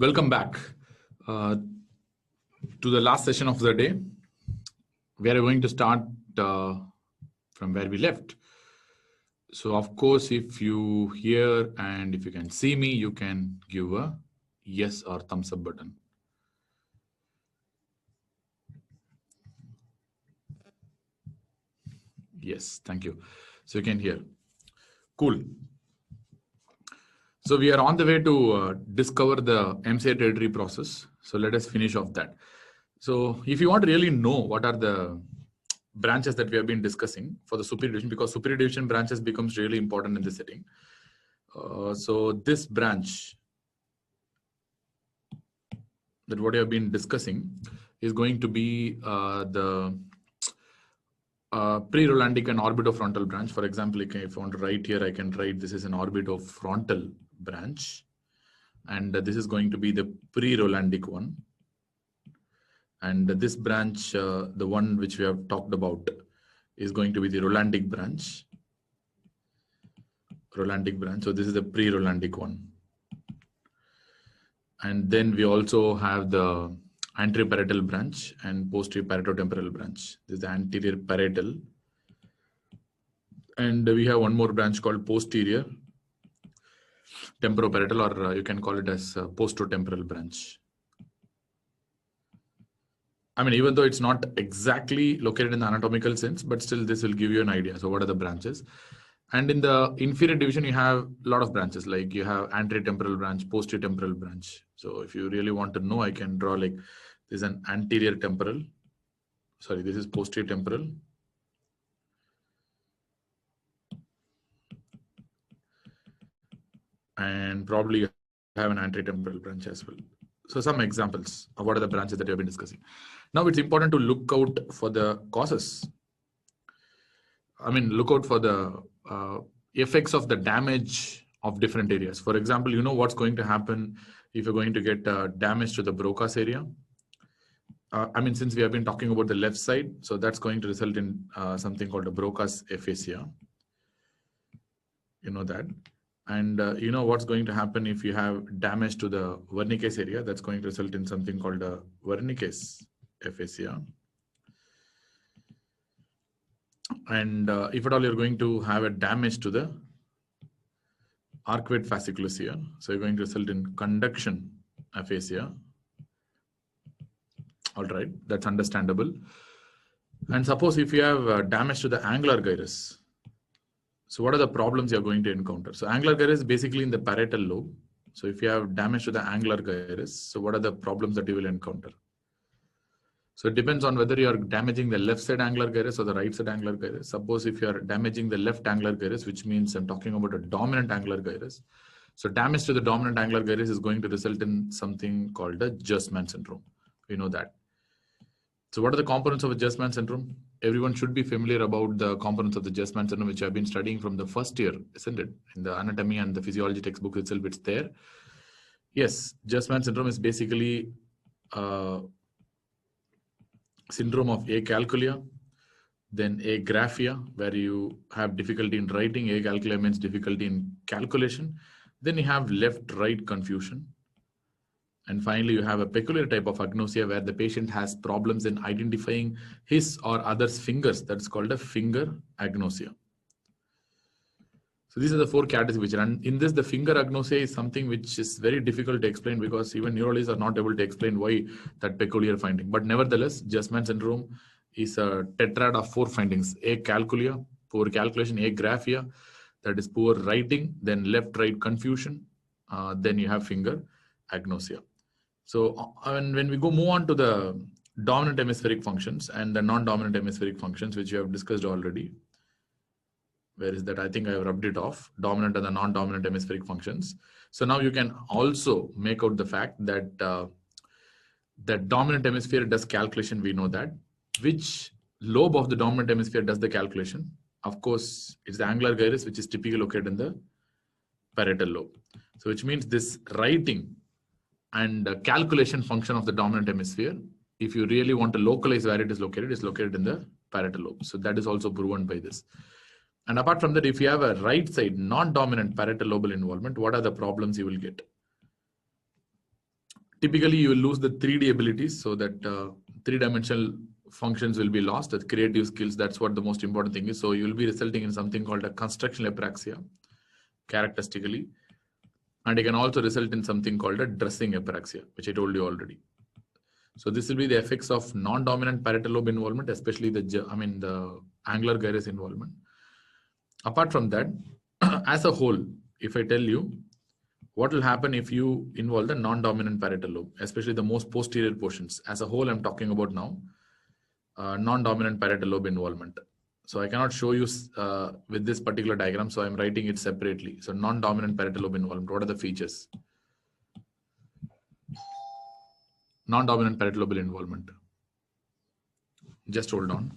Welcome back to the last session of the day. We are going to start from where we left. So, of course, if you hear and if you can see me, you can give a yes or thumbs up button. Yes, thank you. So you can hear. Cool. So we are on the way to discover the MCA territory process. So let us finish off that. So if you want to really know what are the branches that we have been discussing for the superior division, because superior division branches becomes really important in this setting. So this branch that what we have been discussing is going to be the pre-Rolandic and orbitofrontal branch. For example, if I want to write here, I can write this is an orbitofrontal branch, and this is going to be the pre-Rolandic one. And this branch, the one which we have talked about, is going to be the Rolandic branch. Rolandic branch. So this is the pre-Rolandic one. And then we also have the anterior parietal branch and posterior parieto-temporal branch. This is the anterior parietal. And we have one more branch called posterior temporoparietal, or you can call it as posto-temporal branch. I mean, even though it's not exactly located in the anatomical sense, but still this will give you an idea. So what are the branches? And in the inferior division, you have a lot of branches, like you have anterior temporal branch, posterior temporal branch. So if you really want to know, I can draw like this is an anterior temporal. Sorry, this is posterior temporal. And probably you have an anterior temporal branch as well. So some examples of what are the branches that we have been discussing. Now it's important to look out for the causes. I mean, look out for the effects of the damage of different areas. For example, you know what's going to happen if you're going to get damage to the Broca's area. I mean, since we have been talking about the left side, so that's going to result in something called a Broca's aphasia. You know that. And you know what's going to happen if you have damage to the Wernicke's area. That's going to result in something called a Wernicke's aphasia. And if at all you're going to have a damage to the arcuate fasciculus here, so you're going to result in conduction aphasia. All right, that's understandable. And suppose if you have damage to the angular gyrus, so what are the problems you're going to encounter? So angular gyrus is basically in the parietal lobe. So if you have damage to the angular gyrus, so what are the problems that you will encounter? So it depends on whether you are damaging the left side angular gyrus or the right side angular gyrus. Suppose if you are damaging the left angular gyrus, which means I'm talking about a dominant angular gyrus. So damage to the dominant angular gyrus is going to result in something called the Gerstmann syndrome. We know that. So what are the components of a Gerstmann syndrome? Everyone should be familiar about the components of the Gerstmann syndrome, which I've been studying from the first year, isn't it? In the anatomy and the physiology textbook itself, it's there. Yes, Gerstmann syndrome is basically syndrome of acalculia, then agraphia, where you have difficulty in writing. Acalculia means difficulty in calculation. Then you have left-right confusion. And finally, you have a peculiar type of agnosia where the patient has problems in identifying his or others' fingers. That's called a finger agnosia. So these are the four categories which are, and in this, the finger agnosia is something which is very difficult to explain because even neurologists are not able to explain why that peculiar finding. But nevertheless, Gerstmann syndrome is a tetrad of four findings: acalculia, poor calculation; agraphia, that is poor writing; then left-right confusion; then you have finger agnosia. So when we move on to the dominant hemispheric functions and the non-dominant hemispheric functions, which we have discussed already. Where is that? I think I have rubbed it off. Dominant and the non-dominant hemispheric functions. So now you can also make out the fact that that dominant hemisphere does calculation. We know that. Which lobe of the dominant hemisphere does the calculation? Of course, it's the angular gyrus, which is typically located in the parietal lobe. So which means this writing and calculation function of the dominant hemisphere, if you really want to localize where it is located in the parietal lobe. So that is also proven by this. And apart from that, if you have a right side non-dominant parietal lobal involvement, what are the problems you will get? Typically, you will lose the 3D abilities, so that three-dimensional functions will be lost. The creative skills, that's what the most important thing is. So you will be resulting in something called a constructional apraxia, characteristically. And it can also result in something called a dressing apraxia, which I told you already. So this will be the effects of non-dominant parietal lobe involvement, especially the angular gyrus involvement. Apart from that, as a whole, if I tell you what will happen if you involve the non-dominant parietal lobe, especially the most posterior portions, as a whole I'm talking about now, non-dominant parietal lobe involvement. So I cannot show you with this particular diagram, so I'm writing it separately. So non-dominant parietal lobe involvement, what are the features? Non-dominant parietal lobe involvement. Just hold on.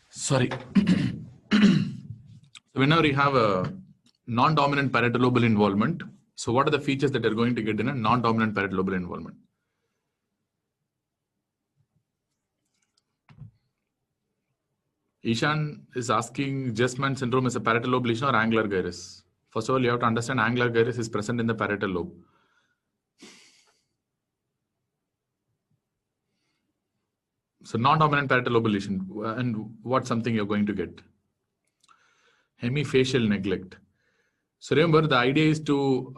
Sorry. So whenever you have a non-dominant parietal lobe involvement, so what are the features that are going to get in a non-dominant parietal lobe involvement? Ishan is asking, Jesman syndrome is a parietal lobe lesion or angular gyrus? First of all, you have to understand angular gyrus is present in the parietal lobe. So non-dominant parietal lobe lesion, and what's something you're going to get? Hemifacial neglect. So remember, the idea is to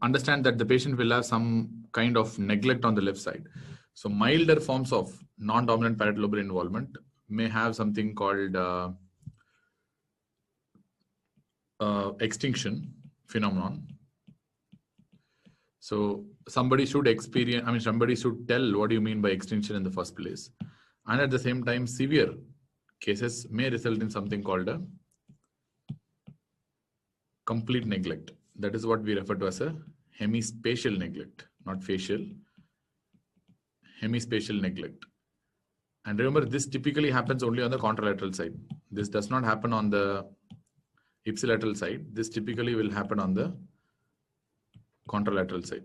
understand that the patient will have some kind of neglect on the left side. So milder forms of non-dominant parietal lobe involvement may have something called extinction phenomenon. So somebody should experience, somebody should tell what do you mean by extinction in the first place. And at the same time, severe cases may result in something called a complete neglect. That is what we refer to as a hemispatial neglect, not facial. Hemispatial neglect. And remember, this typically happens only on the contralateral side. This does not happen on the ipsilateral side. This typically will happen on the contralateral side.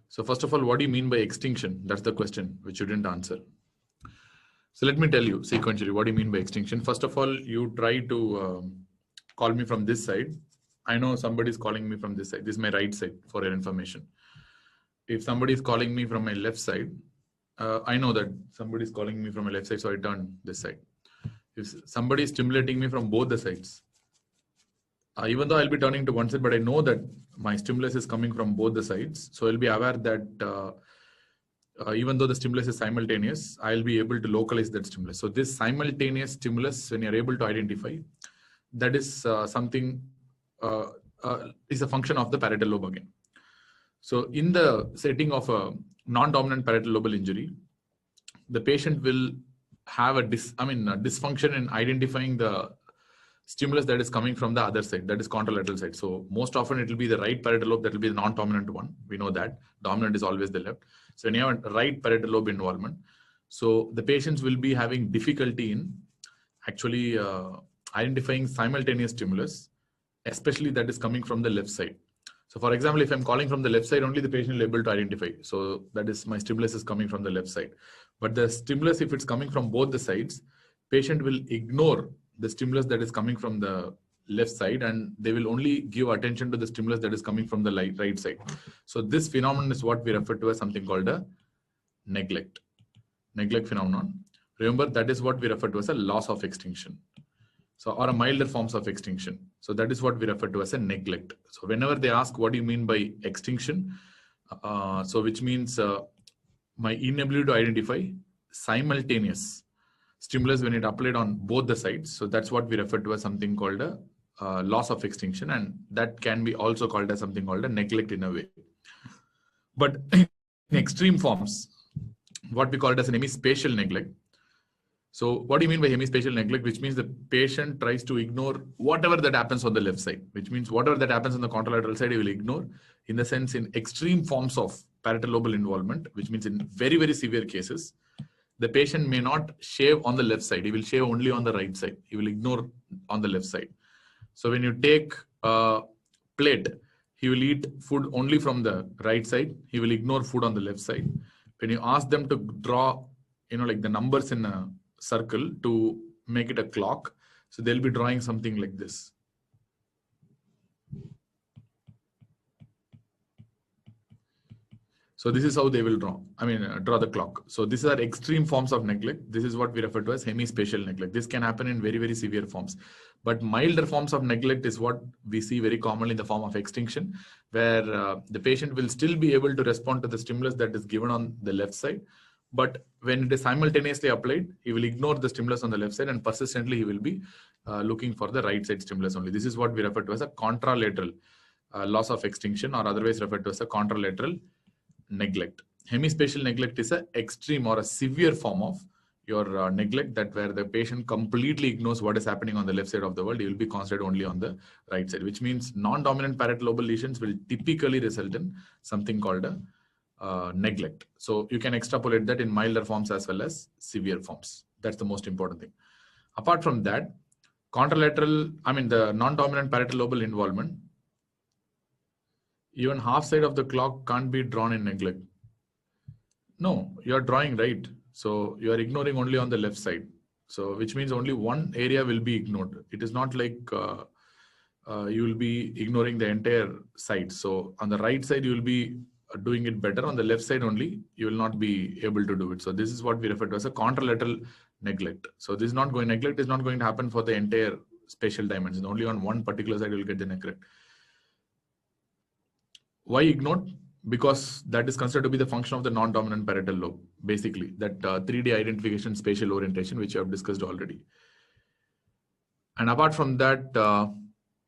So first of all, what do you mean by extinction? That's the question which you didn't answer. So let me tell you sequentially, what do you mean by extinction? First of all, you try to call me from this side. I know somebody is calling me from this side. This is my right side for your information. If somebody is calling me from my left side, I know that somebody is calling me from my left side, so I turn this side. If somebody is stimulating me from both the sides, even though I'll be turning to one side, but I know that my stimulus is coming from both the sides. So I'll be aware that even though the stimulus is simultaneous, I'll be able to localize that stimulus. So this simultaneous stimulus, when you're able to identify, that is something is a function of the parietal lobe again. So in the setting of a non-dominant parietal lobal injury, the patient will have a dysfunction in identifying the stimulus that is coming from the other side, that is contralateral side. So most often it will be the right parietal lobe that will be the non-dominant one. We know that dominant is always the left. So when you have a right parietal lobe involvement, so the patients will be having difficulty in actually identifying simultaneous stimulus, especially that is coming from the left side. So for example, if I'm calling from the left side, only the patient will be able to identify. So that is my stimulus is coming from the left side. But the stimulus, if it's coming from both the sides, patient will ignore the stimulus that is coming from the left side, and they will only give attention to the stimulus that is coming from the right side. So this phenomenon is what we refer to as something called a neglect phenomenon. Remember, that is what we refer to as a loss of extinction. So, or a milder forms of extinction. So that is what we refer to as a neglect. So whenever they ask what do you mean by extinction, so which means my inability to identify simultaneous stimulus when it applied on both the sides. So that's what we refer to as something called a loss of extinction, and that can be also called as something called a neglect in a way. But in extreme forms, what we call it as an hemispatial neglect. So what do you mean by hemispatial neglect? Which means the patient tries to ignore whatever that happens on the left side, which means whatever that happens on the contralateral side, he will ignore. In the sense, in extreme forms of parietal lobal involvement, which means in very, very severe cases, the patient may not shave on the left side. He will shave only on the right side. He will ignore on the left side. So when you take a plate, he will eat food only from the right side. He will ignore food on the left side. When you ask them to draw, like the numbers in a circle to make it a clock, so they'll be drawing something like this. So this is how they will draw the clock. So these are extreme forms of neglect. This is what we refer to as hemispatial neglect. This can happen in very, very severe forms. But milder forms of neglect is what we see very commonly in the form of extinction, where the patient will still be able to respond to the stimulus that is given on the left side. But when it is simultaneously applied, he will ignore the stimulus on the left side and persistently he will be looking for the right side stimulus only. This is what we refer to as a contralateral loss of extinction, or otherwise referred to as a contralateral neglect. Hemispatial neglect is an extreme or a severe form of your neglect, that where the patient completely ignores what is happening on the left side of the world. He will be concentrated only on the right side, which means non-dominant parietal lobal lesions will typically result in something called a neglect. So you can extrapolate that in milder forms as well as severe forms. That's the most important thing. Apart from that, the non-dominant parietal lobal involvement, even half side of the clock can't be drawn in neglect. No, you are drawing right. So you are ignoring only on the left side. So which means only one area will be ignored. It is not like you will be ignoring the entire side. So on the right side, you will be doing it better. On the left side only, you will not be able to do it. So this is what we refer to as a contralateral neglect. So this is not going, neglect is not going to happen for the entire spatial dimension. Only on one particular side, you will get the neglect. Why ignored? Because that is considered to be the function of the non-dominant parietal lobe, basically, that 3D identification, spatial orientation, which I have discussed already. And apart from that,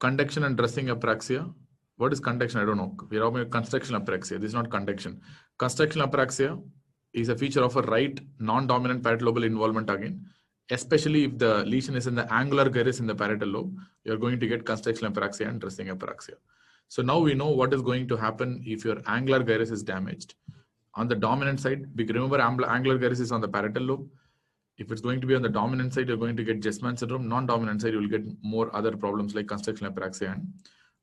conduction and dressing apraxia. What is conduction? I don't know. We are talking about construction apraxia. This is not conduction. Construction apraxia is a feature of a right non-dominant parietal lobal involvement again. Especially if the lesion is in the angular gyrus in the parietal lobe, you are going to get construction apraxia and dressing apraxia. So now we know what is going to happen if your angular gyrus is damaged. On the dominant side, remember angular gyrus is on the parietal lobe. If it's going to be on the dominant side, you're going to get Jesman syndrome. Non-dominant side, you will get more other problems like construction apraxia and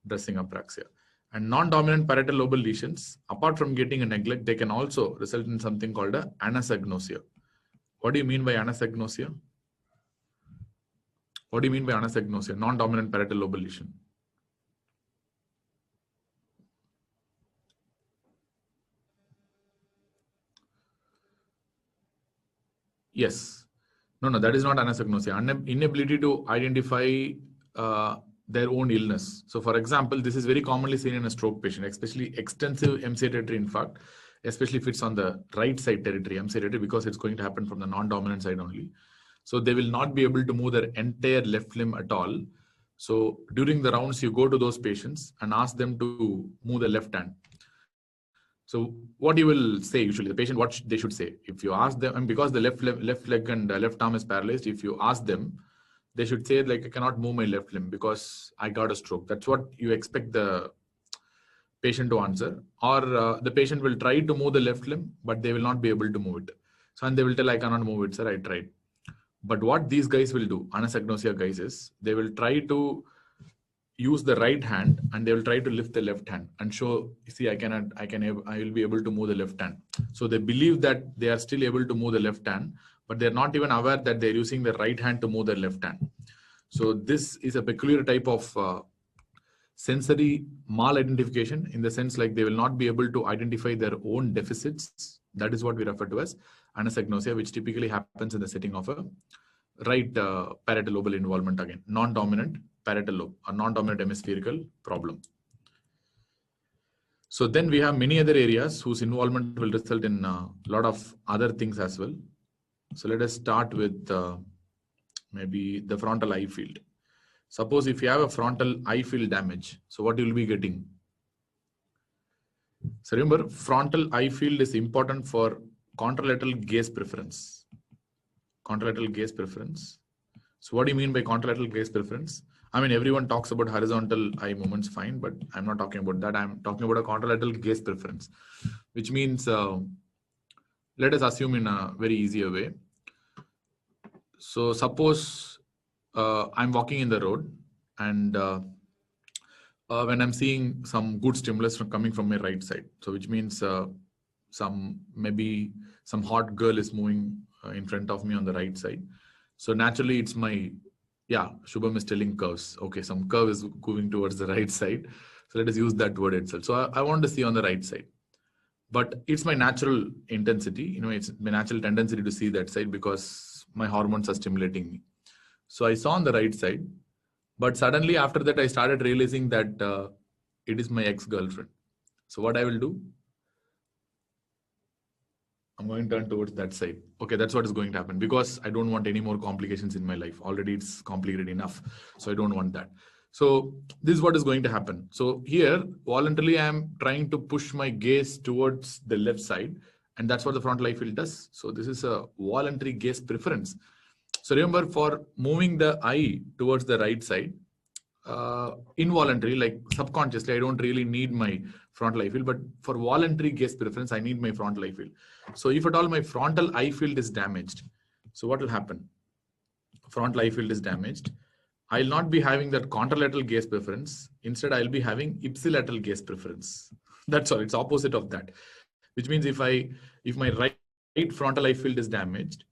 dressing apraxia. And non-dominant parietal lobal lesions, apart from getting a neglect, they can also result in something called a anosognosia. What do you mean by anosognosia? What do you mean by anosognosia? Non-dominant parietal lobal lesion. Yes. No, that is not anosognosia. Inability to identify their own illness. So for example, this is very commonly seen in a stroke patient, especially extensive MCA territory infarct, especially if it's on the right side territory, MCA territory, because it's going to happen from the non-dominant side only. So they will not be able to move their entire left limb at all. So during the rounds, you go to those patients and ask them to move the left hand. So what you will say usually, the patient, what they should say, if you ask them, and because the left leg and left arm is paralyzed, if you ask them, they should say like, I cannot move my left limb because I got a stroke. That's what you expect the patient to answer. Or the patient will try to move the left limb, but they will not be able to move it. So and they will tell, I cannot move it, sir, I tried. But what these guys will do, anosognosia guys, is they will try to use the right hand and they will try to lift the left hand and show, see, I will be able to move the left hand. So they believe that they are still able to move the left hand, but they're not even aware that they're using the right hand to move the left hand. So this is a peculiar type of sensory mal-identification, in the sense like they will not be able to identify their own deficits. That is what we refer to as anosognosia, which typically happens in the setting of a right parietal lobal involvement, again, non-dominant parietal lobe, a non-dominant hemispherical problem. So then we have many other areas whose involvement will result in a lot of other things as well. So let us start with maybe the frontal eye field. Suppose if you have a frontal eye field damage, so what you will be getting? So remember, frontal eye field is important for contralateral gaze preference. Contralateral gaze preference. So what do you mean by contralateral gaze preference? I mean, everyone talks about horizontal eye movements, fine, but I'm not talking about that. I'm talking about a contralateral gaze preference, which means, let us assume in a very easier way. So suppose I'm walking in the road, and when I'm seeing some good stimulus coming from my right side, so which means maybe some hot girl is moving in front of me on the right side. So naturally, it's my, yeah, Shubham is telling curves. Okay, some curve is going towards the right side. So let us use that word itself. So I want to see on the right side. But it's my natural intensity, you know, it's my natural tendency to see that side because my hormones are stimulating me. So I saw on the right side, but suddenly after that, I started realizing that it is my ex-girlfriend. So what I will do, I'm going to turn towards that side. Okay, that's what is going to happen because I don't want any more complications in my life. Already it's complicated enough. So I don't want that. So this is what is going to happen. So here, voluntarily, I am trying to push my gaze towards the left side. And that's what the frontal eye field does. So this is a voluntary gaze preference. So remember, for moving the eye towards the right side, involuntary, like subconsciously, I don't really need my frontal eye field, but for voluntary gaze preference, I need my frontal eye field. So if at all my frontal eye field is damaged, so what will happen? Frontal eye field is damaged. I'll not be having that contralateral gaze preference. Instead, I'll be having ipsilateral gaze preference. That's all. It's opposite of that, which means if my right frontal eye field is damaged,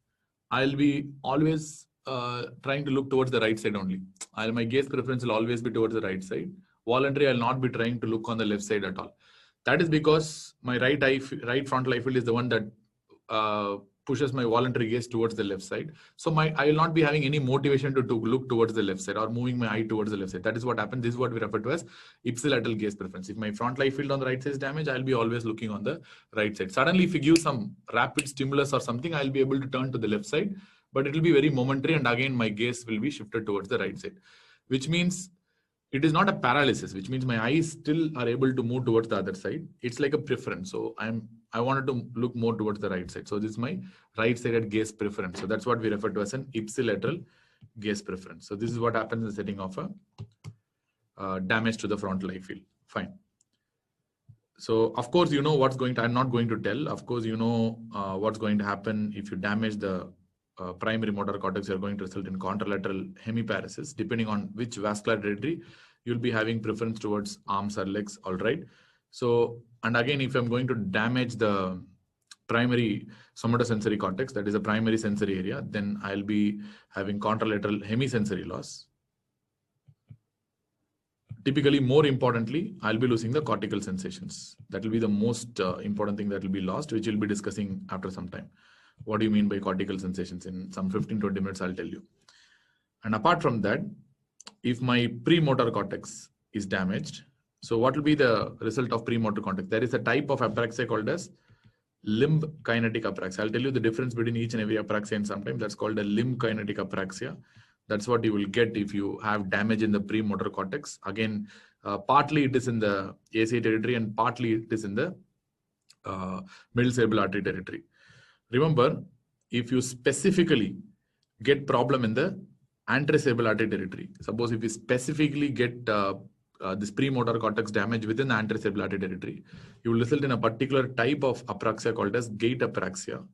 I'll be always trying to look towards the right side only. My gaze preference will always be towards the right side. Voluntary, I'll not be trying to look on the left side at all. That is because my right frontal eye field is the one that pushes my voluntary gaze towards the left side. So I will not be having any motivation to look towards the left side or moving my eye towards the left side. That is what happens. This is what we refer to as ipsilateral gaze preference. If my frontal eye field on the right side is damaged, I'll be always looking on the right side. Suddenly, if you give some rapid stimulus or something, I'll be able to turn to the left side, but it will be very momentary. And again, my gaze will be shifted towards the right side, which means it is not a paralysis, which means my eyes still are able to move towards the other side. It's like a preference. So I wanted to look more towards the right side. So this is my right-sided gaze preference. So that's what we refer to as an ipsilateral gaze preference. So this is what happens in the setting of a damage to the frontal eye field. Fine. So of course, you know what's going to, I'm not going to tell. Of course, you know what's going to happen if you damage the primary motor cortex. You're going to result in contralateral hemiparesis. Depending on which vascular territory, you'll be having preference towards arms or legs. All right. So, and again, if I'm going to damage the primary somatosensory cortex, that is a primary sensory area, then I'll be having contralateral hemisensory loss. Typically, more importantly, I'll be losing the cortical sensations. That will be the most important thing that will be lost, which we'll be discussing after some time. What do you mean by cortical sensations? In some 15-20 minutes, I'll tell you. And apart from that, if my premotor cortex is damaged, so what will be the result of premotor cortex? There is a type of apraxia called as limb kinetic apraxia. I'll tell you the difference between each and every apraxia in some time. That's called a limb kinetic apraxia. That's what you will get if you have damage in the premotor cortex. Again, partly it is in the ACA territory and partly it is in the middle cerebral artery territory. Remember, if you specifically get problem in the anterocerebral artery territory, suppose if you specifically get this premotor cortex damage within the anterocerebral artery territory, you will result in a particular type of apraxia called as gait apraxia.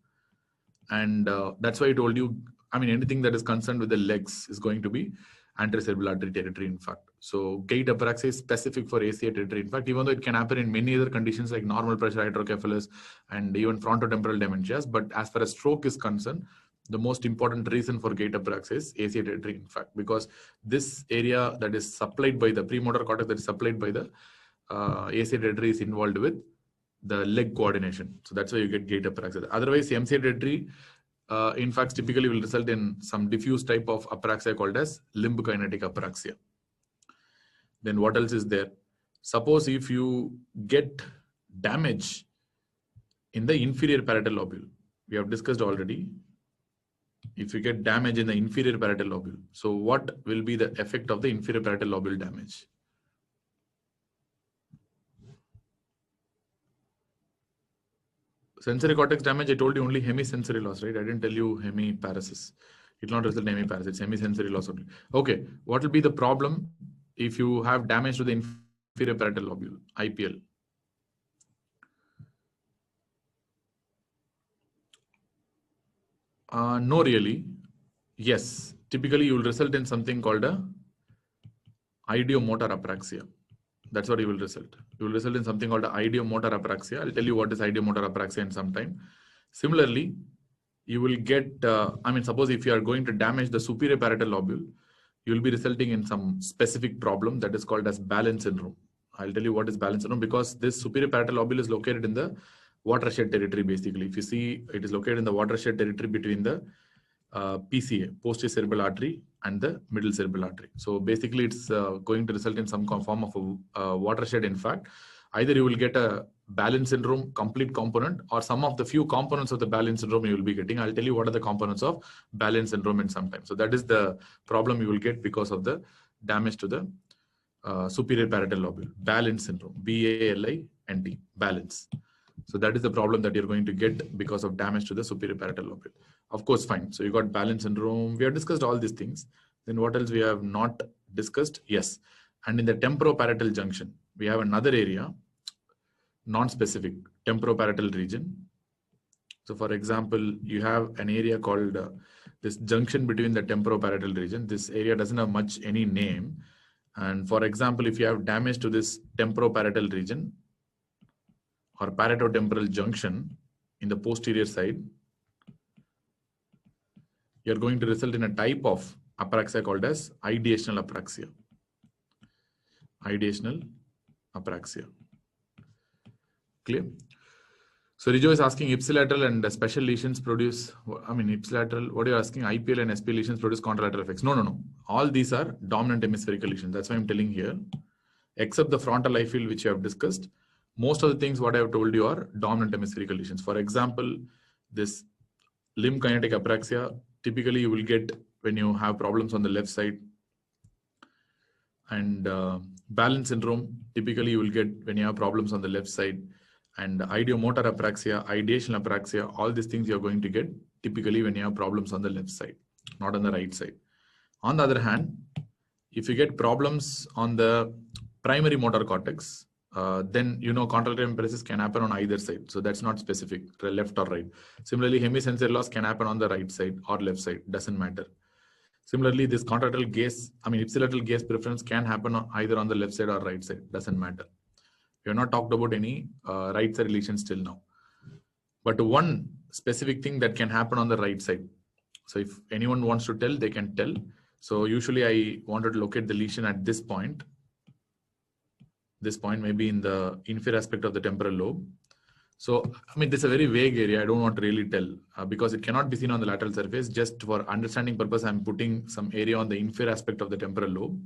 And that's why I told you, I mean, anything that is concerned with the legs is going to be anterocerebral artery territory, in fact. So gait apraxia is specific for ACA territory. In fact, even though it can happen in many other conditions like normal pressure hydrocephalus and even frontotemporal dementias, but as far as stroke is concerned, the most important reason for gait apraxia is ACA territory, in fact, because this area that is supplied by the premotor cortex that is supplied by the ACA territory is involved with the leg coordination. So that's why you get gait apraxia. Otherwise, MCA territory, in fact, typically will result in some diffuse type of apraxia called as limb kinetic apraxia. Then what else is there? Suppose if you get damage in the inferior parietal lobule, we have discussed already. If you get damage in the inferior parietal lobule, so what will be the effect of the inferior parietal lobule damage? sensory cortex damage, I told you only hemisensory loss, right? I didn't tell you hemiparesis. It will not result in hemiparesis. It's hemisensory loss only. Okay, what will be the problem if you have damage to the inferior parietal lobule, IPL? No, really. Yes, typically you will result in something called a ideomotor apraxia. That's what you will result. You will result in something called a ideomotor apraxia. I'll tell you what is ideomotor apraxia in some time. Similarly, you will get, suppose if you are going to damage the superior parietal lobule, you will be resulting in some specific problem that is called as balance syndrome. I'll tell you what is balance syndrome, because this superior parietal lobule is located in the watershed territory, basically. If you see, it is located in the watershed territory between the PCA, posterior cerebral artery, and the middle cerebral artery. So basically, it's going to result in some form of a watershed. In fact, either you will get a balance syndrome complete component, or some of the few components of the balance syndrome you will be getting. I'll tell you what are the components of balance syndrome in some time. So that is the problem you will get because of the damage to the superior parietal lobule. Balance syndrome, BALINT, balance. So that is the problem that you're going to get because of damage to the superior parietal lobule. Of course, fine. So you got balance syndrome. We have discussed all these things. Then what else we have not discussed? Yes. And in the temporoparietal junction, we have another area, non-specific temporoparietal region. So for example, you have an area called this junction between the temporoparietal region. This area doesn't have much any name. And for example, if you have damage to this temporoparietal region or parietotemporal junction in the posterior side, you're going to result in a type of apraxia called as ideational apraxia. Ideational apraxia. Clear? So Rijo is asking ipsilateral and special lesions produce, ipsilateral, what are you asking? IPL and SP lesions produce contralateral effects. No. All these are dominant hemispherical lesions. That's why I'm telling here. Except the frontal eye field, which you have discussed, most of the things what I have told you are dominant hemispherical lesions. For example, this limb kinetic apraxia, typically you will get when you have problems on the left side. And balance syndrome, typically you will get when you have problems on the left side. And ideomotor apraxia, ideational apraxia, all these things you're going to get typically when you have problems on the left side, not on the right side. On the other hand, if you get problems on the primary motor cortex, then contralateral hemiparesis can happen on either side. So that's not specific, left or right. Similarly, hemisensory loss can happen on the right side or left side, doesn't matter. Similarly, this contralateral gaze, ipsilateral gaze preference can happen either on the left side or right side, doesn't matter. We have not talked about any right side lesions till now. But one specific thing that can happen on the right side. So if anyone wants to tell, they can tell. So usually I wanted to locate the lesion at this point. This point may be in the inferior aspect of the temporal lobe. So, this is a very vague area. I don't want to really tell because it cannot be seen on the lateral surface. Just for understanding purpose, I'm putting some area on the inferior aspect of the temporal lobe.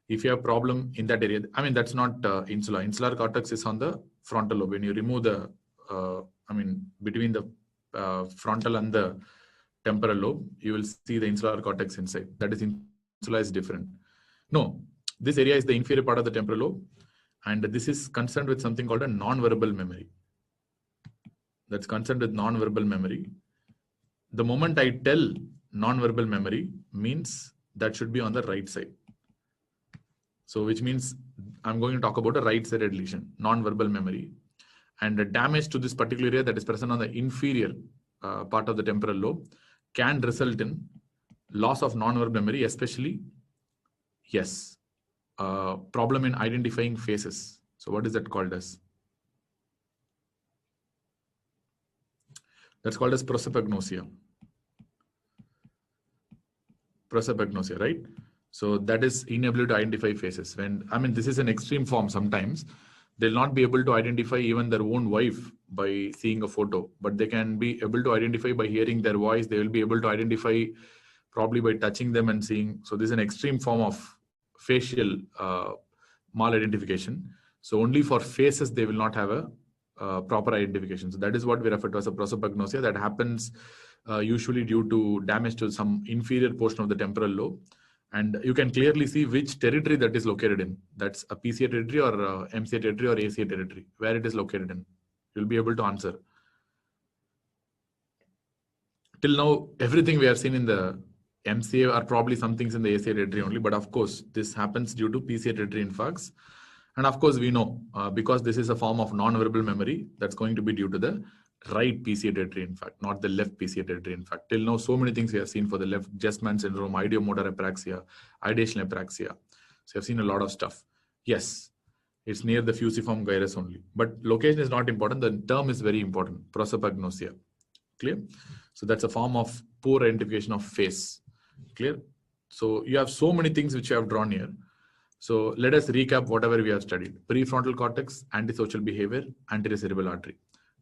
If you have problem in that area, that's not insula. Insular cortex is on the frontal lobe. When you remove the, between the frontal and the temporal lobe, you will see the insular cortex inside. That is, insula is different. No, this area is the inferior part of the temporal lobe. And this is concerned with something called a non-verbal memory. That's concerned with non-verbal memory. The moment I tell non-verbal memory means that should be on the right side. So which means I'm going to talk about a right-sided lesion, non-verbal memory. And the damage to this particular area that is present on the inferior part of the temporal lobe can result in loss of non-verbal memory, especially, yes, problem in identifying faces. So what is that called as? That's called as prosopagnosia. Prosopagnosia, right? So that is inability to identify faces. When this is an extreme form. Sometimes they'll not be able to identify even their own wife by seeing a photo, but they can be able to identify by hearing their voice. They will be able to identify probably by touching them and seeing. So this is an extreme form of facial mal-identification. So only for faces they will not have a proper identification. So that is what we refer to as a prosopagnosia. That happens usually due to damage to some inferior portion of the temporal lobe. And you can clearly see which territory that is located in. That's a PCA territory or MCA territory or ACA territory, where it is located in. You'll be able to answer. till now, everything we have seen in the MCA are probably some things in the ACA territory only, but of course, this happens due to PCA territory infarcts. And of course, we know because this is a form of non-verbal memory, that's going to be due to the right PCA territory infarct, not the left PCA territory infarct. Till now, so many things we have seen for the left: Jesman syndrome, ideomotor apraxia, ideational apraxia. So I've seen a lot of stuff. Yes, it's near the fusiform gyrus only, but location is not important. The term is very important: prosopagnosia. Clear? So that's a form of poor identification of face. Clear? So you have so many things which you have drawn here. So let us recap whatever we have studied. Prefrontal cortex, antisocial behavior, anterior cerebral artery.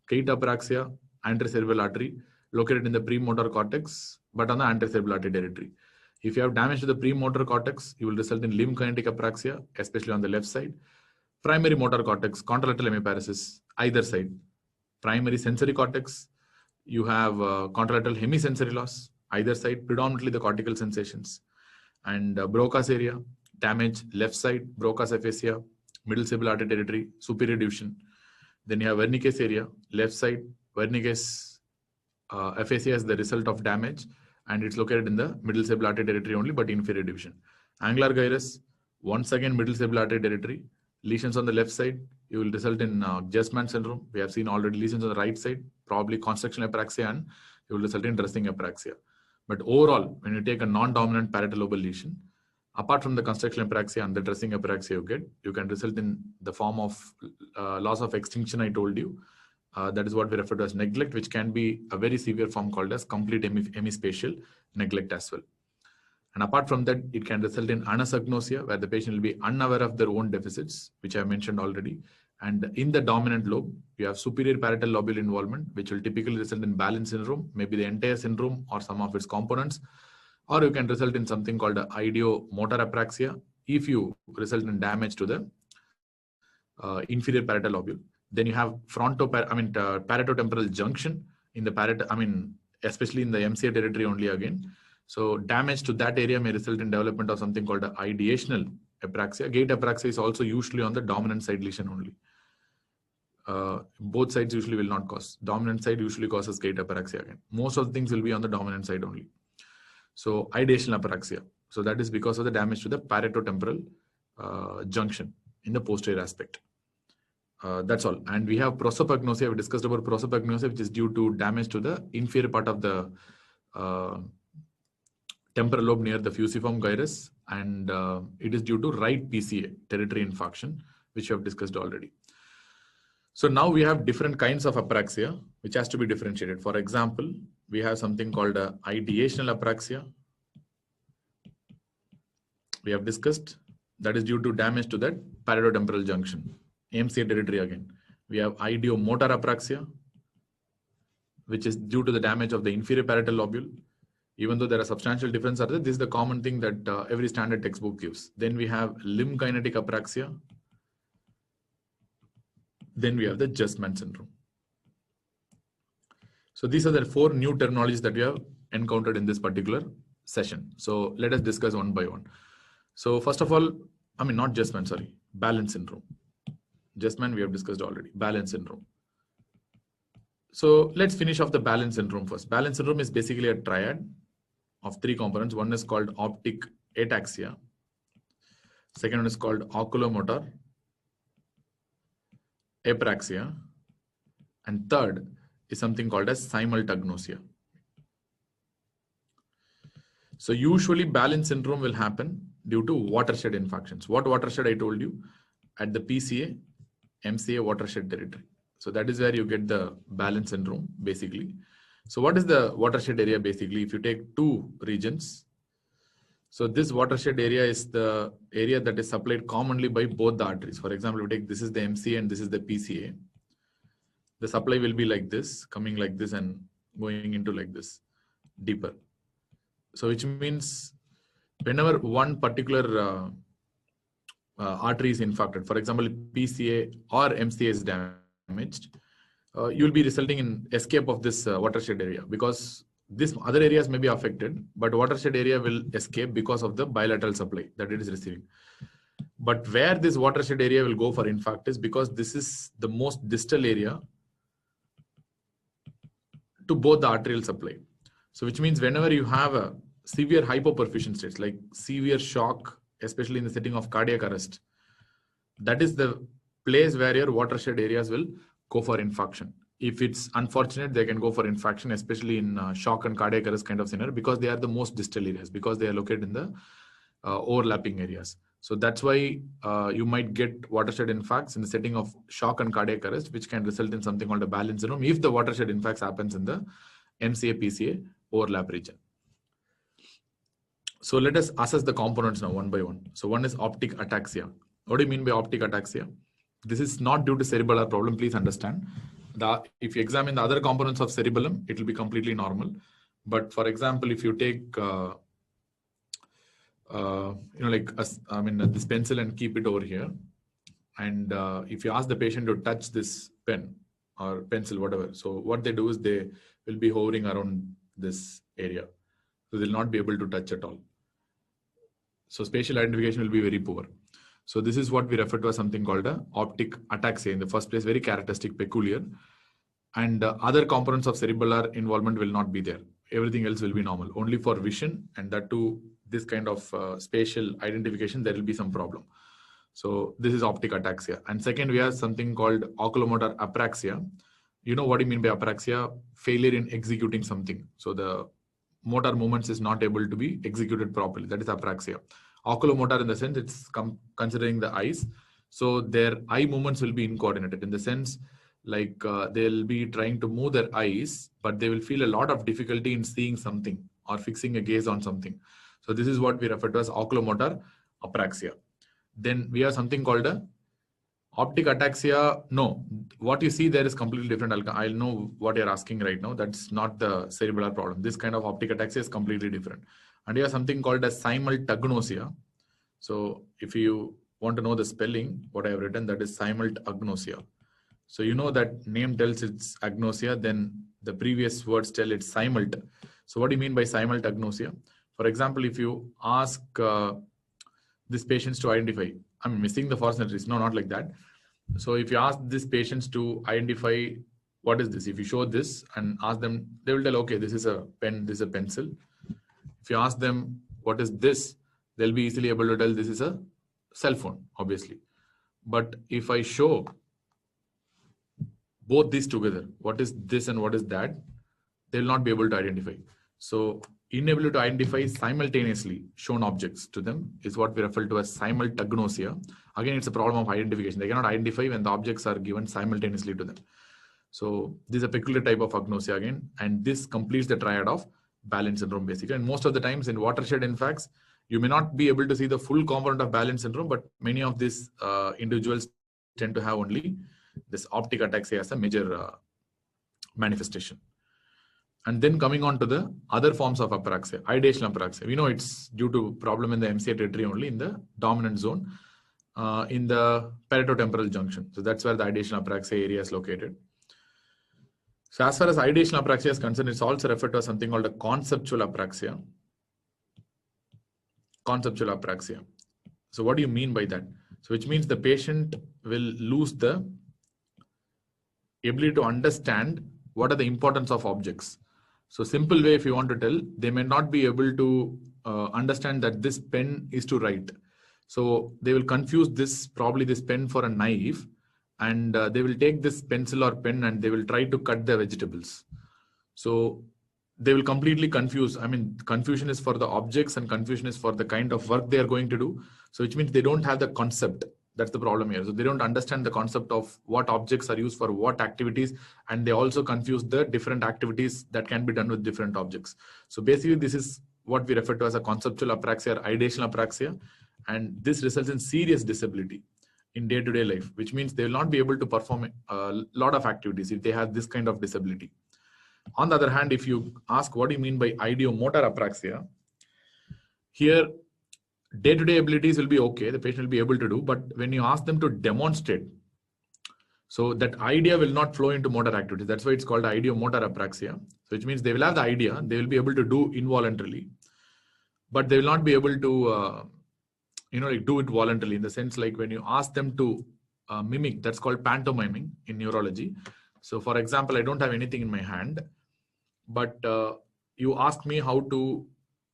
Kate apraxia, anterior cerebral artery, located in the premotor cortex, but on the anterior cerebral artery territory. If you have damage to the premotor cortex, you will result in limb kinetic apraxia, especially on the left side. Primary motor cortex, contralateral hemiparesis, either side. Primary sensory cortex, you have contralateral hemisensory loss, either side, predominantly the cortical sensations. And Broca's area, damage, left side, Broca's aphasia, middle cerebral artery territory, superior division. Then you have Wernicke's area, left side, Wernicke's aphasia is the result of damage, and it's located in the middle cerebral artery territory only, but inferior division. Angular gyrus, once again middle cerebral artery territory. Lesions on the left side, you will result in Jesman syndrome. We have seen already lesions on the right side, probably constructional apraxia, and you will result in dressing apraxia. But overall, when you take a non-dominant parietal lobar lesion, apart from the constructional apraxia and the dressing apraxia you can result in the form of loss of extinction I told you. That is what we refer to as neglect, which can be a very severe form called as complete hemispatial neglect as well. And apart from that, it can result in anosognosia, where the patient will be unaware of their own deficits, which I mentioned already. And in the dominant lobe, you have superior parietal lobule involvement, which will typically result in balance syndrome, maybe the entire syndrome or some of its components. Or you can result in something called ideomotor apraxia if you result in damage to the inferior parietal lobule. Then you have parieto-temporal junction in the especially in the MCA territory only again. So damage to that area may result in development of something called ideational apraxia. Gate apraxia is also usually on the dominant side lesion only. Both sides usually will not cause. Dominant side usually causes gate apraxia again. Most of the things will be on the dominant side only. So ideational apraxia. So that is because of the damage to the parieto-temporal junction in the posterior aspect. That's all. And we have prosopagnosia. We discussed about prosopagnosia, which is due to damage to the inferior part of the temporal lobe near the fusiform gyrus, and it is due to right PCA territory infarction, which we have discussed already. So now we have different kinds of apraxia, which has to be differentiated. For example, we have something called ideational apraxia. We have discussed that is due to damage to that parieto-temporal junction, MCA territory again. We have ideomotor apraxia, which is due to the damage of the inferior parietal lobule. Even though there are substantial differences, this is the common thing that every standard textbook gives. Then we have limb kinetic apraxia. Then we have the Jesman syndrome. So these are the 4 new terminologies that we have encountered in this particular session. So let us discuss one by one. So first of all, not Jesman, sorry, balance syndrome. Jesman we have discussed already, balance syndrome. So let's finish off the balance syndrome first. Balance syndrome is basically a triad of 3 components. One is called optic ataxia. Second one is called oculomotor apraxia. And third is something called as simultagnosia. So usually balance syndrome will happen due to watershed infarctions. What watershed I told you? At the PCA, MCA watershed territory. So that is where you get the balance syndrome basically. So what is the watershed area basically? If you take 2 regions, so this watershed area is the area that is supplied commonly by both the arteries. For example, we take this is the MCA and this is the PCA. The supply will be like this, coming like this and going into like this, deeper. So which means whenever one particular artery is infarcted, for example, PCA or MCA is damaged, you will be resulting in escape of this watershed area, because this other areas may be affected, but watershed area will escape because of the bilateral supply that it is receiving. But where this watershed area will go for infarct is because this is the most distal area to both the arterial supply. So which means whenever you have a severe hypoperfusion states, like severe shock, especially in the setting of cardiac arrest, that is the place where your watershed areas will go for infarction. If it's unfortunate, they can go for infarction, especially in shock and cardiac arrest kind of scenario, because they are the most distal areas, because they are located in the overlapping areas. So that's why you might get watershed infarcts in the setting of shock and cardiac arrest, which can result in something called a balance syndrome if the watershed infarcts happens in the MCA-PCA overlap region. So let us assess the components now one by one. So one is optic ataxia. What do you mean by optic ataxia? This is not due to cerebellar problem, please understand. If you examine the other components of cerebellum, it will be completely normal. But for example, if you take this pencil and keep it over here, and if you ask the patient to touch this pen or pencil, whatever, so what they do is they will be hovering around this area, so they'll not be able to touch at all. So spatial identification will be very poor. So this is what we refer to as something called a optic ataxia in the first place, very characteristic, peculiar, and other components of cerebellar involvement will not be there. Everything else will be normal. Only for vision, and that too, this kind of spatial identification, there will be some problem. So this is optic ataxia. And second, we have something called oculomotor apraxia. You know what do you mean by apraxia? Failure in executing something. So the motor movements is not able to be executed properly. That is apraxia. Oculomotor in the sense it's considering the eyes. So their eye movements will be incoordinated in the sense like they'll be trying to move their eyes, but they will feel a lot of difficulty in seeing something or fixing a gaze on something. So this is what we refer to as oculomotor apraxia. Then we have something called a optic ataxia. No, what you see there is completely different. I'll know what you're asking right now. That's not the cerebellar problem. This kind of optic ataxia is completely different. And you have something called as simultagnosia. So if you want to know the spelling, what I have written, that is simultagnosia. So you know that name tells it's agnosia, then the previous words tell it's simult. So what do you mean by simultagnosia? For example, if you ask these patients to identify, I'm missing the forest trees. No, not like that. So if you ask these patients to identify what is this, if you show this and ask them, they will tell, okay, this is a pen, this is a pencil. If you ask them what is this, they'll be easily able to tell this is a cell phone, obviously. But if I show both these together, what is this and what is that, they'll not be able to identify. So inability to identify simultaneously shown objects to them is what we refer to as simultagnosia. Again, it's a problem of identification. They cannot identify when the objects are given simultaneously to them. So this is a peculiar type of agnosia again, and this completes the triad of balance syndrome basically. And most of the times in watershed infarcts, you may not be able to see the full component of balance syndrome, but many of these individuals tend to have only this optic ataxia as a major manifestation. And then coming on to the other forms of apraxia, ideational apraxia. We know it's due to problem in the MCA territory only in the dominant zone in the parieto-temporal junction. So that's where the ideational apraxia area is located. So as far as ideational apraxia is concerned, it's also referred to as something called a conceptual apraxia. Conceptual apraxia. So what do you mean by that? So which means the patient will lose the ability to understand what are the importance of objects. So simple way, if you want to tell, they may not be able to understand that this pen is to write. So they will confuse this, probably this pen for a knife, and they will take this pencil or pen and they will try to cut the vegetables. So they will completely confuse. I mean, confusion is for the objects and confusion is for the kind of work they are going to do. So which means they don't have the concept. That's the problem here. So they don't understand the concept of what objects are used for what activities, and they also confuse the different activities that can be done with different objects. So basically, this is what we refer to as a conceptual apraxia or ideational apraxia, and this results in serious disability in day-to-day life, which means they will not be able to perform a lot of activities if they have this kind of disability. On the other hand, if you ask what do you mean by ideomotor apraxia, here day-to-day abilities will be okay, the patient will be able to do, but when you ask them to demonstrate, so that idea will not flow into motor activities. That's why it's called ideomotor apraxia. So which means they will have the idea, they will be able to do involuntarily, but they will not be able to do it voluntarily, in the sense like when you ask them to mimic, that's called pantomiming in neurology. So for example, I don't have anything in my hand, but you ask me how to,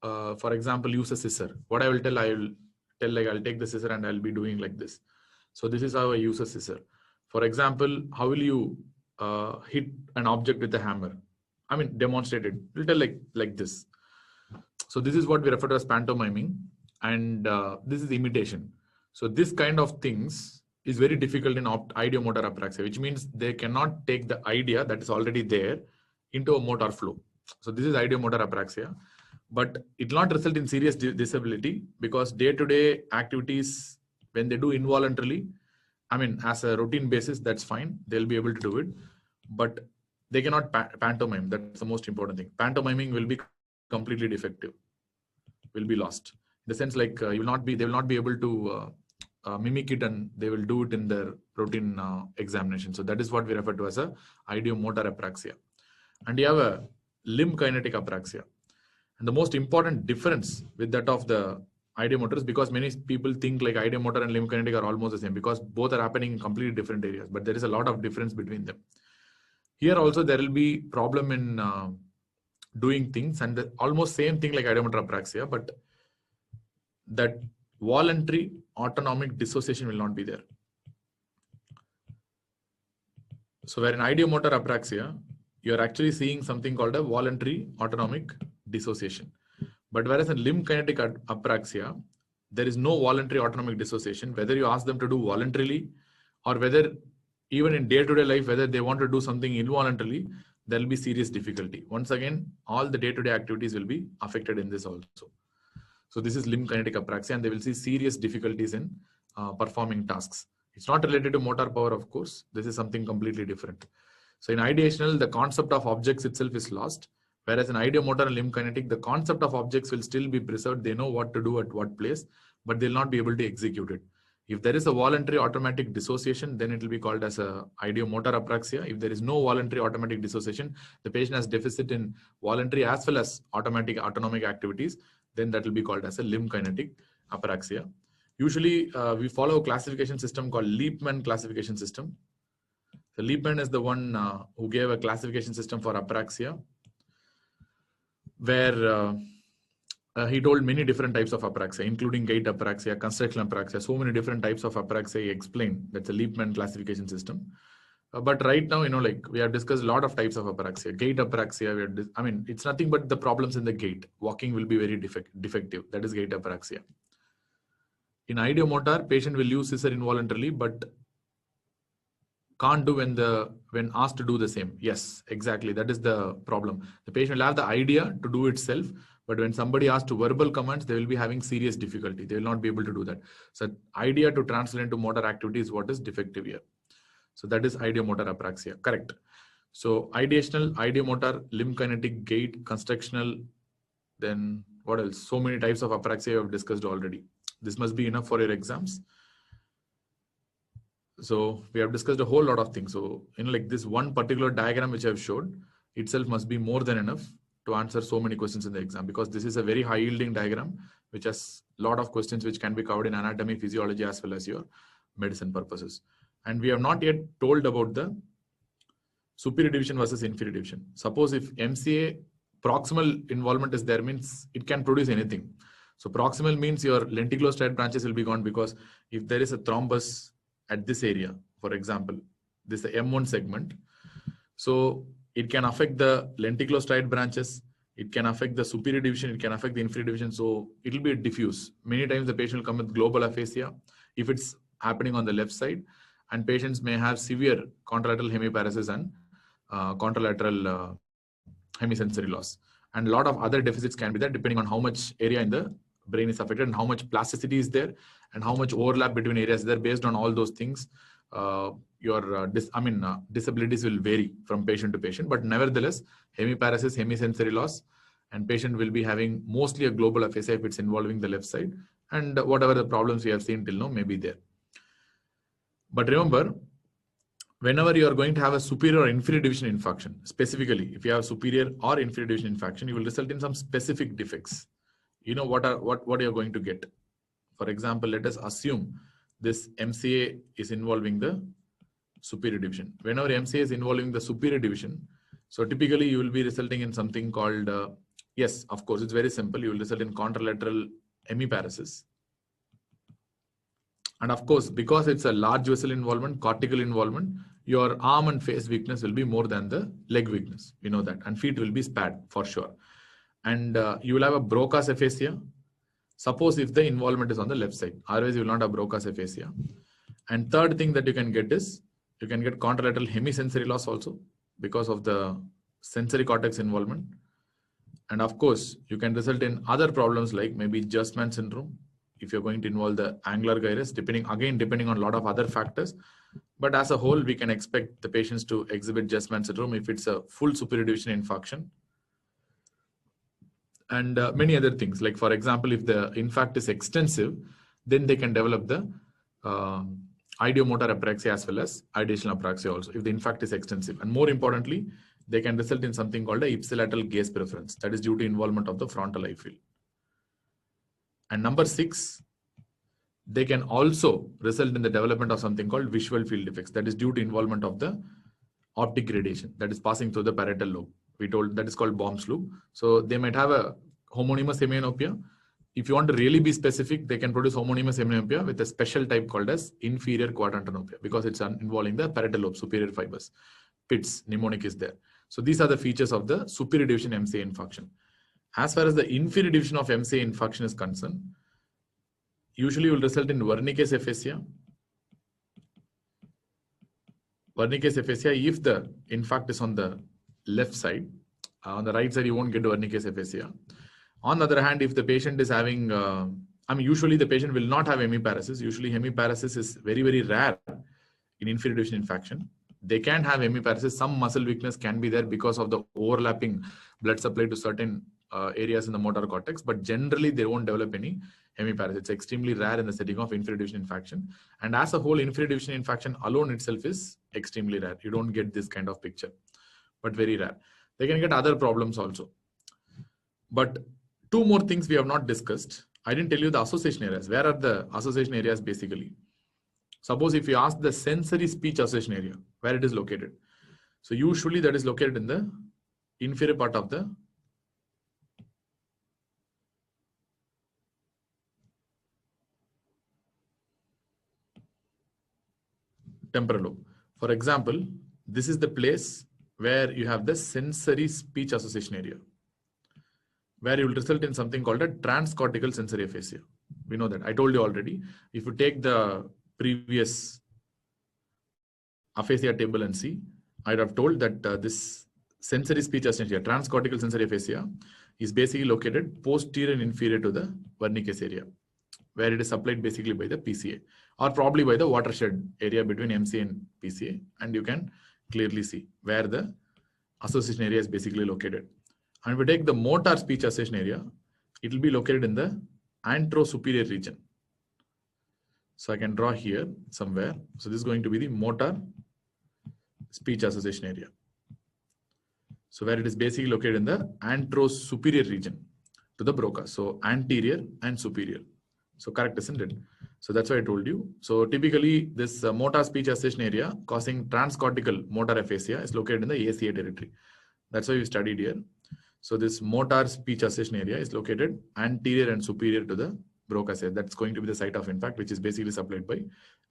for example, use a scissor. What I will tell like I'll take the scissor and I'll be doing like this. So this is how I use a scissor. For example, how will you hit an object with a hammer? I mean, demonstrate it. We'll tell like this. So this is what we refer to as pantomiming, and this is imitation. So this kind of things is very difficult in ideomotor apraxia, which means they cannot take the idea that is already there into a motor flow. So this is ideomotor apraxia, but it will not result in serious disability, because day-to-day activities, when they do involuntarily, I mean, as a routine basis, that's fine. They'll be able to do it, but they cannot pantomime. That's the most important thing. Pantomiming will be completely defective, will be lost. In the sense, like they will not be able to mimic it, and they will do it in their routine examination. So that is what we refer to as a ideomotor apraxia. And you have a limb kinetic apraxia. And the most important difference with that of the ideomotor is because many people think like ideomotor and limb kinetic are almost the same, because both are happening in completely different areas, but there is a lot of difference between them. Here also there will be problem in doing things, and the almost same thing like ideomotor apraxia, but that voluntary autonomic dissociation will not be there. So where in ideomotor apraxia, you're actually seeing something called a voluntary autonomic dissociation. But whereas in limb kinetic apraxia, there is no voluntary autonomic dissociation, whether you ask them to do voluntarily or whether even in day-to-day life, whether they want to do something involuntarily, there will be serious difficulty. Once again, all the day-to-day activities will be affected in this also. So this is limb kinetic apraxia, and they will see serious difficulties in performing tasks. It's not related to motor power, of course. This is something completely different. So in ideational, the concept of objects itself is lost. Whereas in ideomotor and limb kinetic, the concept of objects will still be preserved. They know what to do at what place, but they'll not be able to execute it. If there is a voluntary automatic dissociation, then it will be called as a ideomotor apraxia. If there is no voluntary automatic dissociation, the patient has deficit in voluntary as well as autonomic activities, then that will be called as a limb kinetic apraxia. Usually, we follow a classification system called Liebman classification system. The Liebman is the one who gave a classification system for apraxia, where he told many different types of apraxia, including gait apraxia, constructional apraxia, so many different types of apraxia he explained. That's a Liebman classification system. But right now, like we have discussed a lot of types of apraxia. Gait apraxia, I mean, it's nothing but the problems in the gait. Walking will be very defective. That is gait apraxia. In ideomotor, patient will use scissor involuntarily, but can't do when asked to do the same. Yes, exactly. That is the problem. The patient will have the idea to do itself, but when somebody asks to verbal commands, they will be having serious difficulty. They will not be able to do that. So idea to translate into motor activity is what is defective here. So that is ideomotor apraxia. Correct. So ideational, ideomotor, limb kinetic, gait, constructional, then what else? So many types of apraxia we have discussed already. This must be enough for your exams. So we have discussed a whole lot of things. So, like this one particular diagram which I've showed itself must be more than enough to answer so many questions in the exam, because this is a very high yielding diagram which has a lot of questions which can be covered in anatomy, physiology, as well as your medicine purposes. And we have not yet told about the superior division versus inferior division. Suppose if MCA proximal involvement is there, means it can produce anything. So proximal means your lenticulostriate branches will be gone, because if there is a thrombus at this area, for example, this is the M1 segment. So it can affect the lenticulostriate branches, it can affect the superior division, it can affect the inferior division. So it will be diffuse. Many times the patient will come with global aphasia if it's happening on the left side, and patients may have severe contralateral hemiparesis and contralateral hemisensory loss. And a lot of other deficits can be there depending on how much area in the brain is affected and how much plasticity is there and how much overlap between areas is there. Based on all those things, your disabilities will vary from patient to patient. But nevertheless, hemiparesis, hemisensory loss, and patient will be having mostly a global aphasia if it's involving the left side, and whatever the problems we have seen till now may be there. But remember, whenever you are going to have a superior or inferior division infarction, specifically if you have superior or inferior division infarction, you will result in some specific defects. You know what you're going to get. For example, let us assume this MCA is involving the superior division. Whenever MCA is involving the superior division, so typically you will be resulting in something called Yes, of course, it's very simple. You will result in contralateral hemiparesis. And of course, because it's a large vessel involvement, cortical involvement, your arm and face weakness will be more than the leg weakness. We know that. And feet will be spared for sure. And you will have a Broca's aphasia. Suppose if the involvement is on the left side. Otherwise, you will not have Broca's aphasia. And third thing that you can get is, you can get contralateral hemisensory loss also because of the sensory cortex involvement. And of course, you can result in other problems like maybe Gerstmann syndrome, if you're going to involve the angular gyrus, depending on a lot of other factors. But as a whole, we can expect the patients to exhibit Gerstmann syndrome if it's a full superior division infarction. And many other things, like for example, if the infarct is extensive, then they can develop the ideomotor apraxia as well as ideational apraxia also, if the infarct is extensive. And more importantly, they can result in something called a ipsilateral gaze preference, that is due to involvement of the frontal eye field. And number 6, they can also result in the development of something called visual field defects, that is due to involvement of the optic gradation that is passing through the parietal lobe. We told that is called Baum's loop. So they might have a homonymous hemianopia. If you want to really be specific, they can produce homonymous hemianopia with a special type called as inferior quadrantanopia because it's involving the parietal lobe, superior fibers. Pitts, mnemonic is there. So these are the features of the superior division MCA infarction. As far as the inferior division of MCA infarction is concerned, usually will result in Wernicke's aphasia. Wernicke's aphasia, if the infarct is on the left side, on the right side, you won't get Wernicke's aphasia. On the other hand, if the patient is having, usually the patient will not have hemiparesis. Usually hemiparesis is very, very rare in inferior division infarction. They can have hemiparesis. Some muscle weakness can be there because of the overlapping blood supply to certain areas in the motor cortex, but generally they won't develop any hemiparesis. It's extremely rare in the setting of inferior division infarction. And as a whole, inferior division infarction alone itself is extremely rare. You don't get this kind of picture, but very rare. They can get other problems also. But 2 more things we have not discussed. I didn't tell you the association areas. Where are the association areas basically? Suppose if you ask the sensory speech association area, where it is located. So usually that is located in the inferior part of the temporal lobe. For example, this is the place where you have the sensory speech association area, where you will result in something called a transcortical sensory aphasia. We know that. I told you already. If you take the previous aphasia table and see, I have told that this sensory speech association area, transcortical sensory aphasia, is basically located posterior and inferior to the Wernicke's area, where it is supplied basically by the PCA or probably by the watershed area between MCA and PCA. And you can clearly see where the association area is basically located. And if we take the motor speech association area, it will be located in the antero-superior region. So I can draw here somewhere. So this is going to be the motor speech association area. So where it is basically located in the antero-superior region to the Broca. So anterior and superior. So correct, isn't it? So that's why I told you. So typically this motor speech association area causing transcortical motor aphasia is located in the ACA territory. That's why we studied here. So this motor speech association area is located anterior and superior to the Broca's area. That's going to be the site of infarct, which is basically supplied by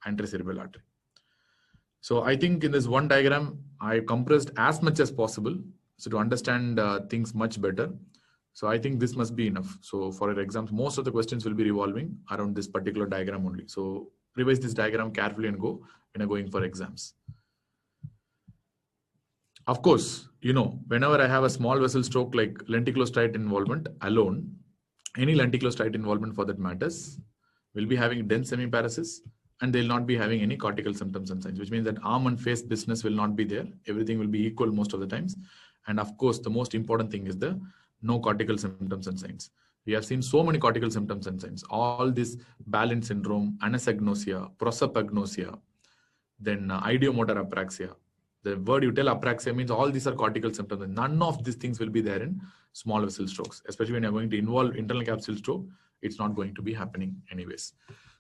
anterocerebral artery. So I think in this one diagram, I compressed as much as possible so to understand things much better. So I think this must be enough. So for your exams, most of the questions will be revolving around this particular diagram only. So revise this diagram carefully and go when you're going for exams. Of course, you know, whenever I have a small vessel stroke like lenticulostriate involvement alone, any lenticulostriate involvement for that matters, will be having dense hemiparesis and they'll not be having any cortical symptoms and signs, which means that arm and face business will not be there. Everything will be equal most of the times. And of course, the most important thing is the no cortical symptoms and signs. We have seen so many cortical symptoms and signs. All this Balint syndrome, anosognosia, prosopagnosia, then ideomotor apraxia. The word you tell apraxia means all these are cortical symptoms. And none of these things will be there in small vessel strokes, especially when you're going to involve internal capsule stroke. It's not going to be happening anyways.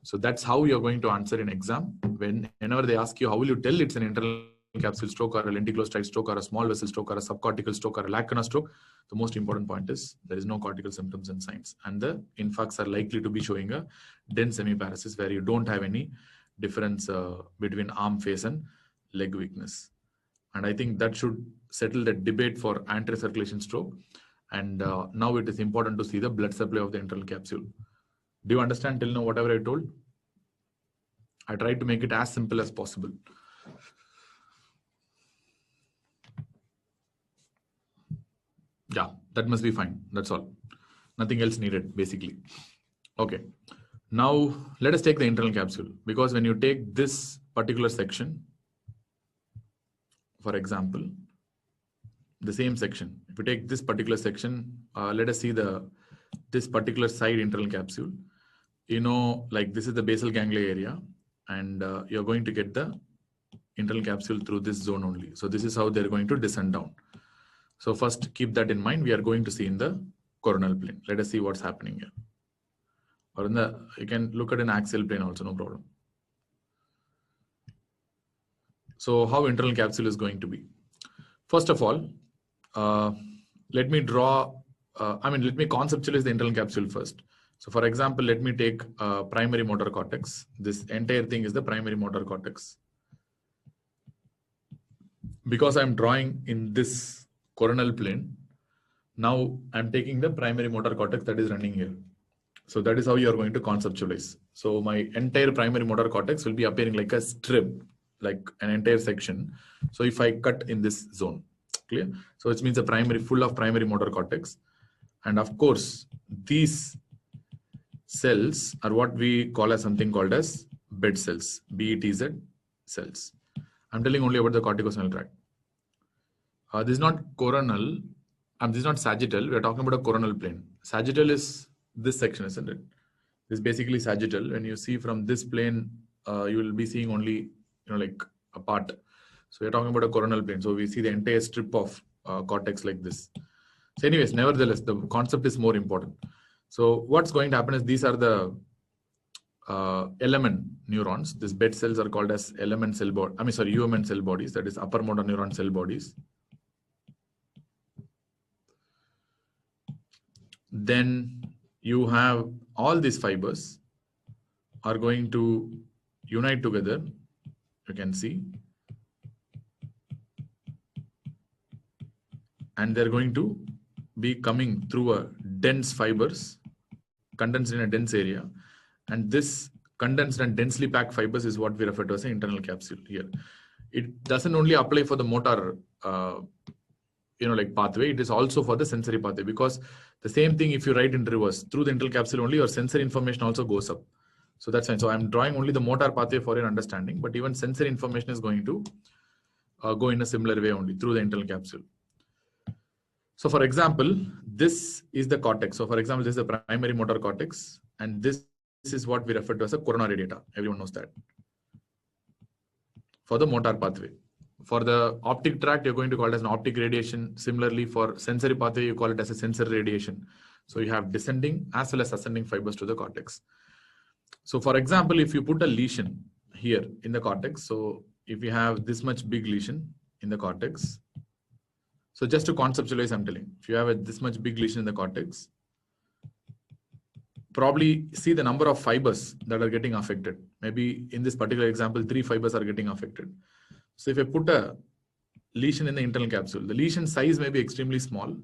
So that's how you're going to answer in exam. Whenever they ask you, how will you tell it's an internal capsule stroke or a lenticulostriate stroke or a small vessel stroke or a subcortical stroke or a lacunar stroke, the most important point is there is no cortical symptoms and signs. And the infarcts are likely to be showing a dense semiparesis where you don't have any difference between arm, face and leg weakness. And I think that should settle the debate for anterior circulation stroke. And now it is important to see the blood supply of the internal capsule. Do you understand till now whatever I told? I tried to make it as simple as possible. Yeah, that must be fine. That's all. Nothing else needed, basically. Okay. Now, let us take the internal capsule. Because when you take this particular section, for example, the same section. If you take this particular section, let us see this particular side internal capsule. You know, like this is the basal ganglia area, and you're going to get the internal capsule through this zone only. So this is how they're going to descend down. So first, keep that in mind. We are going to see in the coronal plane. Let us see what's happening here. Or in the, you can look at an axial plane also, no problem. So how internal capsule is going to be? First of all, let me conceptualize the internal capsule first. So for example, let me take primary motor cortex. This entire thing is the primary motor cortex. Because I'm drawing in this coronal plane, now I'm taking the primary motor cortex that is running here. So that is how you are going to conceptualize. So my entire primary motor cortex will be appearing like a strip, like an entire section. So if I cut in this zone, clear? So it means a primary, full of primary motor cortex. And of course, these cells are what we call as something called as bed cells, BETZ cells. I'm telling only about the corticospinal tract. This is not coronal, this is not sagittal. We are talking about a coronal plane. Sagittal is this section, isn't it? This is basically sagittal. When you see from this plane, you will be seeing only, like a part. So we're talking about a coronal plane. So we see the entire strip of cortex like this. So anyways, nevertheless, the concept is more important. So what's going to happen is these are the element neurons. These bed cells are called as element cell body. UMN cell bodies. That is upper motor neuron cell bodies. Then you have all these fibers are going to unite together. You can see. And they're going to be coming through a dense fibers, condensed in a dense area. And this condensed and densely packed fibers is what we refer to as an internal capsule here. It doesn't only apply for the motor, pathway. It is also for the sensory pathway, because the same thing, if you write in reverse, through the internal capsule only, your sensory information also goes up. So that's fine. So I'm drawing only the motor pathway for your understanding, but even sensory information is going to go in a similar way only through the internal capsule. So for example, this is the cortex. So for example, this is the primary motor cortex, and this is what we refer to as a coronary data. Everyone knows that. For the motor pathway. For the optic tract, you're going to call it as an optic radiation. Similarly, for sensory pathway, you call it as a sensory radiation. So you have descending as well as ascending fibers to the cortex. So for example, if you put a lesion here in the cortex, so if you have this much big lesion in the cortex, so just to conceptualize, I'm telling, if you have this much big lesion in the cortex, probably see the number of fibers that are getting affected. Maybe in this particular example, 3 fibers are getting affected. So if I put a lesion in the internal capsule, the lesion size may be extremely small,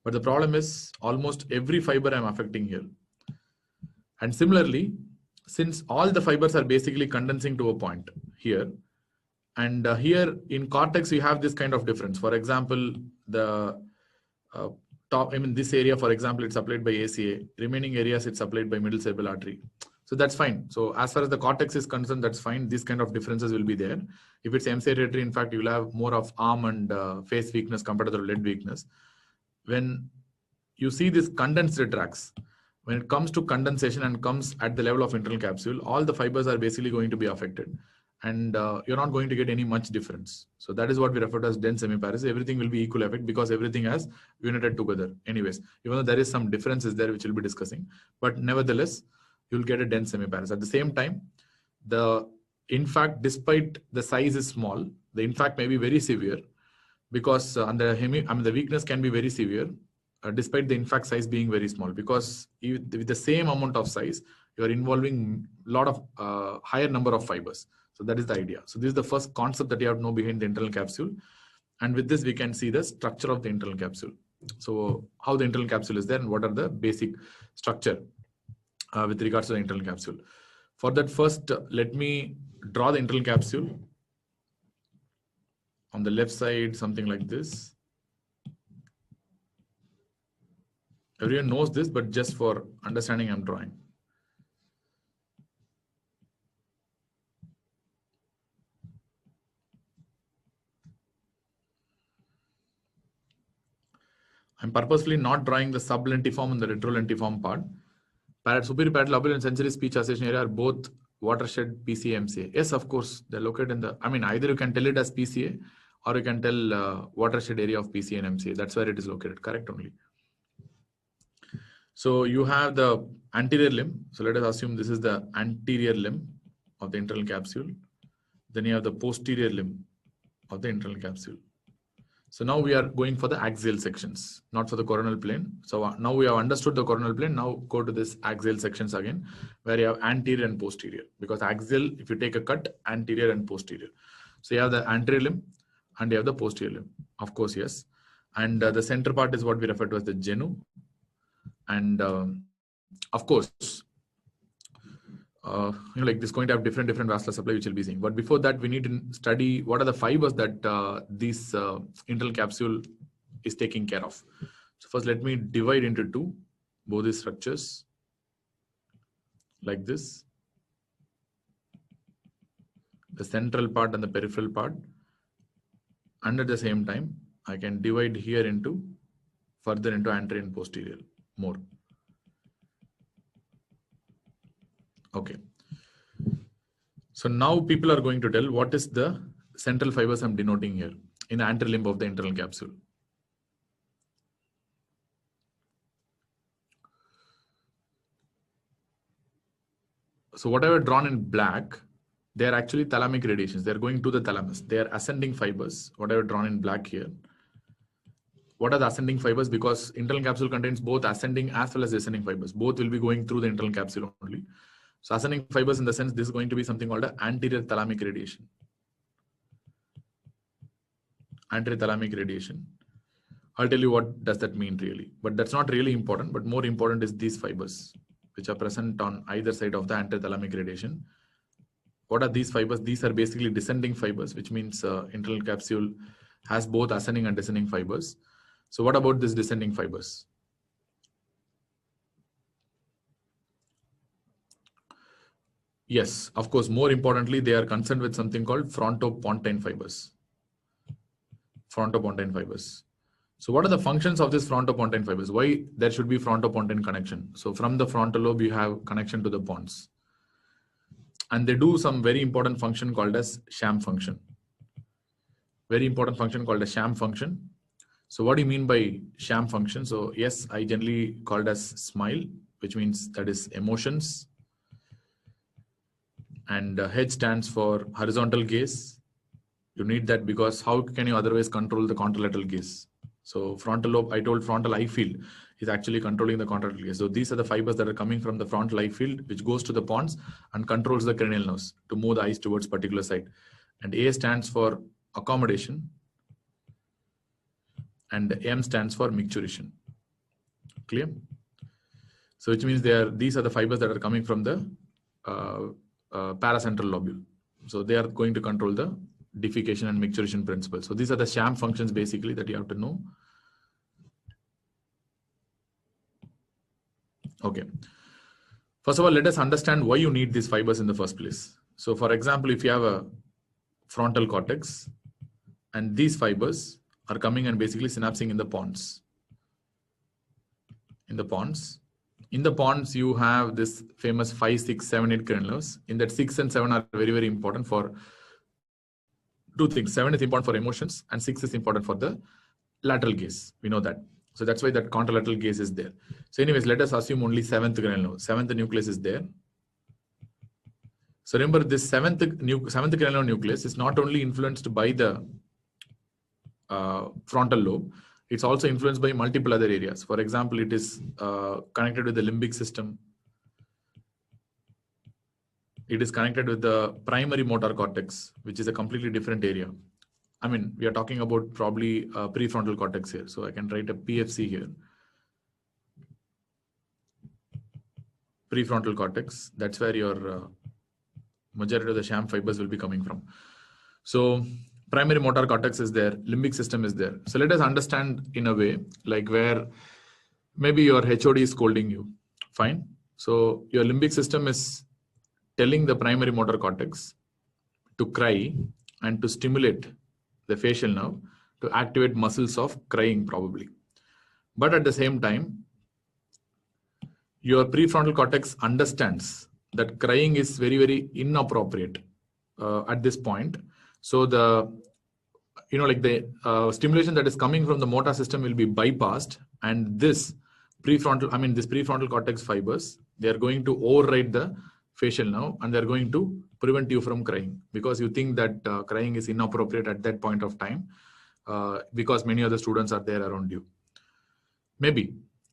but the problem is almost every fiber I'm affecting here. And similarly, since all the fibers are basically condensing to a point here, and here in cortex, you have this kind of difference. For example, the this area, for example, it's supplied by ACA. Remaining areas, it's supplied by middle cerebral artery. So that's fine. So as far as the cortex is concerned, that's fine. These kind of differences will be there. If it's MC territory, in fact, you'll have more of arm and face weakness compared to the leg weakness. When you see these condensed tracts, when it comes to condensation and comes at the level of internal capsule, all the fibers are basically going to be affected. And you're not going to get any much difference. So that is what we refer to as dense semiparesis. Everything will be equal effect because everything has united together. Anyways, even though there is some differences there, which we'll be discussing, but nevertheless, you'll get a dense semiparesis. At the same time, the in fact, despite the size is small, the impact may be very severe, because the weakness can be very severe, despite the impact size being very small, because with the same amount of size, you are involving a lot of higher number of fibers. So that is the idea. So this is the first concept that you have to know behind the internal capsule. And with this, we can see the structure of the internal capsule. So how the internal capsule is there and what are the basic structure with regards to the internal capsule. For that, first, let me draw the internal capsule. On the left side, something like this. Everyone knows this, but just for understanding, I'm drawing. I'm purposely not drawing the sublentiform and the retrolentiform part. Superior parietal lobular and sensory speech association area are both watershed PCA, MCA. Yes, of course, they're located in the, either you can tell it as PCA or you can tell watershed area of PCA and MCA. That's where it is located, correct only. So you have the anterior limb. So let us assume this is the anterior limb of the internal capsule. Then you have the posterior limb of the internal capsule. So now we are going for the axial sections, not for the coronal plane. So now we have understood the coronal plane. Now go to this axial sections again, where you have anterior and posterior. Because axial, if you take a cut, anterior and posterior. So you have the anterior limb and you have the posterior limb. Of course, yes. And the center part is what we refer to as the genu. And of course, like this is going to have different vascular supply, which we'll be seeing. But before that, we need to study what are the fibers that this internal capsule is taking care of. So first, let me divide into two, both these structures, like this. The central part and the peripheral part. And at the same time, I can divide here into further into anterior and posterior more. Okay. So now people are going to tell what is the central fibers I'm denoting here in the anterior limb of the internal capsule. So what I have drawn in black, they are actually thalamic radiations. They are going to the thalamus. They are ascending fibers. What I have drawn in black here. What are the ascending fibers? Because internal capsule contains both ascending as well as descending fibers. Both will be going through the internal capsule only. So ascending fibers, in the sense, this is going to be something called an anterior thalamic radiation. Anterior thalamic radiation. I'll tell you what does that mean really. But that's not really important. But more important is these fibers, which are present on either side of the anterior thalamic radiation. What are these fibers? These are basically descending fibers, which means internal capsule has both ascending and descending fibers. So what about these descending fibers? Yes, of course, more importantly, they are concerned with something called frontopontine fibers. Frontopontine fibers. So what are the functions of these frontopontine fibers? Why there should be frontopontine connection? So from the frontal lobe, you have connection to the pons. And they do some very important function called as sham function. Very important function called as sham function. So what do you mean by sham function? So yes, I generally call it as smile, which means that is emotions. And H stands for horizontal gaze. You need that because how can you otherwise control the contralateral gaze? So frontal lobe, I told frontal eye field is actually controlling the contralateral gaze. So these are the fibers that are coming from the frontal eye field, which goes to the pons and controls the cranial nerves to move the eyes towards particular side. And A stands for accommodation. And M stands for micturition. Clear? So which means these are the fibers that are coming from the paracentral lobule. So they are going to control the diffusion and micturition principle. So these are the sham functions basically that you have to know. Okay. First of all, let us understand why you need these fibers in the first place. So for example, if you have a frontal cortex and these fibers are coming and basically synapsing in the pons. In the pons, you have this famous 5, 6, 7, 8 cranial nerves. In that 6 and 7 are very, very important for two things. 7 is important for emotions and 6 is important for the lateral gaze. We know that. So that's why that contralateral gaze is there. So anyways, let us assume only 7th cranial nerve. 7th nucleus is there. So remember, this seventh cranial nucleus is not only influenced by the frontal lobe, it's also influenced by multiple other areas. For example, it is connected with the limbic system. It is connected with the primary motor cortex, which is a completely different area. I mean, we are talking about probably prefrontal cortex here. So I can write a PFC here. Prefrontal cortex, that's where your majority of the sham fibers will be coming from. So primary motor cortex is there, limbic system is there. So let us understand in a way like where maybe your HOD is scolding you. Fine. So your limbic system is telling the primary motor cortex to cry and to stimulate the facial nerve to activate muscles of crying probably. But at the same time, your prefrontal cortex understands that crying is very, very inappropriate at this point. So the, the stimulation that is coming from the motor system will be bypassed, and this prefrontal cortex fibers, they are going to override the facial nerve and they're going to prevent you from crying because you think that crying is inappropriate at that point of time because many other students are there around you. Maybe.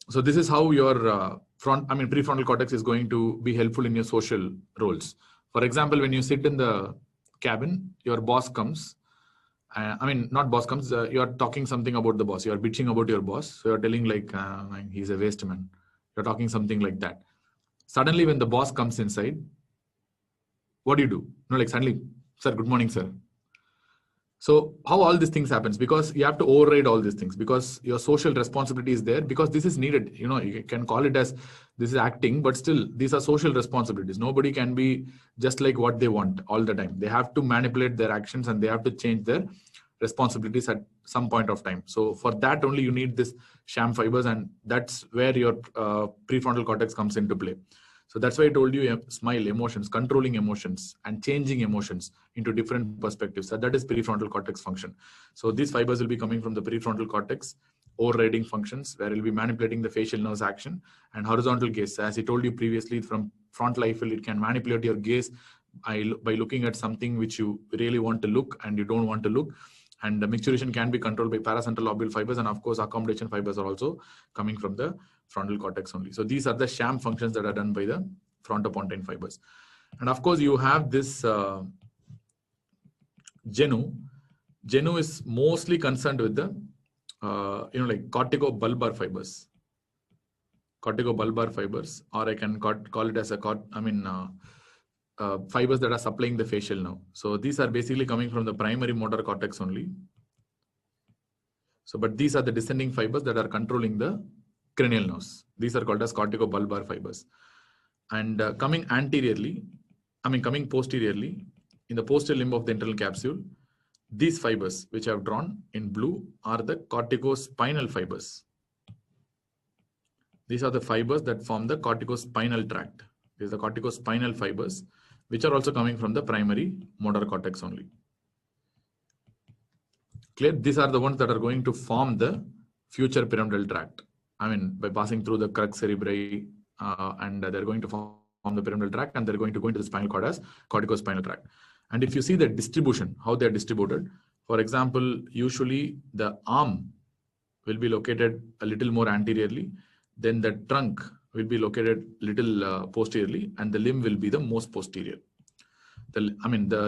So this is how your prefrontal cortex is going to be helpful in your social roles. For example, when you sit in the cabin, your boss comes. Not boss comes. You are talking something about the boss. You are bitching about your boss. So you're telling like he's a waste man. You're talking something like that. Suddenly, when the boss comes inside, what do? Suddenly, sir, good morning, sir. So how all these things happens? Because you have to override all these things because your social responsibility is there because this is needed. You can call it as this is acting, but still these are social responsibilities. Nobody can be just like what they want all the time. They have to manipulate their actions and they have to change their responsibilities at some point of time. So for that only you need this sham fibers, and that's where your prefrontal cortex comes into play. So that's why I told you smile, emotions, controlling emotions and changing emotions into different perspectives. So that is prefrontal cortex function. So these fibers will be coming from the prefrontal cortex, overriding functions where it will be manipulating the facial nerves action, and horizontal gaze. As I told you previously, from frontal eye field, it can manipulate your gaze by looking at something which you really want to look and you don't want to look. And the micturition can be controlled by paracentral lobule fibers, and of course accommodation fibers are also coming from the frontal cortex only. So these are the sham functions that are done by the frontopontine fibers. And of course you have this genu. Genu is mostly concerned with the corticobulbar fibers. Corticobulbar fibers, or I can call it as fibers that are supplying the facial nerve. So these are basically coming from the primary motor cortex only. So, but these are the descending fibers that are controlling the cranial nerves. These are called as corticobulbar fibers. And coming posteriorly, in the posterior limb of the internal capsule, these fibers which I have drawn in blue are the corticospinal fibers. These are the fibers that form the corticospinal tract. These are the corticospinal fibers, which are also coming from the primary motor cortex only. Clear? These are the ones that are going to form the future pyramidal tract. By passing through the crux cerebri, and they're going to form the pyramidal tract, and they're going to go into the spinal cord as corticospinal tract. And if you see the distribution, how they're distributed, for example, usually the arm will be located a little more anteriorly, then the trunk will be located little posteriorly, and the limb will be the most posterior. The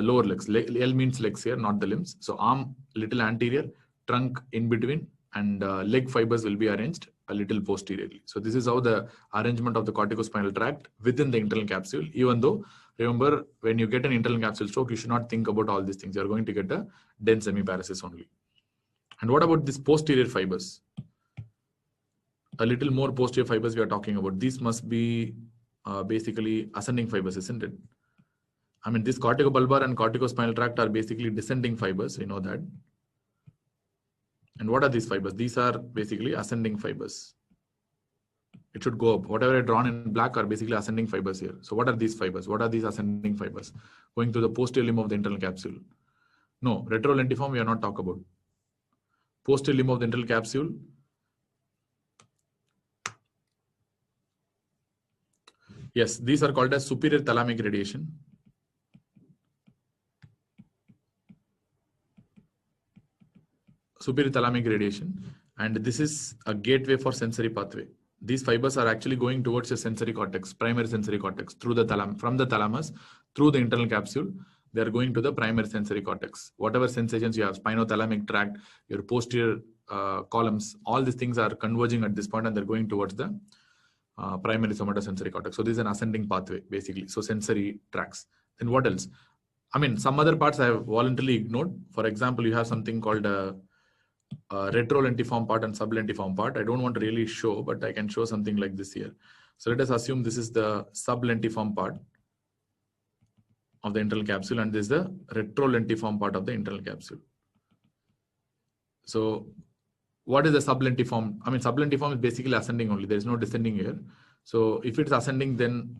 lower legs. L means legs here, not the limbs. So arm little anterior, trunk in between, and leg fibers will be arranged a little posteriorly. So this is how the arrangement of the corticospinal tract within the internal capsule. Even though, remember, when you get an internal capsule stroke, you should not think about all these things. You are going to get a dense hemiparesis only. And what about these posterior fibers? A little more posterior fibers we are talking about. These must be basically ascending fibers, isn't it? This corticobulbar and corticospinal tract are basically descending fibers. We know that. And what are these fibers? These are basically ascending fibers. It should go up. Whatever I drawn in black are basically ascending fibers here. So what are these fibers? What are these ascending fibers? Going to the posterior limb of the internal capsule. No, retrolentiform we are not talking about. Posterior limb of the internal capsule. Yes, these are called as superior thalamic radiation. superior thalamic radiation, and this is a gateway for sensory pathway. These fibers are actually going towards your sensory cortex, primary sensory cortex, through the from the thalamus, through the internal capsule. They are going to the primary sensory cortex. Whatever sensations you have, spinothalamic tract, your posterior columns, all these things are converging at this point, and they're going towards the primary somatosensory cortex. So this is an ascending pathway, basically. So sensory tracts. Then what else? I mean, some other parts I have voluntarily ignored. For example, you have something called a retrolentiform part and sublentiform part. I don't want to really show, but I can show something like this here. So let us assume this is the sublentiform part of the internal capsule, and this is the retrolentiform part of the internal capsule. So what is the sublentiform? I mean, sublentiform is basically ascending only. There is no descending here. So if it's ascending, then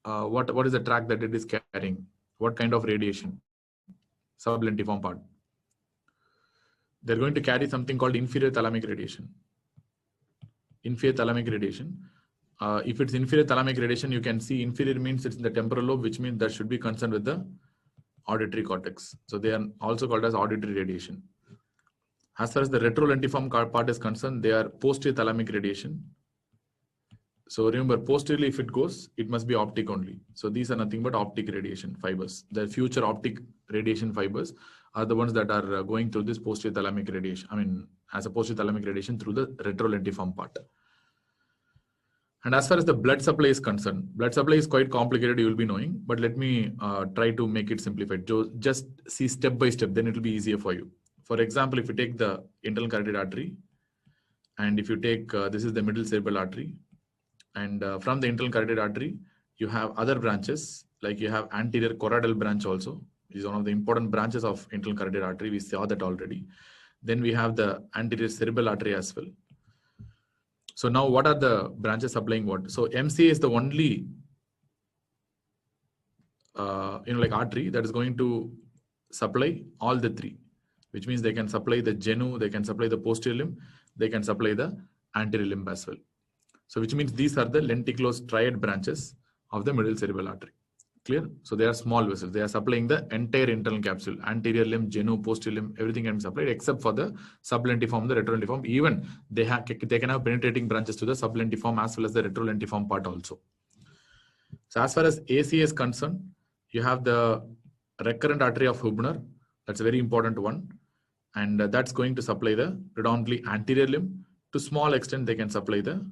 what is the track that it is carrying? What kind of radiation? Sublentiform part. They're going to carry something called inferior thalamic radiation. Inferior thalamic radiation. If it's inferior thalamic radiation, you can see inferior means it's in the temporal lobe, which means that should be concerned with the auditory cortex. So they are also called as auditory radiation. As far as the retrolentiform part is concerned, they are posterior thalamic radiation. So remember, posteriorly, if it goes, it must be optic only. So these are nothing but optic radiation fibers. The future optic radiation fibers are the ones that are going through this posterior thalamic radiation. I mean, as a posterior thalamic radiation through the retrolentiform part. And as far as the blood supply is concerned, blood supply is quite complicated, you will be knowing, but let me try to make it simplified. Just see step by step, then it will be easier for you. For example, if you take the internal carotid artery, and if you take, this is the middle cerebral artery, and from the internal carotid artery, you have other branches, like you have anterior choroidal branch also, which is one of the important branches of internal carotid artery. We saw that already. Then we have the anterior cerebral artery as well. So now what are the branches supplying what? So MCA is the only, like artery that is going to supply all the three, which means they can supply the genu, they can supply the posterior limb, they can supply the anterior limb as well. So which means these are the lenticulous triad branches of the middle cerebral artery. Clear? So they are small vessels. They are supplying the entire internal capsule, anterior limb, genu, posterior limb, everything can be supplied except for the sublentiform, the retrolentiform. Even they can have penetrating branches to the sublentiform as well as the retrolentiform part also. So as far as ACA is concerned, you have the recurrent artery of Hubner. That's a very important one. And that's going to supply the predominantly anterior limb. To small extent, they can supply the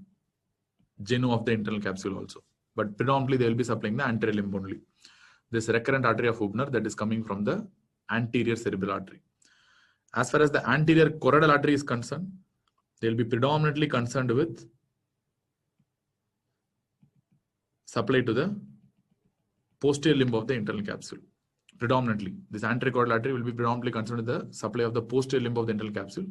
genu of the internal capsule also. But predominantly they will be supplying the anterior limb only. This recurrent artery of Hubner that is coming from the anterior cerebral artery. As far as the anterior choroidal artery is concerned, they will be predominantly concerned with supply to the posterior limb of the internal capsule. Predominantly, this anterior choroidal artery will be predominantly concerned with the supply of the posterior limb of the internal capsule.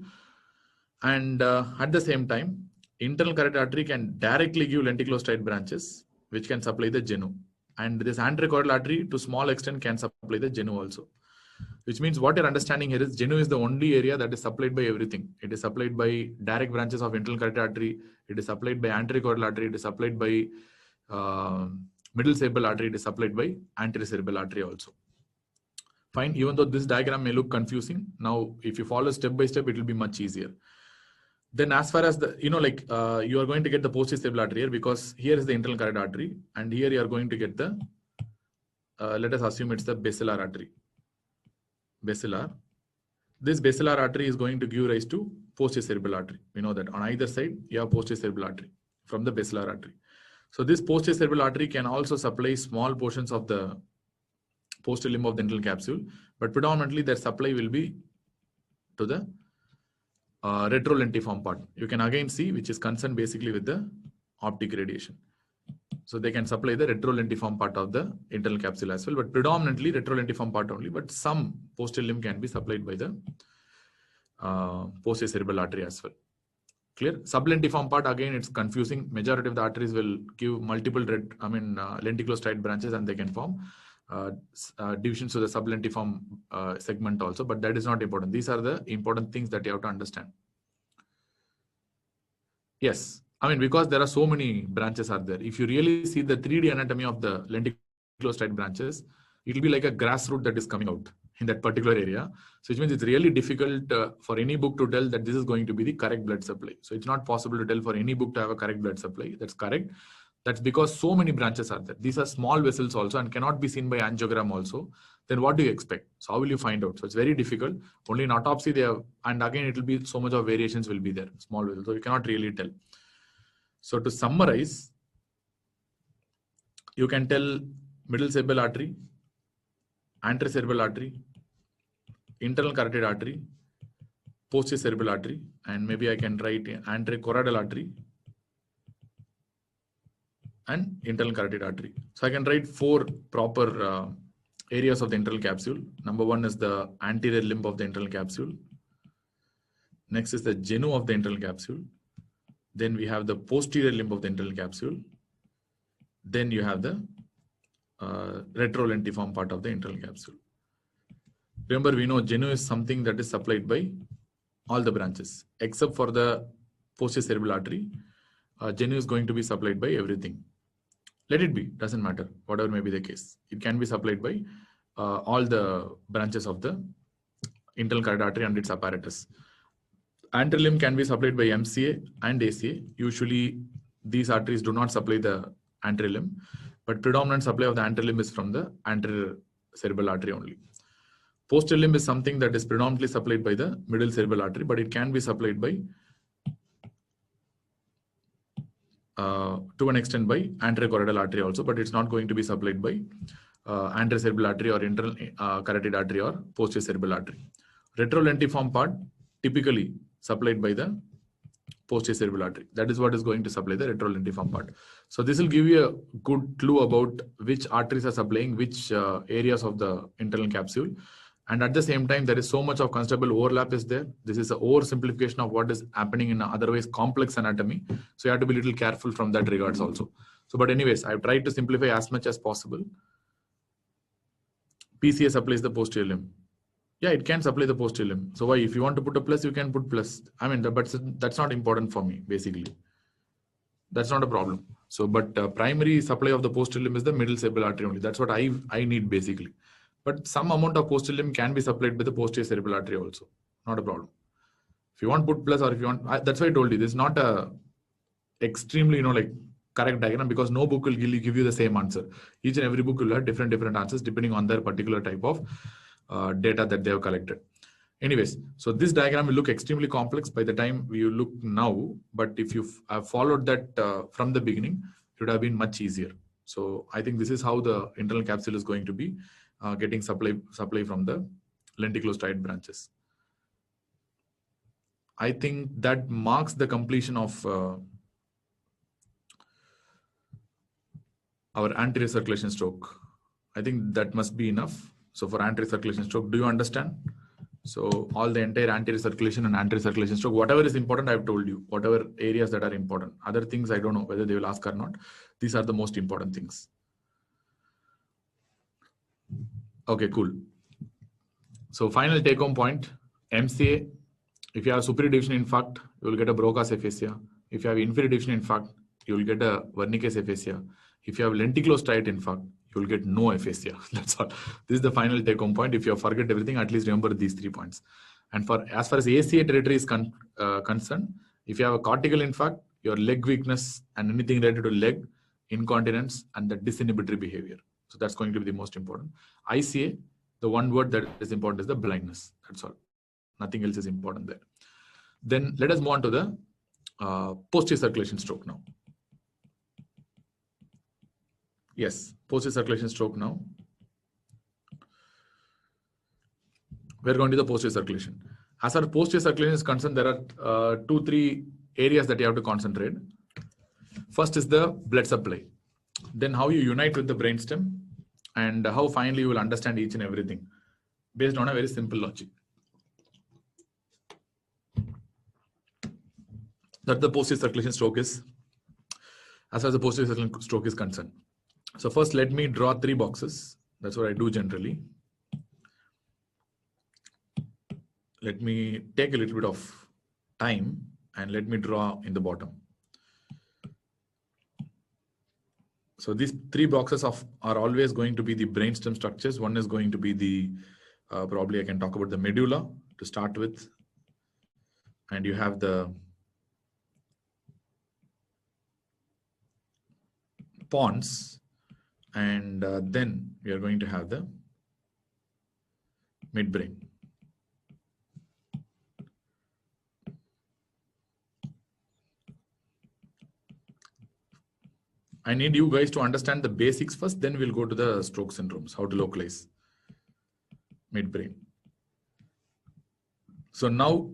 And at the same time, internal carotid artery can directly give lenticulous triad branches, which can supply the genu. And this anterior choroidal artery to small extent can supply the genu also. Which means what you're understanding here is genu is the only area that is supplied by everything. It is supplied by direct branches of internal carotid artery. It is supplied by anterior choroidal artery. It is supplied by middle cerebral artery. It is supplied by anterior cerebral artery also. Fine. Even though this diagram may look confusing, now if you follow step by step, it will be much easier. Then as far as the, you are going to get the posterior cerebral artery here, because here is the internal carotid artery, and here you are going to get the, let us assume it's the basilar artery. Basilar. This basilar artery is going to give rise to posterior cerebral artery. We know that on either side, you have posterior cerebral artery from the basilar artery. So this posterior cerebral artery can also supply small portions of the posterior limb of the internal capsule, but predominantly their supply will be to the retrolentiform part. You can again see which is concerned basically with the optic radiation. So they can supply the retrolentiform part of the internal capsule as well, but predominantly retrolentiform part only, but some posterior limb can be supplied by the posterior cerebral artery as well. Clear? Sublentiform part, again, it's confusing. Majority of the arteries will give multiple lenticulous triad branches, and they can form divisions to the sublentiform segment also, but that is not important. These are the important things that you have to understand. Yes, I mean, because there are so many branches are there. If you really see the 3D anatomy of the lenticulous triad branches, it will be like a grassroot that is coming out. in that particular area. So which means it's really difficult for any book to tell that this is going to be the correct blood supply. So it's not possible to tell for any book to have a correct blood supply. That's correct. That's because so many branches are there. These are small vessels also and cannot be seen by angiogram also. Then what do you expect? So how will you find out? So it's very difficult. Only in autopsy they have, and again it will be so much of variations will be there. Small vessels, so you cannot really tell. So to summarize, you can tell middle cerebral artery, anterior cerebral artery, internal carotid artery, posterior cerebral artery, and maybe I can write anterior choroidal artery and internal carotid artery. So I can write 4 proper areas of the internal capsule. Number 1 is the anterior limb of the internal capsule. Next is the genu of the internal capsule. Then we have the posterior limb of the internal capsule. Then you have the retrolentiform part of the internal capsule. Remember, we know genu is something that is supplied by all the branches except for the posterior cerebral artery. Genu is going to be supplied by everything. Let it be, doesn't matter, whatever may be the case. It can be supplied by all the branches of the internal carotid artery and its apparatus. Anterior limb can be supplied by MCA and ACA. Usually, these arteries do not supply the anterior limb, but predominant supply of the anterior limb is from the anterior cerebral artery only. Posterior limb is something that is predominantly supplied by the middle cerebral artery, but it can be supplied by to an extent by anterior choroidal artery also, but it's not going to be supplied by anterior cerebral artery or internal carotid artery or posterior cerebral artery. Retrolentiform part typically supplied by the posterior cerebral artery. That is what is going to supply the retrolentiform part. So this will give you a good clue about which arteries are supplying which areas of the internal capsule. And at the same time, there is so much of considerable overlap is there. This is an oversimplification of what is happening in otherwise complex anatomy. So you have to be a little careful from that regards also. So, but anyways, I've tried to simplify as much as possible. PCA supplies the posterior limb. Yeah, it can supply the posterior limb. So why, if you want to put a plus, you can put plus. I mean, but that's not important for me, basically. That's not a problem. So, but primary supply of the posterior limb is the middle cerebral artery only. That's what I need basically. But some amount of posterior limb can be supplied by the posterior cerebral artery also. Not a problem. If you want to put plus, or if you want, that's why I told you, this is not a extremely, like correct diagram, because no book will give you the same answer. Each and every book will have different answers depending on their particular type of data that they have collected. Anyways, so this diagram will look extremely complex by the time you look now, but if you have followed that from the beginning, it would have been much easier. So I think this is how the internal capsule is going to be getting supply from the lenticulostriate branches. I think that marks the completion of our anterior circulation stroke. I think that must be enough. So for anterior circulation stroke, do you understand? So all the entire anterior circulation and anterior circulation stroke, whatever is important, I've told you, whatever areas that are important. Other things, I don't know whether they will ask or not. These are the most important things. Okay, cool. So final take home point, MCA, if you have superior division infarct, you will get a Broca's aphasia. If you have inferior division infarct, you will get a Wernicke's aphasia. If you have lenticulostriate infarct, you will get no aphasia. That's all. This is the final take home point. If you forget everything, at least remember these 3 points. And as far as ACA territory is concerned, if you have a cortical infarct, your leg weakness and anything related to leg, incontinence, and the disinhibitory behavior. So that's going to be the most important. ICA, the one word that is important is the blindness. That's all. Nothing else is important there. Then let us move on to the posterior circulation stroke now. Yes, posterior circulation stroke now. We're going to the posterior circulation. As far as posterior circulation is concerned, there are 2-3 areas that you have to concentrate. First is the blood supply. Then how you unite with the brainstem, and how finally you will understand each and everything based on a very simple logic. That the posterior circulation stroke is, as far as the posterior circulation stroke is concerned. So first, let me draw 3 boxes. That's what I do generally. Let me take a little bit of time and let me draw in the bottom. So these 3 boxes are always going to be the brainstem structures. One is going to be the Probably I can talk about the medulla to start with. And you have the pons, and then we are going to have the midbrain. I need you guys to understand the basics first, then we'll go to the stroke syndromes, how to localize midbrain. So now,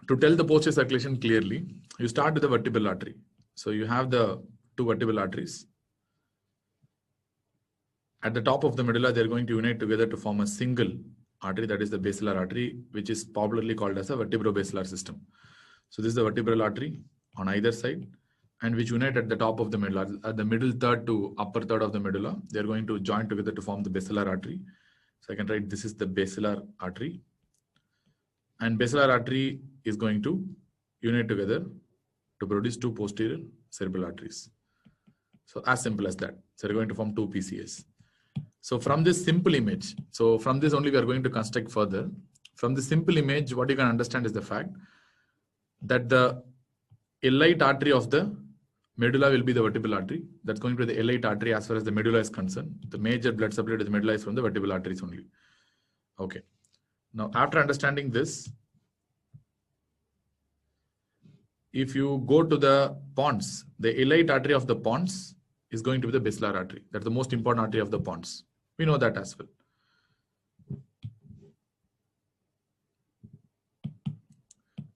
to tell the posterior circulation clearly, you start with the vertebral artery. So you have the two vertebral arteries. At the top of the medulla, they're going to unite together to form a single artery, that is the basilar artery, which is popularly called as a vertebro-basilar system. So this is the vertebral artery on either side, and which unite at the top of the medulla, at the middle third to upper third of the medulla. They're going to join together to form the basilar artery. So I can write this is the basilar artery, and basilar artery is going to unite together to produce two posterior cerebral arteries. So as simple as that. So they're going to form two PCS. So from this simple image, so from this only we are going to construct further. From the simple image, what you can understand is the fact that the elite artery of the medulla will be the vertebral artery. That's going to be the elite artery as far as the medulla is concerned. The major blood supply to the medulla is from the vertebral arteries only. Okay. Now, after understanding this, if you go to the pons, the elite artery of the pons is going to be the basilar artery. That's the most important artery of the pons. We know that as well.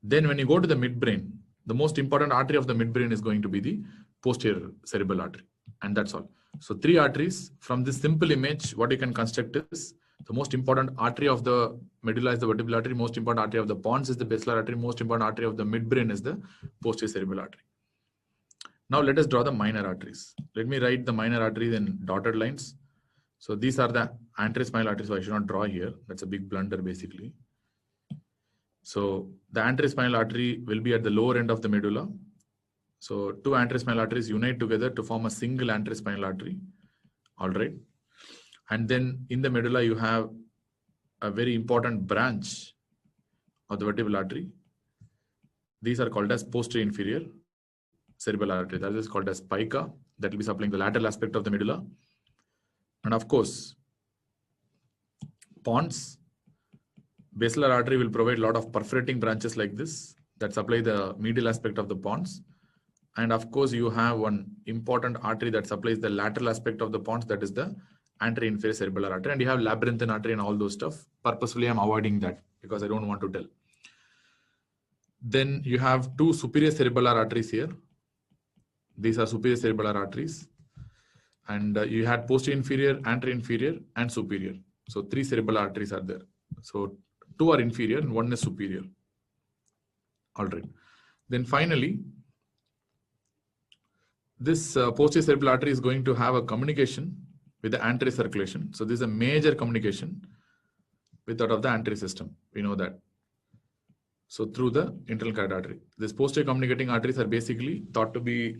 Then when you go to the midbrain, the most important artery of the midbrain is going to be the posterior cerebral artery. And that's all. So three arteries. From this simple image, what you can construct is the most important artery of the medulla is the vertebral artery, most important artery of the pons is the basilar artery, most important artery of the midbrain is the posterior cerebral artery. Now let us draw the minor arteries. Let me write the minor arteries in dotted lines. So these are the anterior arteries, so I should not draw here. That's a big blunder basically. So the anterior artery will be at the lower end of the medulla. So two anterior arteries unite together to form a single anterior artery. All right. And then in the medulla, you have a very important branch of the vertebral artery. These are called as posterior inferior cerebral artery. That is called as pica. That will be supplying the lateral aspect of the medulla. And of course, pons, basilar artery will provide a lot of perforating branches like this that supply the medial aspect of the pons. And of course, you have one important artery that supplies the lateral aspect of the pons, that is the anterior inferior cerebral artery. And you have labyrinthine artery and all those stuff. Purposefully, I'm avoiding that because I don't want to tell. Then you have two superior cerebellar arteries here. These are superior cerebellar arteries. And you had posterior inferior, anterior inferior, and superior. So three cerebral arteries are there. So two are inferior and one is superior. All right. Then finally, this posterior cerebral artery is going to have a communication with the anterior circulation. So this is a major communication with that of the anterior system. We know that. So through the internal carotid artery. These posterior communicating arteries are basically thought to be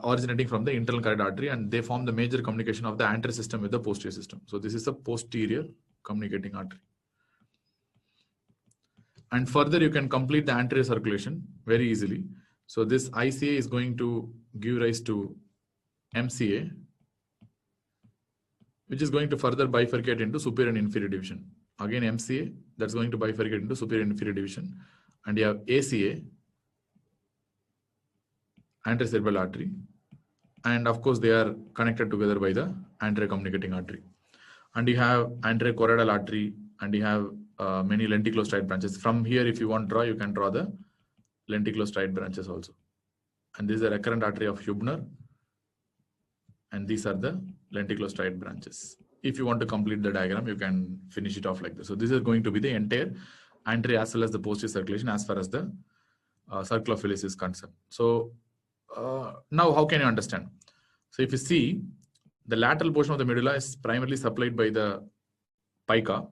originating from the internal carotid artery, and they form the major communication of the anterior system with the posterior system. So this is the posterior communicating artery. And further, you can complete the anterior circulation very easily. So this ICA is going to give rise to MCA, which is going to further bifurcate into superior and inferior division. Again, MCA, that's going to bifurcate into superior and inferior division. And you have ACA, anterior cerebral artery. And of course, they are connected together by the anterior communicating artery. And you have anterior choroidal artery, and you have many lenticulostriate branches. From here, if you want to draw, you can draw the lenticulostriate branches also. And this is the recurrent artery of Hübner. And these are the lenticulostriate branches. If you want to complete the diagram, you can finish it off like this. So this is going to be the entire anterior as well as the posterior circulation as far as the circle of Willis is concerned. So now how can you understand? So if you see, the lateral portion of the medulla is primarily supplied by the pica,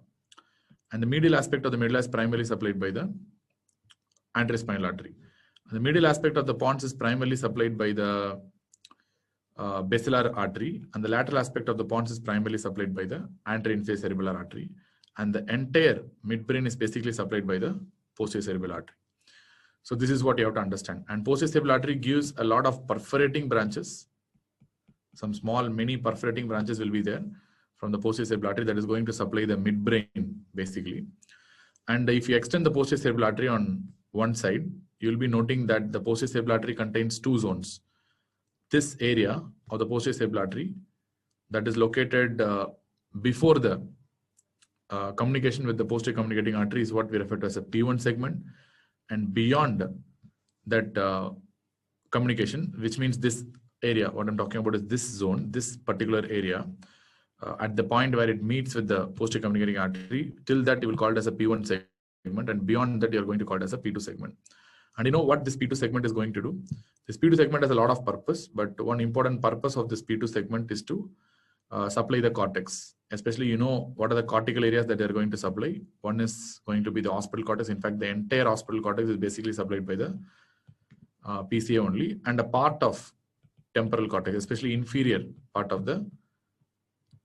and the medial aspect of the medulla is primarily supplied by the anterior spinal artery. And the medial aspect of the pons is primarily supplied by the basilar artery, and the lateral aspect of the pons is primarily supplied by the anterior inferior cerebellar artery. and the entire midbrain is basically supplied by the posterior cerebral artery. So this is what you have to understand. And posterior cerebral artery gives a lot of perforating branches. Some small mini perforating branches will be there from the posterior cerebral artery that is going to supply the midbrain basically. And if you extend the posterior cerebral artery on one side, you will be noting that the posterior cerebral artery contains two zones. This area of the posterior cerebral artery that is located before the communication with the posterior communicating artery is what we refer to as a P1 segment, and beyond that communication, which means this area, what I'm talking about is this zone, this particular area, at the point where it meets with the posterior communicating artery, till that you will call it as a P1 segment, and beyond that you're going to call it as a P2 segment. And you know what this P2 segment is going to do? This P2 segment has a lot of purpose, but one important purpose of this P2 segment is to supply the cortex. Especially, you know, what are the cortical areas that they're going to supply? One is going to be the occipital cortex. In fact, the entire occipital cortex is basically supplied by the PCA only, and a part of temporal cortex, especially inferior part of the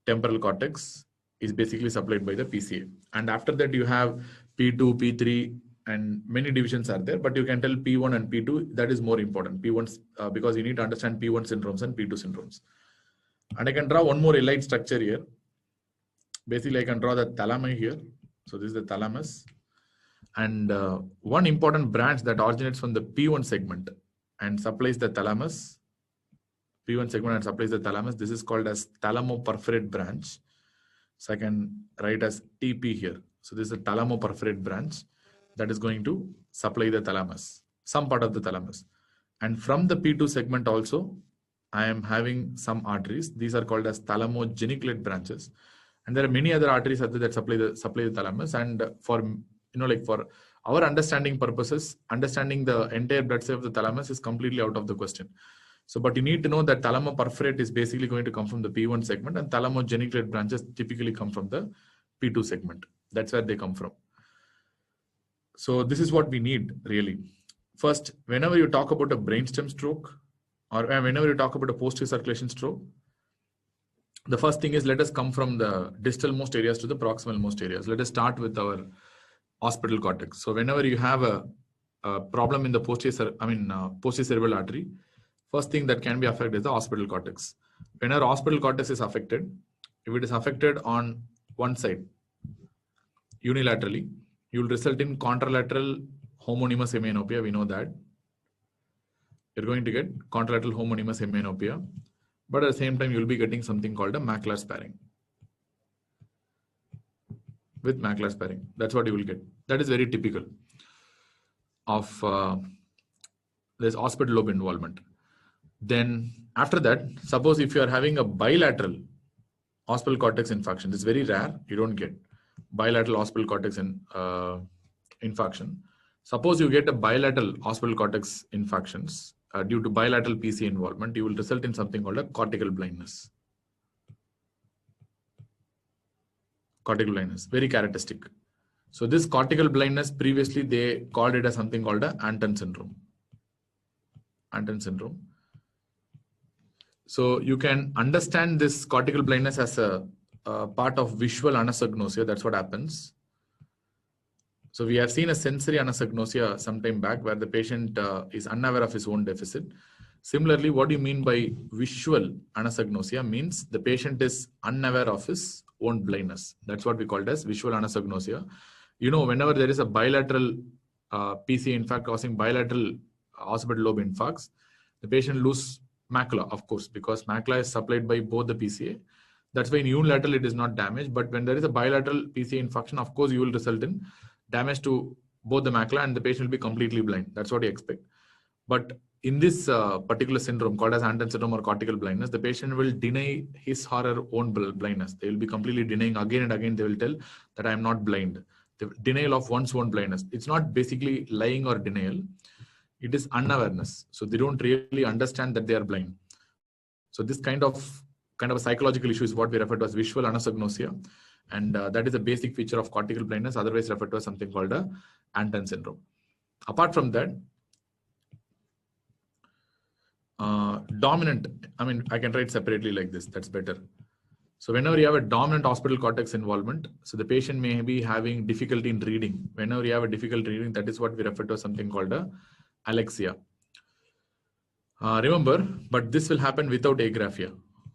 temporal cortex, is basically supplied by the PCA. And after that, you have P2, P3, and many divisions are there, but you can tell P1 and P2, that is more important. P1, because you need to understand P1 syndromes and P2 syndromes. And I can draw one more elite structure here. Basically, I can draw the thalamus here. So this is the thalamus. And one important branch that originates from the P1 segment and supplies the thalamus. P1 segment and supplies the thalamus. This is called as thalamoperforate branch. So I can write as TP here. So this is a thalamoperforate branch that is going to supply the thalamus, some part of the thalamus. And from the P2 segment also, I am having some arteries. These are called as thalamo-geniculate branches. And there are many other arteries that supply the thalamus. And for, you know, like for our understanding purposes, understanding the entire blood flow of the thalamus is completely out of the question. So, but you need to know that thalamoperforate is basically going to come from the P1 segment, and thalamo-geniculate branches typically come from the P2 segment. That's where they come from. So this is what we need really. First, whenever you talk about a brainstem stroke, or whenever you talk about a posterior circulation stroke, the first thing is, let us come from the distal most areas to the proximal most areas. Let us start with our occipital cortex. So whenever you have a problem in the posterior cerebral artery, first thing that can be affected is the occipital cortex. Whenever occipital cortex is affected, if it is affected on one side unilaterally, you will result in contralateral homonymous hemianopia. We know that. You're going to get contralateral homonymous hemianopia. But at the same time, you'll be getting something called a macular sparing. With macular sparing, that's what you will get. That is very typical of this occipital lobe involvement. Then after that, suppose if you are having a bilateral occipital cortex infarction, it's very rare, you don't get bilateral occipital cortex infarction. Suppose you get a bilateral occipital cortex infarctions, due to bilateral PC involvement, you will result in something called a cortical blindness. Cortical blindness, very characteristic. So this cortical blindness, previously they called it as something called a Anton syndrome. Anton syndrome. So you can understand this cortical blindness as a part of visual anosognosia. That's what happens. So we have seen a sensory anosognosia some time back where the patient is unaware of his own deficit. Similarly, what do you mean by visual anosognosia? Means the patient is unaware of his own blindness. That's what we call it as visual anosognosia. You know, whenever there is a bilateral PC infarct causing bilateral occipital lobe infarcts, the patient loses macula, of course, because macula is supplied by both the PCA. That's why in unilateral it is not damaged. But when there is a bilateral PCA infarction, of course, you will result in damage to both the macula and the patient will be completely blind. That's what you expect. But in this particular syndrome called as Anton syndrome or cortical blindness, the patient will deny his or her own blindness. They will be completely denying again and again. They will tell that I am not blind. The denial of one's own blindness. It's not basically lying or denial. It is unawareness. So they don't really understand that they are blind. So this kind of a psychological issue is what we refer to as visual anosognosia. And that is a basic feature of cortical blindness, otherwise referred to as something called a Anton syndrome. Apart from that, dominant, I can write separately like this, that's better. So whenever you have a dominant occipital cortex involvement, so the patient may be having difficulty in reading. Whenever you have a difficulty reading, that is what we refer to as something called a alexia. Remember, but this will happen without agraphia.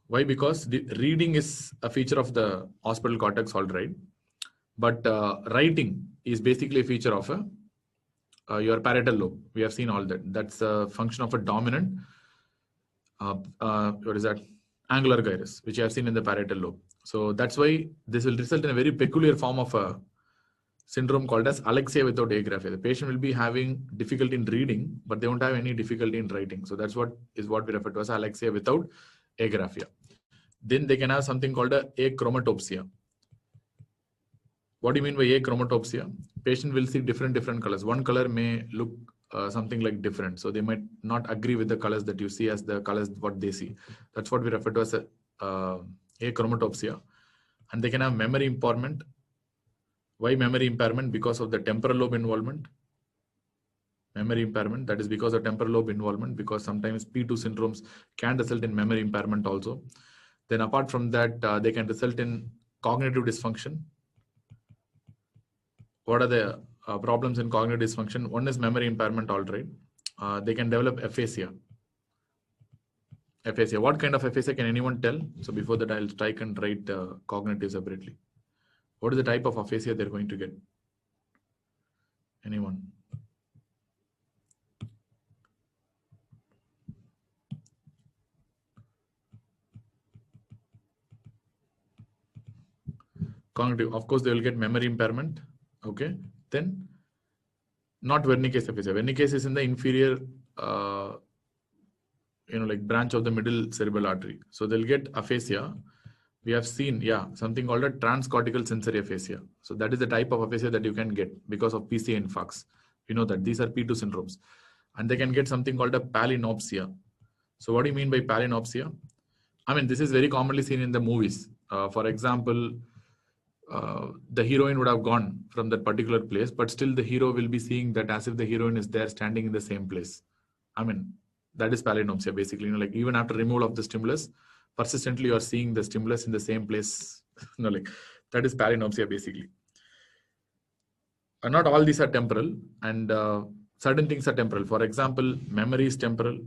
Why? Because the reading is a feature of the occipital cortex, all right. But writing is basically a feature of your parietal lobe. We have seen all that. That's a function of a dominant, what is that? Angular gyrus, which you have seen in the parietal lobe. So that's why this will result in a very peculiar form of a syndrome called as alexia without agraphia. The patient will be having difficulty in reading, but they won't have any difficulty in writing. So that's what we refer to as alexia without agraphia. Then they can have something called a achromatopsia. What do you mean by achromatopsia? Patient will see different colors. One color may look something like different. So they might not agree with the colors that you see as the colors what they see. That's what we refer to as achromatopsia. And they can have memory impairment. Why memory impairment? Because of the temporal lobe involvement. Memory impairment, that is because of temporal lobe involvement, because sometimes P2 syndromes can result in memory impairment also. Then apart from that, they can result in cognitive dysfunction. What are the problems in cognitive dysfunction? One is memory impairment, all right. They can develop aphasia. Aphasia. What kind of aphasia can anyone tell? So before that, I'll strike and write cognitive separately. What is the type of aphasia they're going to get? Anyone? Cognitive. Of course, they will get memory impairment. Okay. Then, not Wernicke's aphasia. Wernicke's is in the inferior, like branch of the middle cerebral artery. So they'll get aphasia. We have seen, something called a transcortical sensory aphasia. So that is the type of aphasia that you can get because of PCA infarcts. We know that these are P2 syndromes. And they can get something called a palinopsia. So what do you mean by palinopsia? I mean, this is very commonly seen in the movies. For example, the heroine would have gone from that particular place, but still the hero will be seeing that as if the heroine is there standing in the same place. I mean, that is palinopsia basically. Like even after removal of the stimulus, persistently you are seeing the stimulus in the same place. Like that is palinopsia basically. Not all these are temporal, and certain things are temporal. For example, memory is temporal,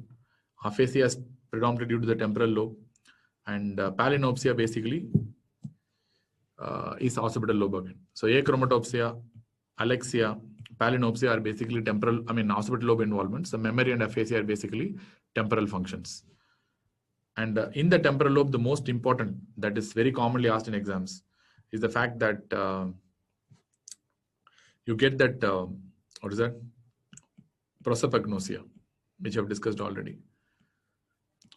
aphasia is predominantly due to the temporal lobe, and palinopsia basically is occipital lobe again. So achromatopsia, alexia, palinopsia are basically temporal, occipital lobe involvements. The memory and aphasia are basically temporal functions. And in the temporal lobe, the most important that is very commonly asked in exams is the fact that you get that, what is that? Prosopagnosia, which I've discussed already.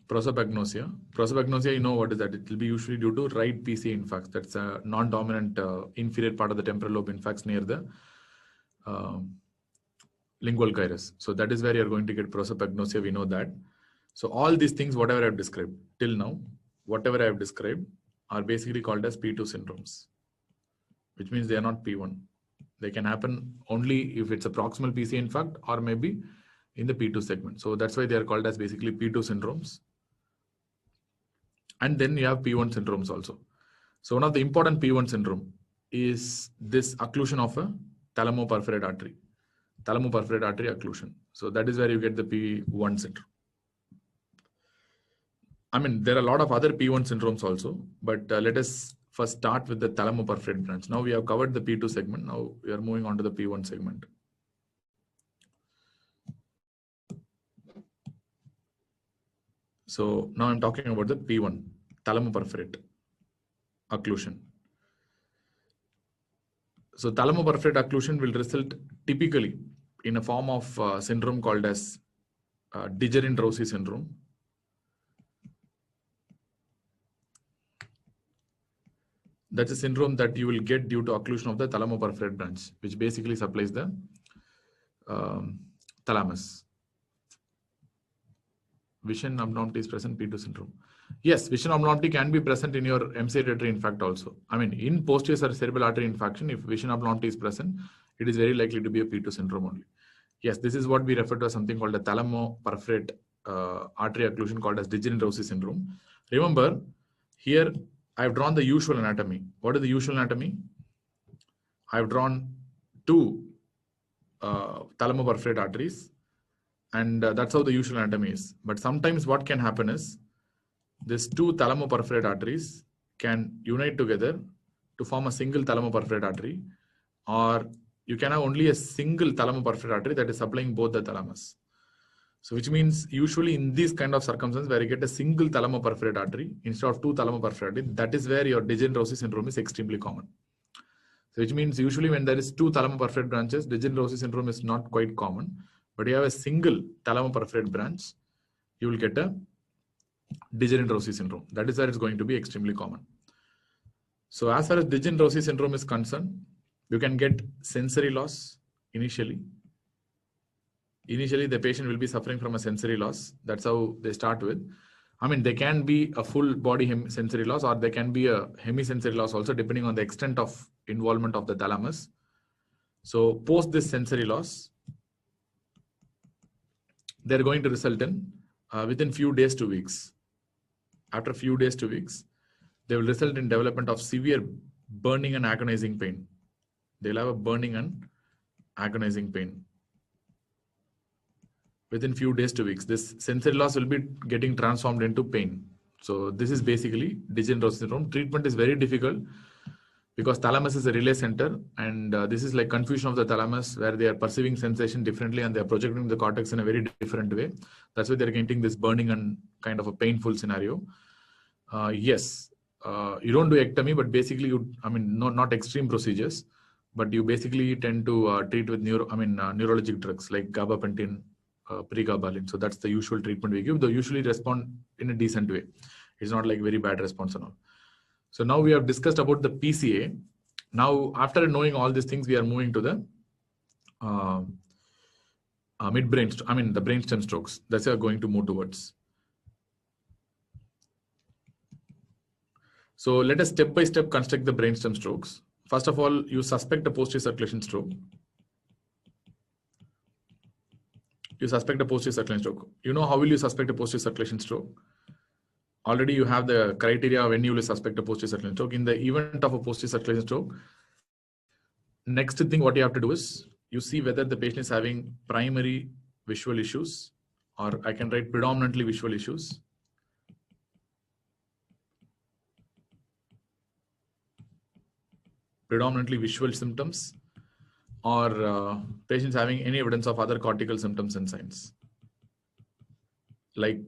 Prosopagnosia, you know what is that? It will be usually due to right PCA infarcts. That's a non-dominant inferior part of the temporal lobe infarcts near the lingual gyrus. So that is where you're going to get prosopagnosia. We know that. So all these things, whatever I've described till now, whatever I've described are basically called as P2 syndromes, which means they are not P1. They can happen only if it's a proximal PCA infarct or maybe in the P2 segment. So that's why they are called as basically P2 syndromes. And then you have P1 syndromes also. So one of the important P1 syndrome is this occlusion of a thalamoperforate artery. Thalamoperforate artery occlusion. So that is where you get the P1 syndrome. There are a lot of other P1 syndromes also, but let us first start with the thalamoperforate branch. Now we have covered the P2 segment. Now we are moving on to the P1 segment. So now I'm talking about the P1, thalamoperforate occlusion. So thalamoperforate occlusion will result typically in a form of syndrome called as Digerin-Rossi syndrome. That's a syndrome that you will get due to occlusion of the thalamoperforate branch, which basically supplies the thalamus. Vision abnormality is present P2 syndrome. Yes, vision abnormality can be present in your MC hereditary infarct also. In posterior cerebral artery infarction, if vision abnormality is present, it is very likely to be a P2 syndrome only. Yes, this is what we refer to as something called a thalamoperforate artery occlusion called as Digerin-Rossi syndrome. Remember, here I've drawn the usual anatomy. What is the usual anatomy? I've drawn two thalamoperforate arteries, and that's how the usual anatomy is. But sometimes what can happen is these two thalamoperforate arteries can unite together to form a single thalamoperforate artery, or you can have only a single thalamoperforate artery that is supplying both the thalamus. So which means usually in these kind of circumstances where you get a single thalamoperforate artery instead of two thalamoperforate arteries, that is where your degeneracy syndrome is extremely common. So which means usually when there is two thalamoperforate branches, degeneracy syndrome is not quite common. But you have a single thalamoperforate branch, you will get a degeneracy syndrome. That is where it's going to be extremely common. So as far as degeneracy syndrome is concerned, you can get sensory loss initially. Initially, the patient will be suffering from a sensory loss. That's how they start with. I mean, they can be a full body sensory loss, or they can be a hemisensory loss also, depending on the extent of involvement of the thalamus. So post this sensory loss, they're going to result in within few days to weeks. After a few days to weeks, they will result in development of severe burning and agonizing pain. They'll have a burning and agonizing pain. Within few days to weeks, this sensory loss will be getting transformed into pain. So this is basically degeneracy syndrome. Treatment is very difficult because thalamus is a relay center, and this is like confusion of the thalamus where they are perceiving sensation differently and they are projecting the cortex in a very different way. That's why they're getting this burning and kind of a painful scenario. Yes, you don't do ectomy, but basically not extreme procedures, but you basically tend to treat with neurologic drugs like gabapentin, pregabalin. So that's the usual treatment we give. They usually respond in a decent way. It's not like very bad response and all. So now we have discussed about the PCA. Now, after knowing all these things, we are moving to the the brainstem strokes. That's what we are going to move towards. So let us step by step construct the brainstem strokes. First of all, you suspect a posterior circulation stroke. You suspect a posterior circulation stroke. You know how will you suspect a posterior circulation stroke? Already you have the criteria when you will suspect a posterior circulation stroke. In the event of a posterior circulation stroke, next thing what you have to do is you see whether the patient is having primary visual issues, or I can write predominantly visual issues. Predominantly visual symptoms, or patients having any evidence of other cortical symptoms and signs, like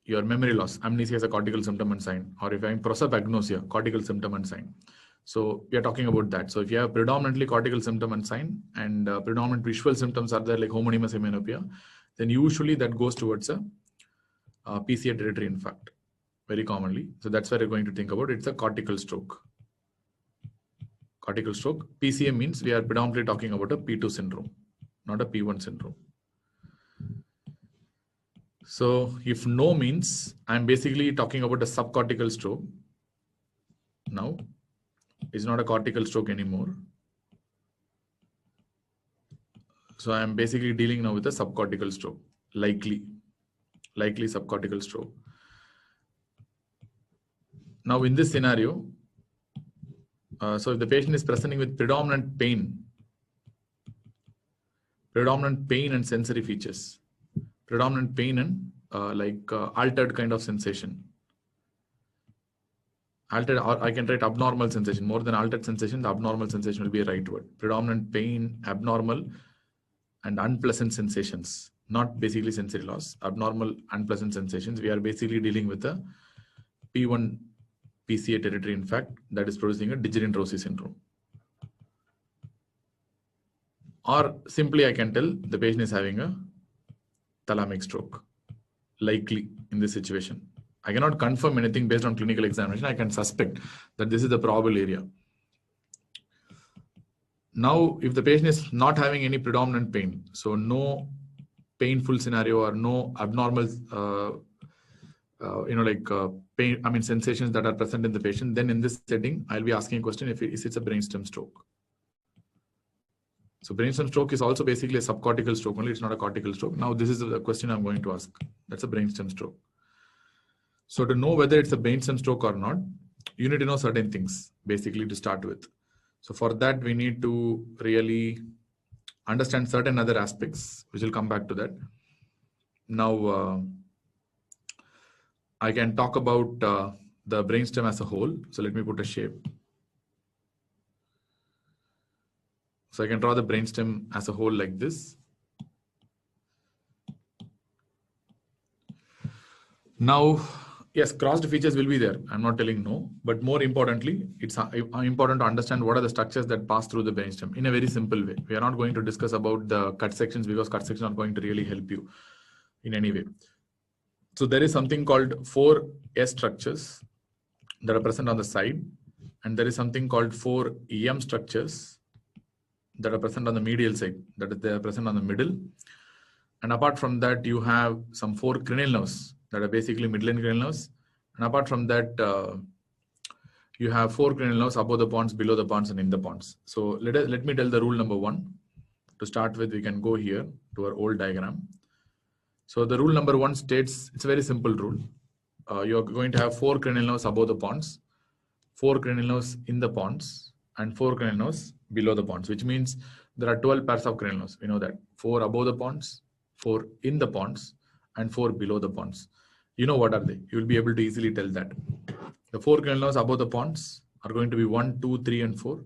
your memory loss, amnesia is a cortical symptom and sign, or if I'm prosopagnosia, cortical symptom and sign. So we are talking about that. So if you have predominantly cortical symptom and sign, and predominant visual symptoms are there like homonymous hemianopia, then usually that goes towards a PCA territory infarct very commonly. So that's where you're going to think about. It's a cortical stroke. Cortical stroke. PCA means we are predominantly talking about a P2 syndrome, not a P1 syndrome. So if no means I'm basically talking about a subcortical stroke. Now it's not a cortical stroke anymore. So I'm basically dealing now with a subcortical stroke, likely subcortical stroke. Now in this scenario, so if the patient is presenting with predominant pain and sensory features, predominant pain and altered kind of sensation, altered, or I can write abnormal sensation. More than altered sensation, the abnormal sensation will be a right word. Predominant pain, abnormal and unpleasant sensations, not basically sensory loss, abnormal unpleasant sensations. We are basically dealing with a P1 PCA territory, in fact, that is producing a degeneracy syndrome. Or simply I can tell the patient is having a thalamic stroke, likely in this situation. I cannot confirm anything based on clinical examination. I can suspect that this is the probable area. Now, if the patient is not having any predominant pain, so no painful scenario or no abnormal pain, sensations that are present in the patient, then in this setting, I'll be asking a question if it's a brainstem stroke. So brainstem stroke is also basically a subcortical stroke only, it's not a cortical stroke. Now this is the question I'm going to ask. That's a brainstem stroke. So to know whether it's a brainstem stroke or not, you need to know certain things basically to start with. So for that, we need to really understand certain other aspects, which will come back to that. Now, I can talk about the brainstem as a whole. So let me put a shape. So I can draw the brainstem as a whole like this. Now, yes, crossed features will be there. I'm not telling no, but more importantly, it's important to understand what are the structures that pass through the brainstem in a very simple way. We are not going to discuss about the cut sections because cut sections are going to really help you in any way. So there is something called 4 S structures that are present on the side, and there is something called 4 M structures that are present on the medial side, that is, they are present on the middle. And apart from that, you have some 4 cranial nerves that are basically midline cranial nerves. And apart from that, you have 4 cranial nerves above the pons, below the pons, and in the pons. So let me tell the rule number 1. To start with, we can go here to our old diagram. So the rule number 1 states, it's a very simple rule. You're going to have 4 cranial nerves above the pons, 4 cranial nerves in the pons, and 4 cranial nerves below the pons, which means there are 12 pairs of cranial nerves. We know that 4 above the pons, 4 in the pons, and 4 below the pons. You know what are they? You will be able to easily tell that. The 4 cranial nerves above the pons are going to be 1, 2, 3, and 4.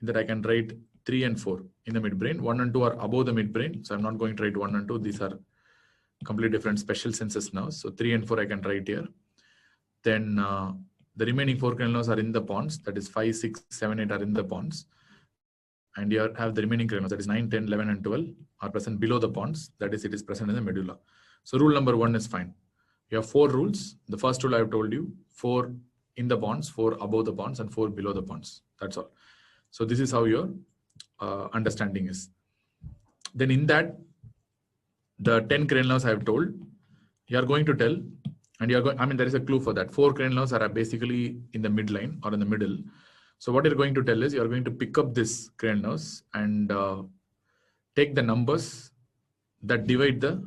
In that I can write 3 and 4 in the midbrain. 1 and 2 are above the midbrain, so I'm not going to write 1 and 2. These are completely different special senses nerves. So 3 and 4 I can write here. Then the remaining 4 cranial nerves are in the pons. That is 5, 6, 7, 8 are in the pons. And you have the remaining cranial nerves, that is 9, 10, 11, and 12 are present below the pons. That is, it is present in the medulla. So rule number 1 is fine. You have 4 rules. The first rule I have told you, 4 in the pons, 4 above the pons, and 4 below the pons. That's all. So this is how your understanding is. Then in that, the 10 cranial nerves I have told, you are going to tell, and you are going, I mean, there is a clue for that. 4 cranial nerves are basically in the midline or in the middle. So what you're going to tell is you are going to pick up this cranial nerves and take the numbers that divide the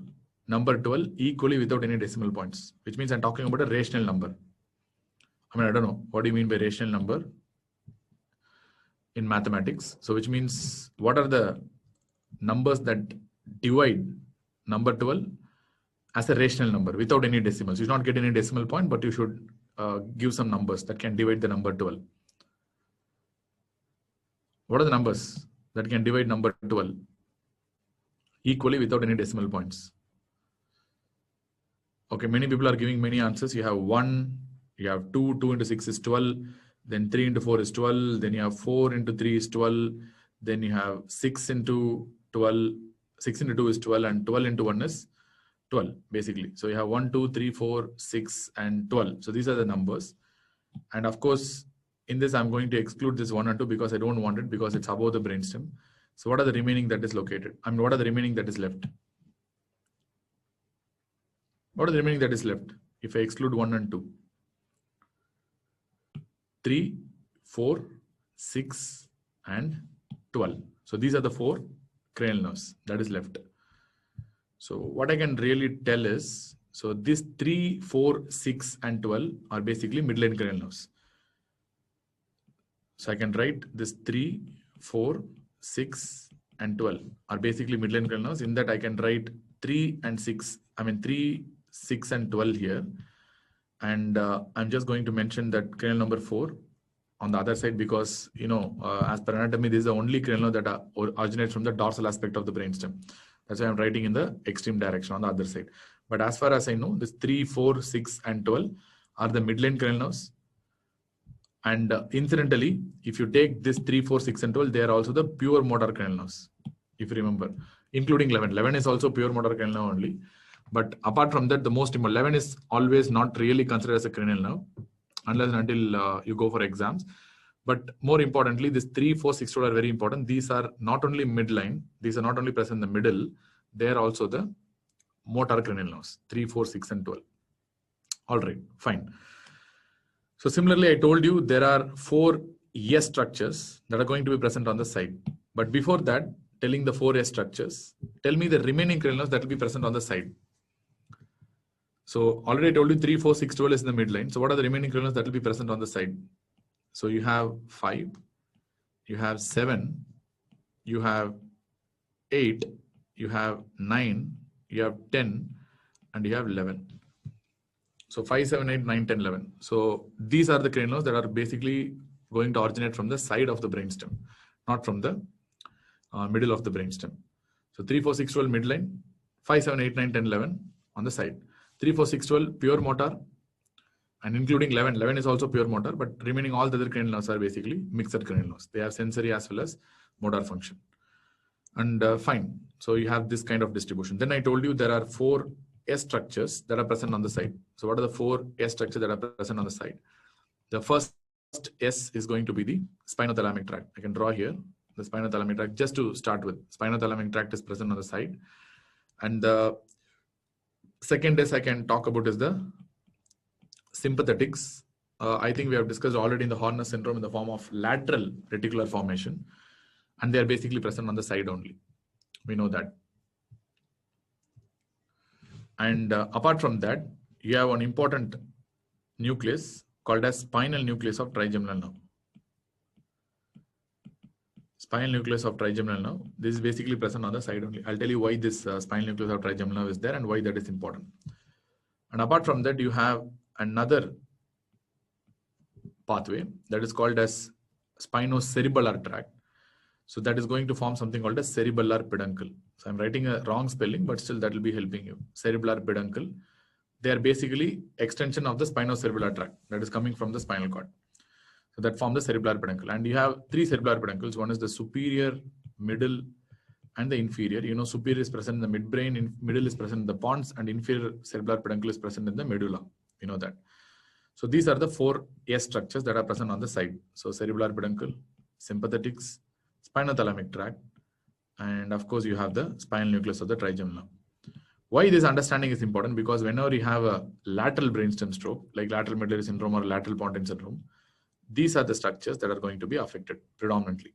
number 12 equally without any decimal points, which means I'm talking about a rational number. I mean, I don't know. What do you mean by rational number in mathematics? So which means what are the numbers that divide number 12 as a rational number without any decimals? You should not get any decimal point, but you should give some numbers that can divide the number 12. What are the numbers that can divide number 12 equally without any decimal points? Okay, many people are giving many answers. You have 1, you have 2, 2 into 6 is 12, then 3 into 4 is 12, then you have 4 into 3 is 12, then you have 6 into 12, 6 into 2 is 12, and 12 into 1 is 12, basically. So you have 1, 2, 3, 4, 6, and 12. So these are the numbers. And of course, in this, I'm going to exclude this 1 and 2 because I don't want it, because it's above the brainstem. So what are the remaining that is located? I mean, what are the remaining that is left? What are the remaining that is left if I exclude 1 and 2? 3, 4, 6, and 12. So these are the 4 cranial nerves that is left. So what I can really tell is, so these 3, 4, 6, and 12 are basically midline cranial nerves. So I can write this 3, 4, 6, and 12 are basically midline cranial nerves. In that I can write 3 and 6, I mean 3, 6, and 12 here. And I'm just going to mention that cranial number 4 on the other side, because, you know, as per anatomy, this is the only cranial nerve that originates from the dorsal aspect of the brainstem. That's why I'm writing in the extreme direction on the other side. But as far as I know, this 3, 4, 6, and 12 are the midline cranial nerves. And incidentally, if you take this 3, 4, 6, and 12, they are also the pure motor cranial nerves, if you remember, including 11. 11 is also pure motor cranial nerve only. But apart from that, the most important, 11 is always not really considered as a cranial nerve, unless and until you go for exams. But more importantly, this 3, 4, 6, 12 are very important. These are not only midline, these are not only present in the middle, they are also the motor cranial nerves, 3, 4, 6, and 12. All right, fine. So similarly, I told you there are 4 S structures that are going to be present on the side. But before that, telling the 4 S structures, tell me the remaining cranial nerves that will be present on the side. So already I told you 3, 4, 6, 12 is in the midline. So what are the remaining cranial nerves that will be present on the side? So you have 5, you have 7, you have 8, you have 9, you have 10, and you have 11. So 5, 7, 8, 9, 10, 11. So these are the cranial nerves that are basically going to originate from the side of the brainstem, not from the middle of the brainstem. So 3, 4, 6, 12 midline, 5, 7, 8, 9, 10, 11 on the side. 3, 4, 6, 12 pure motor, and including 11. 11 is also pure motor, but remaining all the other cranial nerves are basically mixed cranial nerves. They have sensory as well as motor function. And fine. So you have this kind of distribution. Then I told you there are 4 S structures that are present on the side. So what are the 4 S structures that are present on the side? The first S is going to be the spinothalamic tract. I can draw here the spinothalamic tract just to start with. Spinothalamic tract is present on the side. And the second S I can talk about is the sympathetics. I think we have discussed already in the Horner syndrome in the form of lateral reticular formation. And they are basically present on the side only. We know that. And apart from that, you have an important nucleus called as spinal nucleus of trigeminal nerve. Spinal nucleus of trigeminal nerve. This is basically present on the side only. I'll tell you why this spinal nucleus of trigeminal nerve is there and why that is important. And apart from that, you have another pathway that is called as spinocerebellar tract. So that is going to form something called a cerebellar peduncle. So I'm writing a wrong spelling, but still that will be helping you. Cerebellar peduncle. They are basically extension of the spinocerebellar tract that is coming from the spinal cord. So that forms the cerebellar peduncle. And you have 3 cerebellar peduncles. One is the superior, middle, and the inferior. You know, superior is present in the midbrain, middle is present in the pons, and inferior cerebellar peduncle is present in the medulla. You know that. So these are the 4 S structures that are present on the side. So cerebellar peduncle, sympathetics, spinothalamic tract, and of course you have the spinal nucleus of the trigeminal nerve. Why this understanding is important? Because whenever you have a lateral brainstem stroke, like lateral medullary syndrome or lateral pontine syndrome, these are the structures that are going to be affected predominantly.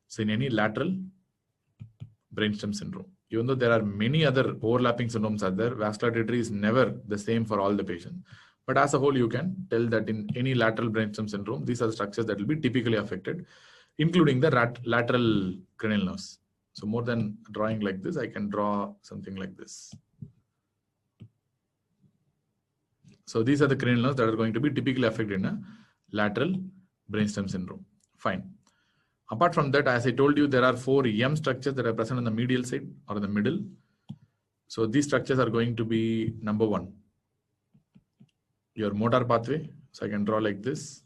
So in any lateral brainstem syndrome, even though there are many other overlapping syndromes out there, vascular territory is never the same for all the patients. But as a whole, you can tell that in any lateral brainstem syndrome, these are the structures that will be typically affected, including the lateral cranial nerves. So more than drawing like this, I can draw something like this. So these are the cranial nerves that are going to be typically affected in a lateral brainstem syndrome. Fine. Apart from that, as I told you, there are 4 M structures that are present on the medial side or in the middle. So these structures are going to be number 1, your motor pathway. So I can draw like this.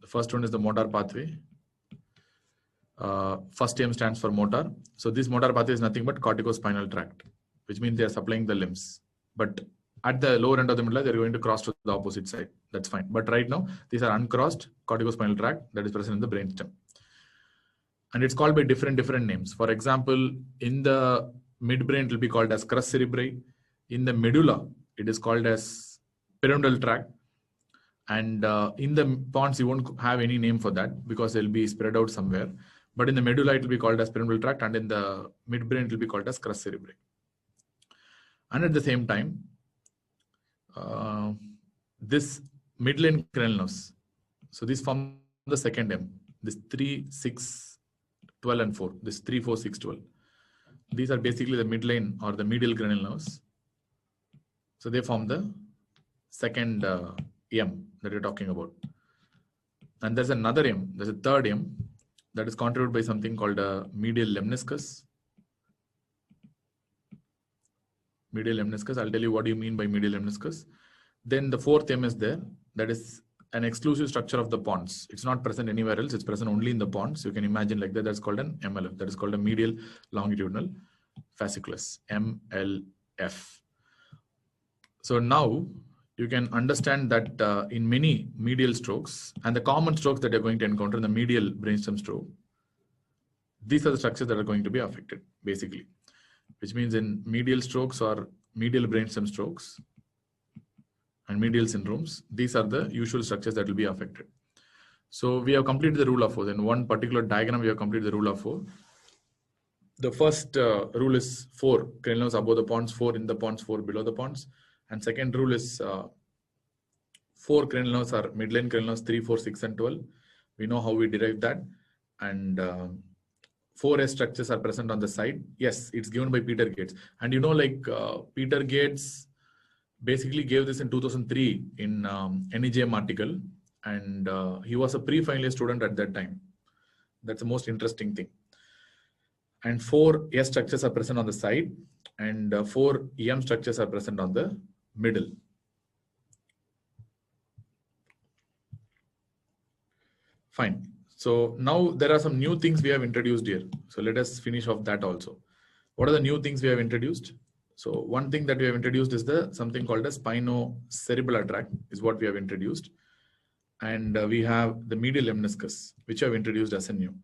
The first one is the motor pathway. First M stands for motor. So this motor pathway is nothing but corticospinal tract, which means they are supplying the limbs. But at the lower end of the medulla, they're going to cross to the opposite side. That's fine. But right now, these are uncrossed corticospinal tract that is present in the brainstem. And it's called by different names. For example, in the midbrain, it will be called as crus cerebri. In the medulla, it is called as pyramidal tract. And in the pons, you won't have any name for that because they'll be spread out somewhere. But in the medulla, it will be called as pyramidal tract, and in the midbrain, it will be called as crus cerebri. And at the same time, this midline cranial nerves. So these form the second M. This 3, 6, 12, and 4. This 3, 4, 6, 12. These are basically the midline or the medial cranial nerves. So they form the second M that you're talking about. And there's another M. There's a third M that is contributed by something called a medial lemniscus. Medial lemniscus. I'll tell you what do you mean by medial lemniscus. Then the fourth M is there. That is an exclusive structure of the pons. It's not present anywhere else. It's present only in the pons. You can imagine like that. That's called an MLF. That is called a medial longitudinal fasciculus. MLF. So now you can understand that in many medial strokes and the common strokes that you're going to encounter in the medial brainstem stroke, these are the structures that are going to be affected, basically. Which means in medial strokes or medial brainstem strokes and medial syndromes, these are the usual structures that will be affected. So we have completed the rule of 4. In one particular diagram, we have completed the rule of 4. The first rule is 4 cranial nerves above the pons, 4 in the pons, 4 below the pons. And second rule is 4 cranial nerves are midline cranial nerves 3, 4, 6, and 12. We know how we derive that. And 4S structures are present on the side. Yes, it's given by Peter Gates. And you know, like Peter Gates basically gave this in 2003 in NEJM article. And he was a pre-final year student at that time. That's the most interesting thing. And 4 S structures are present on the side, and 4 EM structures are present on the middle. Fine. So now there are some new things we have introduced here. So let us finish off that also. What are the new things we have introduced? So one thing that we have introduced is something called a spinocerebellar tract is what we have introduced. And we have the medial lemniscus, which I have introduced as a new.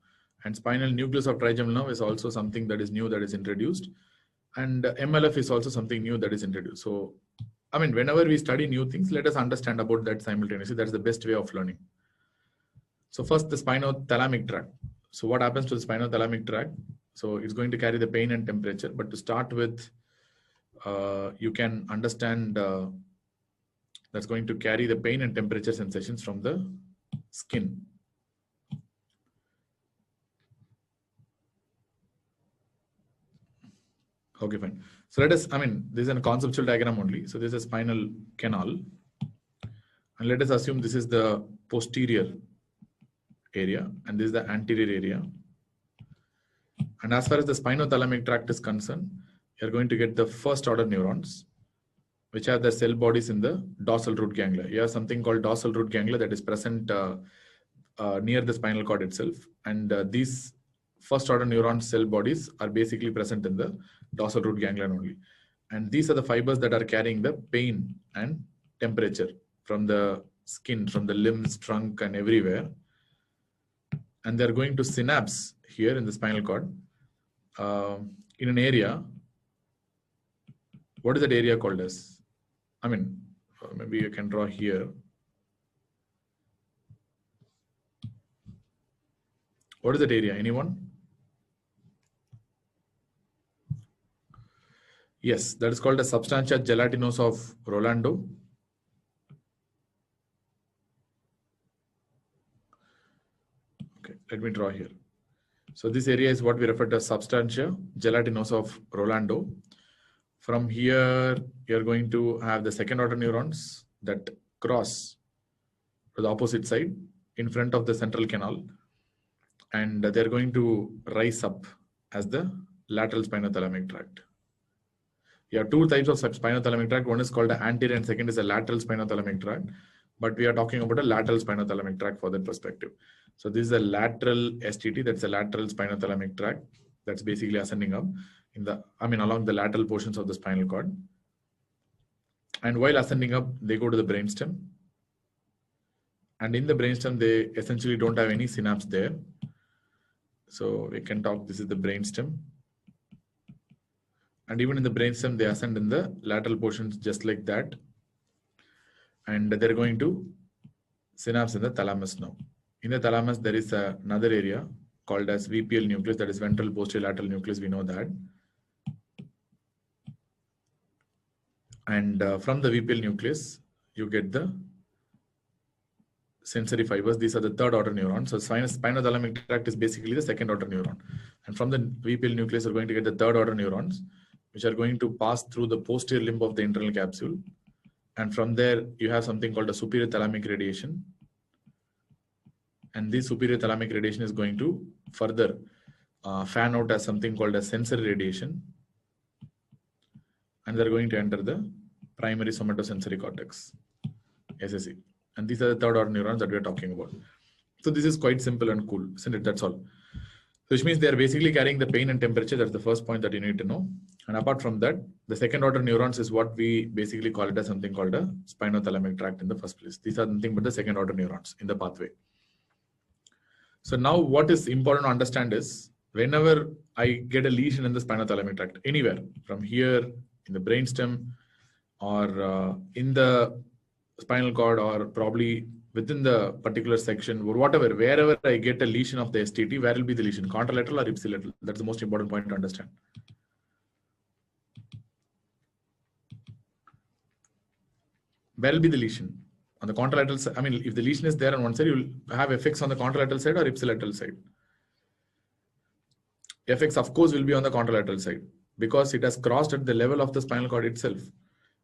And spinal nucleus of trigeminal nerve is also something that is new that is introduced. And MLF is also something new that is introduced. So, I mean, whenever we study new things, let us understand about that simultaneously. That's the best way of learning. So first, the spinothalamic tract. So what happens to the spinothalamic tract? So it's going to carry the pain and temperature. But to start with, you can understand that's going to carry the pain and temperature sensations from the skin. Okay, fine. So let us, I mean, this is a conceptual diagram only. So this is a spinal canal. And let us assume this is the posterior area and this is the anterior area. And as far as the spinothalamic tract is concerned, you're going to get the first order neurons, which have the cell bodies in the dorsal root ganglia. You have something called dorsal root ganglia that is present near the spinal cord itself. And these first order neuron cell bodies are basically present in the dorsal root ganglion only. And these are the fibers that are carrying the pain and temperature from the skin, from the limbs, trunk, and everywhere. And they're going to synapse here in the spinal cord in an area. What is that area called as? I mean, maybe you can draw here. What is that area? Anyone? Yes, that is called a substantia gelatinosa of Rolando. Okay, let me draw here. So this area is what we refer to as substantia gelatinosa of Rolando. From here, you're going to have the second order neurons that cross to the opposite side in front of the central canal. And they're going to rise up as the lateral spinothalamic tract. You have two types of spinothalamic tract. One is called the anterior and second is a lateral spinothalamic tract. But we are talking about a lateral spinothalamic tract for that perspective. So this is a lateral STT, that's a lateral spinothalamic tract. That's basically ascending up along the lateral portions of the spinal cord. And while ascending up, they go to the brainstem. And in the brainstem, they essentially don't have any synapse there. So we can talk, this is the brainstem. And even in the brainstem, they ascend in the lateral portions just like that. And they're going to synapse in the thalamus now. In the thalamus, there is another area called as VPL nucleus, that is ventral posterior lateral nucleus, we know that. And from the VPL nucleus, you get the sensory fibers. These are the third order neurons. So spinothalamic tract is basically the second order neuron. And from the VPL nucleus, you're going to get the third order neurons, which are going to pass through the posterior limb of the internal capsule. And from there, you have something called a superior thalamic radiation. And this superior thalamic radiation is going to further fan out as something called a sensory radiation. And they're going to enter the primary somatosensory cortex, SSC. And these are the third order neurons that we're talking about. So this is quite simple and cool, isn't it? That's all. So which means they're basically carrying the pain and temperature. That's the first point that you need to know. And apart from that, the second order neurons is what we basically call it as something called a spinothalamic tract in the first place. These are nothing but the second order neurons in the pathway. So now what is important to understand is whenever I get a lesion in the spinothalamic tract, anywhere from here in the brainstem or in the spinal cord or probably within the particular section or whatever, wherever I get a lesion of the STT, where will be the lesion? Contralateral or ipsilateral? That's the most important point to understand. Where will be the lesion? On the contralateral side, I mean, if the lesion is there on one side, you will have effects on the contralateral side or ipsilateral side. Effects, of course, will be on the contralateral side because it has crossed at the level of the spinal cord itself.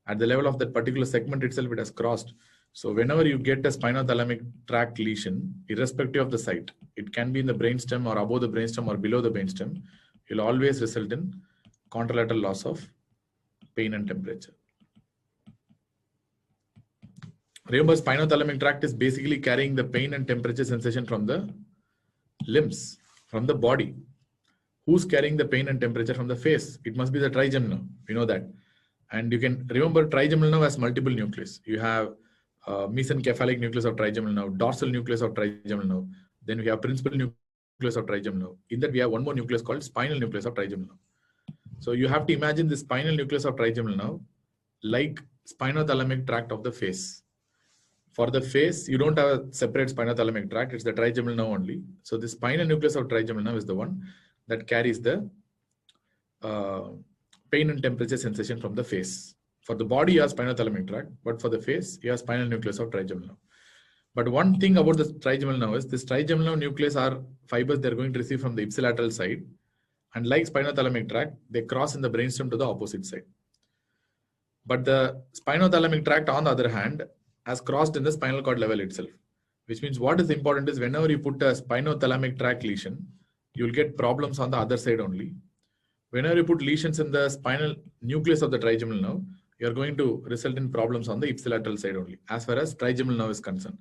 At the level of that particular segment itself, it has crossed. So whenever you get a spinothalamic tract lesion, irrespective of the site, it can be in the brainstem or above the brainstem or below the brainstem, you'll always result in contralateral loss of pain and temperature. Remember, spinothalamic tract is basically carrying the pain and temperature sensation from the limbs, from the body. Who's carrying the pain and temperature from the face? It must be the trigeminal nerve. We know that. And you can remember trigeminal nerve has multiple nucleus. You have mesencephalic nucleus of trigeminal nerve, dorsal nucleus of trigeminal nerve. Then we have principal nucleus of trigeminal nerve. In that we have one more nucleus called spinal nucleus of trigeminal nerve. So you have to imagine the spinal nucleus of trigeminal nerve like spinothalamic tract of the face. For the face, you don't have a separate spinothalamic tract. It's the trigeminal nerve only. So the spinal nucleus of trigeminal nerve is the one that carries the pain and temperature sensation from the face. For the body, you have spinothalamic tract, but for the face, you have spinal nucleus of trigeminal nerve. But one thing about the trigeminal nerve is this trigeminal nucleus are fibers they're going to receive from the ipsilateral side, and like spinothalamic tract, they cross in the brainstem to the opposite side. But the spinothalamic tract, on the other hand, has crossed in the spinal cord level itself, which means what is important is whenever you put a spinothalamic tract lesion, you will get problems on the other side only. Whenever you put lesions in the spinal nucleus of the trigeminal nerve, you are going to result in problems on the ipsilateral side only, as far as trigeminal nerve is concerned.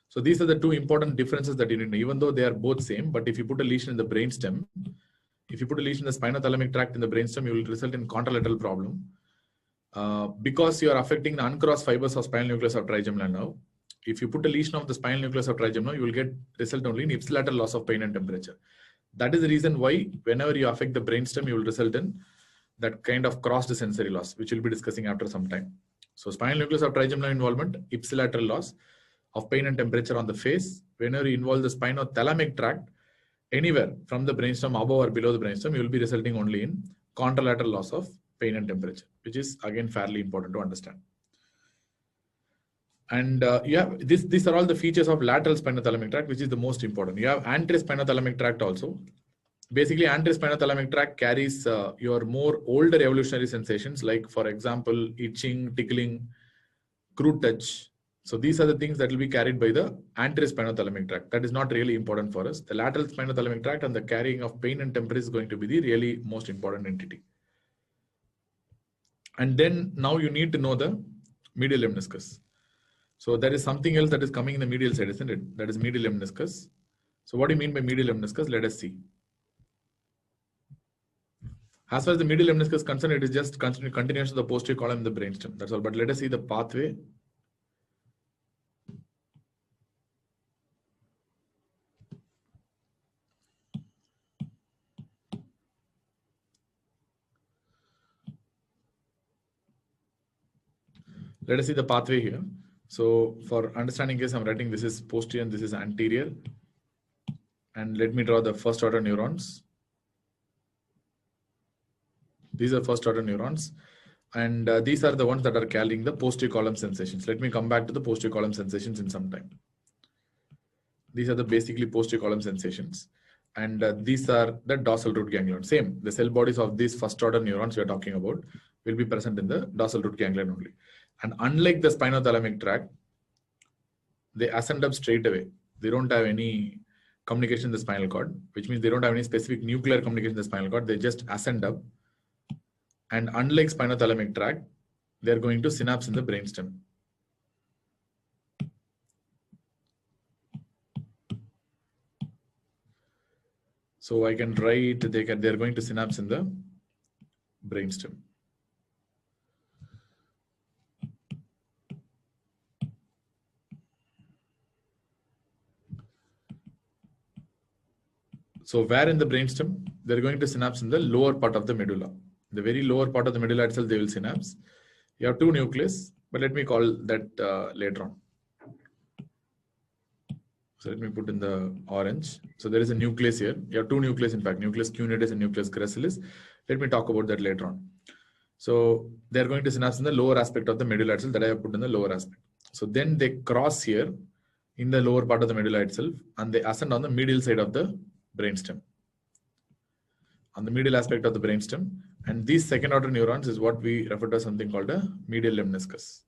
So these are the two important differences that you need to know, even though they are both same. But if you put a lesion in the brainstem, if you put a lesion in the spinothalamic tract in the brainstem, you will result in contralateral problem. Because you are affecting the uncrossed fibers of spinal nucleus of trigeminal nerve. If you put a lesion of the spinal nucleus of trigeminal nerve, you will get result only in ipsilateral loss of pain and temperature. That is the reason why whenever you affect the brainstem, you will result in that kind of crossed sensory loss, which we'll be discussing after some time. So spinal nucleus of trigeminal involvement, ipsilateral loss of pain and temperature on the face. Whenever you involve the spinothalamic tract, anywhere from the brainstem above or below the brainstem, you will be resulting only in contralateral loss of pain and temperature, which is again fairly important to understand. And you have these are all the features of lateral spinothalamic tract, which is the most important. You have anterior spinothalamic tract also. Basically, anterior spinothalamic tract carries your more older evolutionary sensations, like for example, itching, tickling, crude touch. So these are the things that will be carried by the anterior spinothalamic tract. That is not really important for us. The lateral spinothalamic tract and the carrying of pain and temperature is going to be the really most important entity. And then now you need to know the medial lemniscus. So there is something else that is coming in the medial side, isn't it? That is medial lemniscus. So what do you mean by medial lemniscus? Let us see. As far as the medial lemniscus is concerned, it is just continuation of the posterior column in the brainstem. That's all. But let us see the pathway. Let us see the pathway here. So for understanding case, I'm writing this is posterior and this is anterior. And let me draw the first order neurons. These are first order neurons. And these are the ones that are carrying the posterior column sensations. Let me come back to the posterior column sensations in some time. These are the basically posterior column sensations. And these are the dorsal root ganglion. Same, the cell bodies of these first order neurons we are talking about will be present in the dorsal root ganglion only. And unlike the spinothalamic tract, they ascend up straight away. They don't have any communication in the spinal cord, which means they don't have any specific nuclear communication in the spinal cord. They just ascend up. And unlike spinothalamic tract, they're going to synapse in the brainstem. So I can write, they're going to synapse in the brainstem. So where in the brainstem? They're going to synapse in the lower part of the medulla. The very lower part of the medulla itself, they will synapse. You have two nucleus, but let me call that later on. So let me put in the orange. So there is a nucleus here. You have two nucleus, in fact, nucleus cuneatus and nucleus gracilis. Let me talk about that later on. So they're going to synapse in the lower aspect of the medulla itself that I have put in the lower aspect. So then they cross here in the lower part of the medulla itself, and they ascend on the medial side of the brainstem, on the medial aspect of the brainstem. And these second order neurons is what we refer to as something called a medial lemniscus.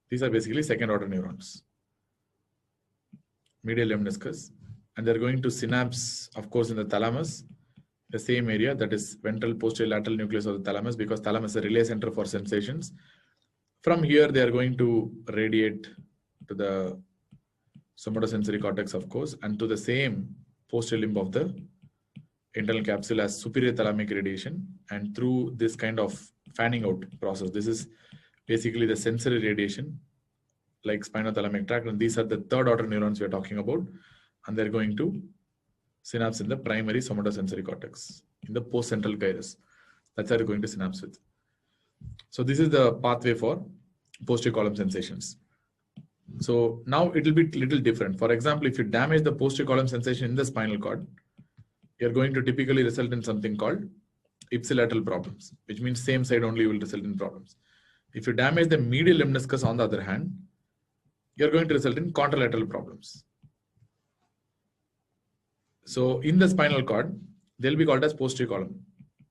These are basically second order neurons, medial lemniscus, and they're going to synapse, of course, in the thalamus, the same area, that is ventral posterior lateral nucleus of the thalamus, because thalamus is a relay center for sensations. From here, they are going to radiate to the somatosensory cortex, of course, and to the same posterior limb of the internal capsule as superior thalamic radiation. And through this kind of fanning out process, this is basically the sensory radiation, like spinothalamic tract, and these are the third order neurons we are talking about, and they're going to synapse in the primary somatosensory cortex, in the postcentral gyrus. That's how they're going to synapse with. So this is the pathway for posterior column sensations. So now it will be a little different. For example, if you damage the posterior column sensation in the spinal cord, you're going to typically result in something called ipsilateral problems, which means same side only will result in problems. If you damage the medial lemniscus, on the other hand, you're going to result in contralateral problems. So in the spinal cord, they'll be called as posterior column.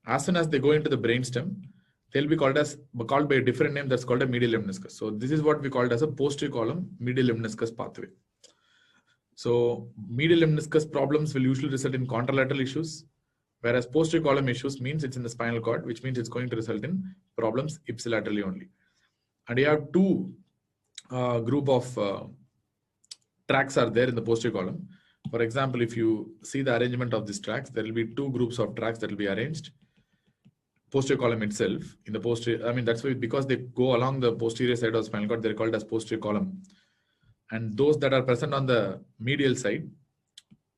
As soon as they go into the brainstem, they'll be called by a different name that's called a medial lemniscus. So this is what we called as a posterior column medial lemniscus pathway. So medial lemniscus problems will usually result in contralateral issues, whereas posterior column issues means it's in the spinal cord, which means it's going to result in problems ipsilaterally only. And you have two group of tracks are there in the posterior column. For example, if you see the arrangement of these tracks, there will be two groups of tracks that will be arranged. Posterior column itself, in the posterior, I mean, that's why, because they go along the posterior side of the spinal cord, they're called as posterior column. And those that are present on the medial side,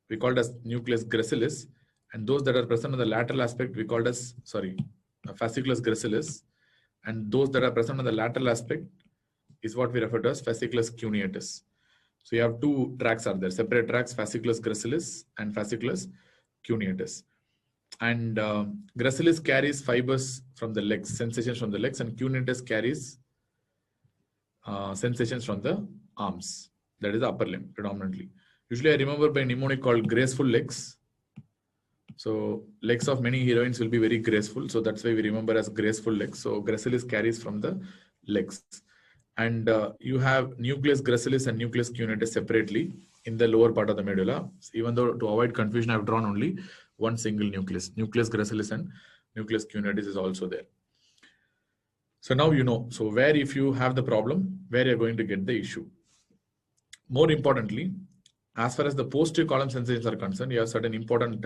we called as nucleus gracilis. And those that are present on the lateral aspect, we called as, fasciculus gracilis. And those that are present on the lateral aspect is what we refer to as fasciculus cuneatus. So you have two tracks are there, separate tracks, fasciculus gracilis and fasciculus cuneatus. And gracilis carries fibers from the legs, sensations from the legs, and cuneatus carries sensations from the arms, that is the upper limb predominantly. Usually I remember by mnemonic called graceful legs. So legs of many heroines will be very graceful. So that's why we remember as graceful legs. So gracilis carries from the legs. And you have nucleus gracilis and nucleus cuneatus separately in the lower part of the medulla. Even though to avoid confusion, I've drawn only one single nucleus. Nucleus gracilis and nucleus cuneatus is also there. So now you know. So where if you have the problem, where you're going to get the issue. More importantly, as far as the posterior column sensations are concerned, you have certain important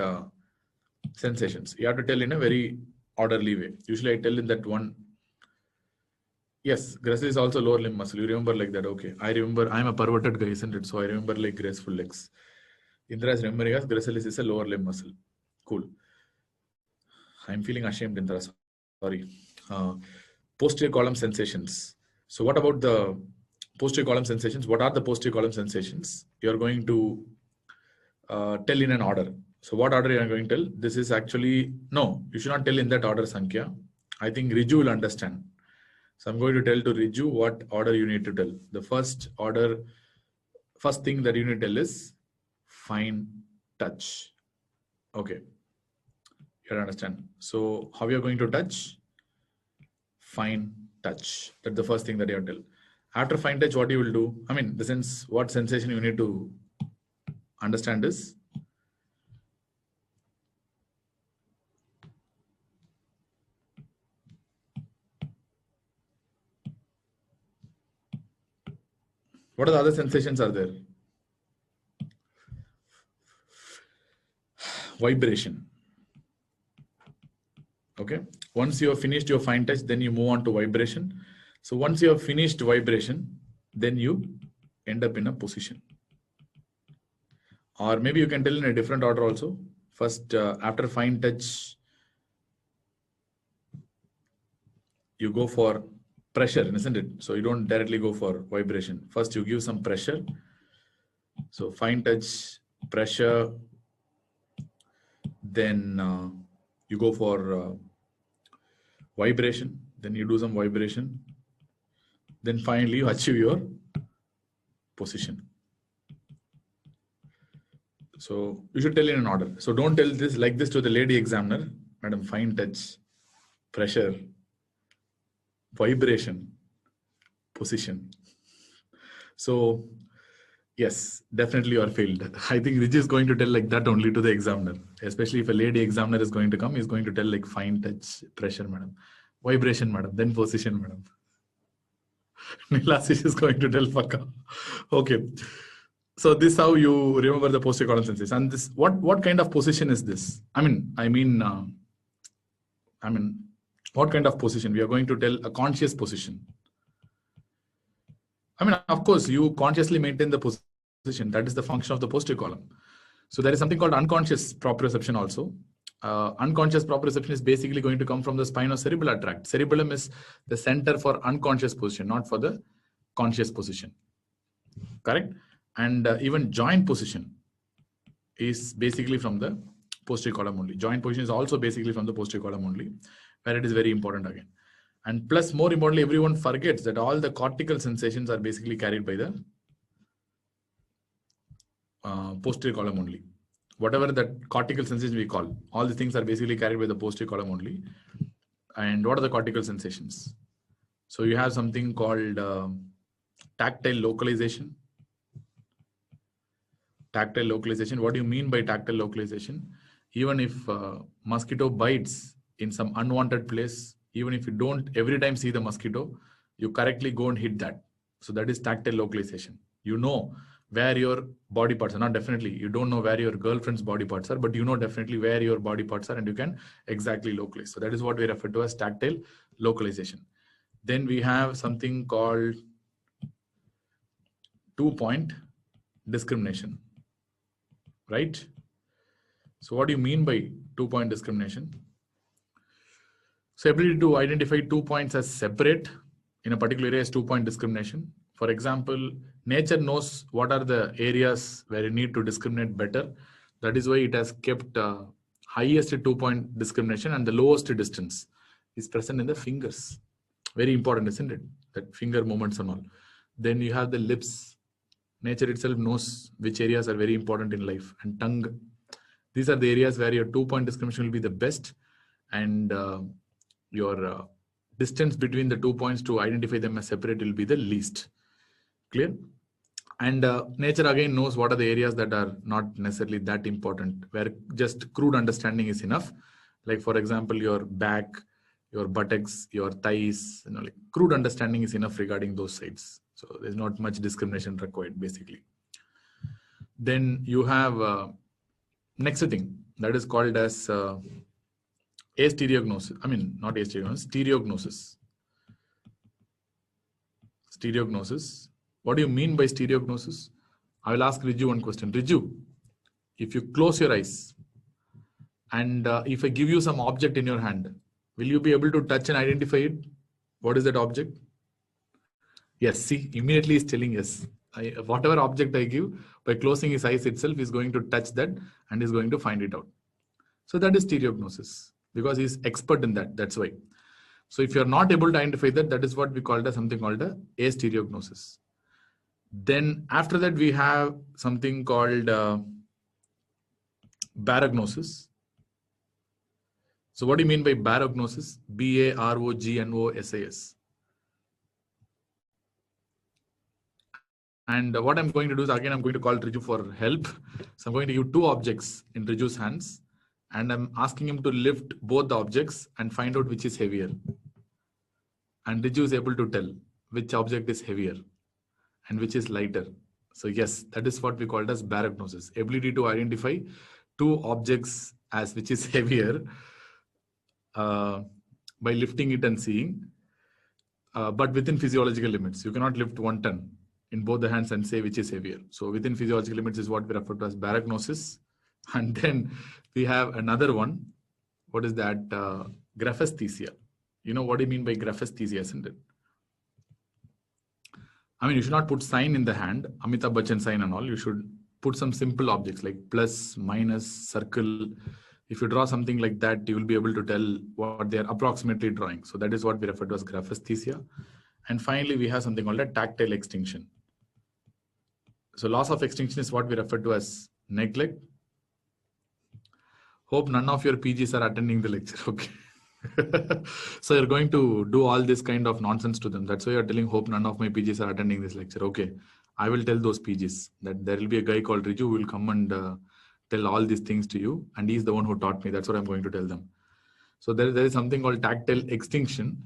sensations. You have to tell in a very orderly way. Usually I tell in that one. Yes, gracilis is also lower limb muscle. You remember like that. Okay. I remember I'm a perverted guy, isn't it? So I remember like graceful legs. Indra is remembering us. Gracilis is a lower limb muscle. Cool. I'm feeling ashamed, Indra. Sorry. Posterior column sensations. So what about the posterior column sensations? What are the posterior column sensations? You're going to tell in an order. So what order you are going to tell? This is actually, no, you should not tell in that order, Sankhya. I think Riju will understand. So I'm going to tell to Riju what order you need to tell. The first thing that you need to tell is fine touch. Okay. You understand. So how you're going to touch? Fine touch. That's the first thing that you have to tell. After fine touch, what you will do? I mean, the sense, what sensation you need to understand is what are the other sensations are there? Vibration. Okay. Once you have finished your fine touch, then you move on to vibration. So once you have finished vibration, then you end up in a position. Or maybe you can tell in a different order also. First, after fine touch, you go for pressure, isn't it? So you don't directly go for vibration. First, you give some pressure. So fine touch, pressure, then you go for vibration, then you do some vibration. Then finally you achieve your position. So you should tell in an order. So don't tell this like this to the lady examiner. Madam, fine touch, pressure, vibration, position. So yes, definitely you are failed. I think Rich is going to tell like that only to the examiner. Especially if a lady examiner is going to come, he's going to tell like fine touch, pressure, madam, vibration, madam, then position, madam. Nilasish is going to tell Fakka. Okay. So this is how you remember the posterior column sensation. And this, what kind of position is this? I mean, what kind of position? We are going to tell a conscious position. I mean, of course, you consciously maintain the position. That is the function of the posterior column. So there is something called unconscious proprioception also. Unconscious proprioception is basically going to come from the spinocerebellar tract. Cerebellum is the center for unconscious position, not for the conscious position. Correct? And even joint position is basically from the posterior column only. Joint position is also basically from the posterior column only, where it is very important again. And plus, more importantly, everyone forgets that all the cortical sensations are basically carried by the posterior column only. Whatever that cortical sensation we call, all the things are basically carried by the posterior column only. And what are the cortical sensations? So you have something called tactile localization. Tactile localization. What do you mean by tactile localization? Even if mosquito bites in some unwanted place, even if you don't every time see the mosquito, you correctly go and hit that. So that is tactile localization. You know where your body parts are. Not definitely, you don't know where your girlfriend's body parts are, but you know definitely where your body parts are and you can exactly localize. So that is what we refer to as tactile localization. Then we have something called 2-point discrimination, right? So what do you mean by 2-point discrimination? So ability to identify 2 points as separate in a particular area is 2-point discrimination. For example, nature knows what are the areas where you need to discriminate better. That is why it has kept highest 2-point discrimination, and the lowest distance is present in the fingers. Very important, isn't it? That finger movements and all. Then you have the lips. Nature itself knows which areas are very important in life. And tongue. These are the areas where your 2-point discrimination will be the best. And your distance between the 2 points to identify them as separate will be the least. Clear? And nature again knows what are the areas that are not necessarily that important, where just crude understanding is enough. Like for example, your back, your buttocks, your thighs, like crude understanding is enough regarding those sides. So there's not much discrimination required basically. Then you have next thing that is called as astereognosis. I mean, not astereognosis, stereognosis. Stereognosis. What do you mean by stereognosis? I will ask Riju one question. Riju, if you close your eyes and if I give you some object in your hand, will you be able to touch and identify it? What is that object? Yes, see, immediately he's telling yes. Whatever object I give, by closing his eyes itself, is going to touch that and is going to find it out. So that is stereognosis, because he's expert in that. That's why. So if you're not able to identify that, that is what we call as something called a astereognosis. Then after that, we have something called barognosis. So what do you mean by barognosis? B-A-R-O-G-N-O-S-A-S. And what I'm going to do is, again, I'm going to call Riju for help. So I'm going to give 2 objects in Riju's hands. And I'm asking him to lift both the objects and find out which is heavier. And Riju is able to tell which object is heavier and which is lighter. So yes, that is what we call as barognosis. Ability to identify 2 objects as which is heavier by lifting it and seeing, but within physiological limits. You cannot lift 1 ton in both the hands and say which is heavier. So within physiological limits is what we refer to as barognosis. And then we have another one. What is that? Graphesthesia. You know what do you mean by graphesthesia, isn't it? I mean, you should not put sign in the hand, Amitabh Bachchan sign and all. You should put some simple objects like plus, minus, circle. If you draw something like that, you will be able to tell what they are approximately drawing. So that is what we refer to as graphesthesia. And finally, we have something called a tactile extinction. So loss of extinction is what we refer to as neglect. Hope none of your PGs are attending the lecture. Okay. So you're going to do all this kind of nonsense to them. That's why you're telling, hope none of my PGs are attending this lecture. Okay. I will tell those PGs that there will be a guy called Riju who will come and tell all these things to you. And he's the one who taught me. That's what I'm going to tell them. So there is something called tactile extinction.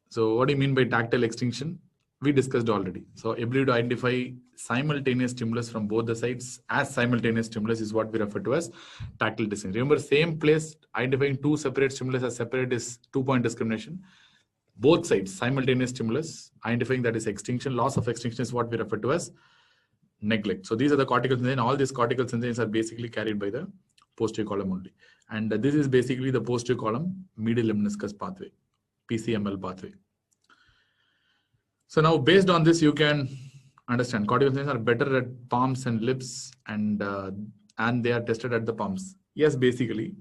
So what do you mean by tactile extinction? We discussed already. So ability to identify simultaneous stimulus from both the sides as simultaneous stimulus is what we refer to as tactile distinction. Remember, same place identifying two separate stimulus as separate is 2-point discrimination. Both sides simultaneous stimulus identifying that is extinction. Loss of extinction is what we refer to as neglect. So these are the cortical synthesis. All these cortical synthesis are basically carried by the posterior column only. And this is basically the posterior column medial lemniscus pathway, PCML pathway. So now based on this, you can understand cortical synthesis are better at palms and lips, and they are tested at the palms. Yes, basically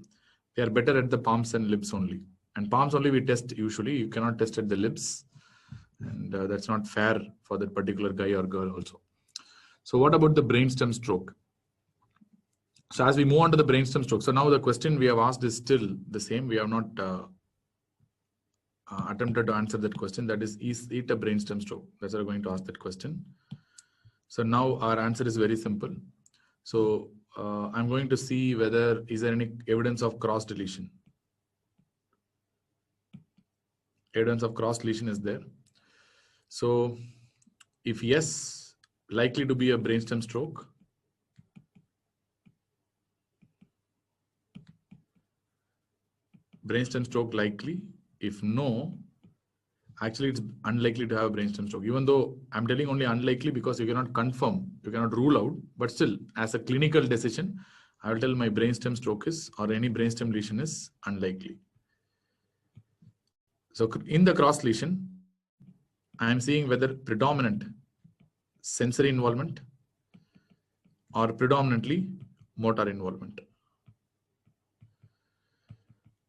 they are better at the palms and lips only. And palms only we test usually. You cannot test at the lips, and that's not fair for that particular guy or girl also. So what about the brainstem stroke? So as we move on to the brainstem stroke, so now the question we have asked is still the same. We have not attempted to answer that question. That is it a brainstem stroke? That's why we're going to ask that question. So now our answer is very simple. So I'm going to see whether is there any evidence of cross deletion. Evidence of cross deletion is there. So if yes, likely to be a brainstem stroke. Brainstem stroke likely. If no, actually it's unlikely to have a brainstem stroke. Even though I'm telling only unlikely because you cannot confirm, you cannot rule out, but still as a clinical decision, I will tell my brainstem stroke is, or any brainstem lesion is unlikely. So in the cross lesion, I am seeing whether predominant sensory involvement or predominantly motor involvement.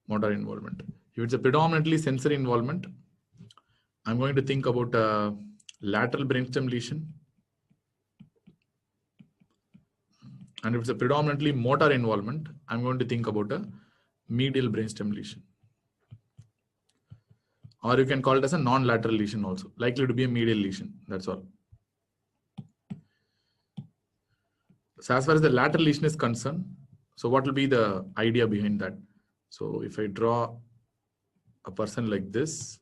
Motor involvement. If it's a predominantly sensory involvement, I'm going to think about a lateral brainstem lesion. And if it's a predominantly motor involvement, I'm going to think about a medial brainstem lesion. Or you can call it as a non-lateral lesion also, likely to be a medial lesion. That's all. So as far as the lateral lesion is concerned, so what will be the idea behind that? So if I draw a person like this,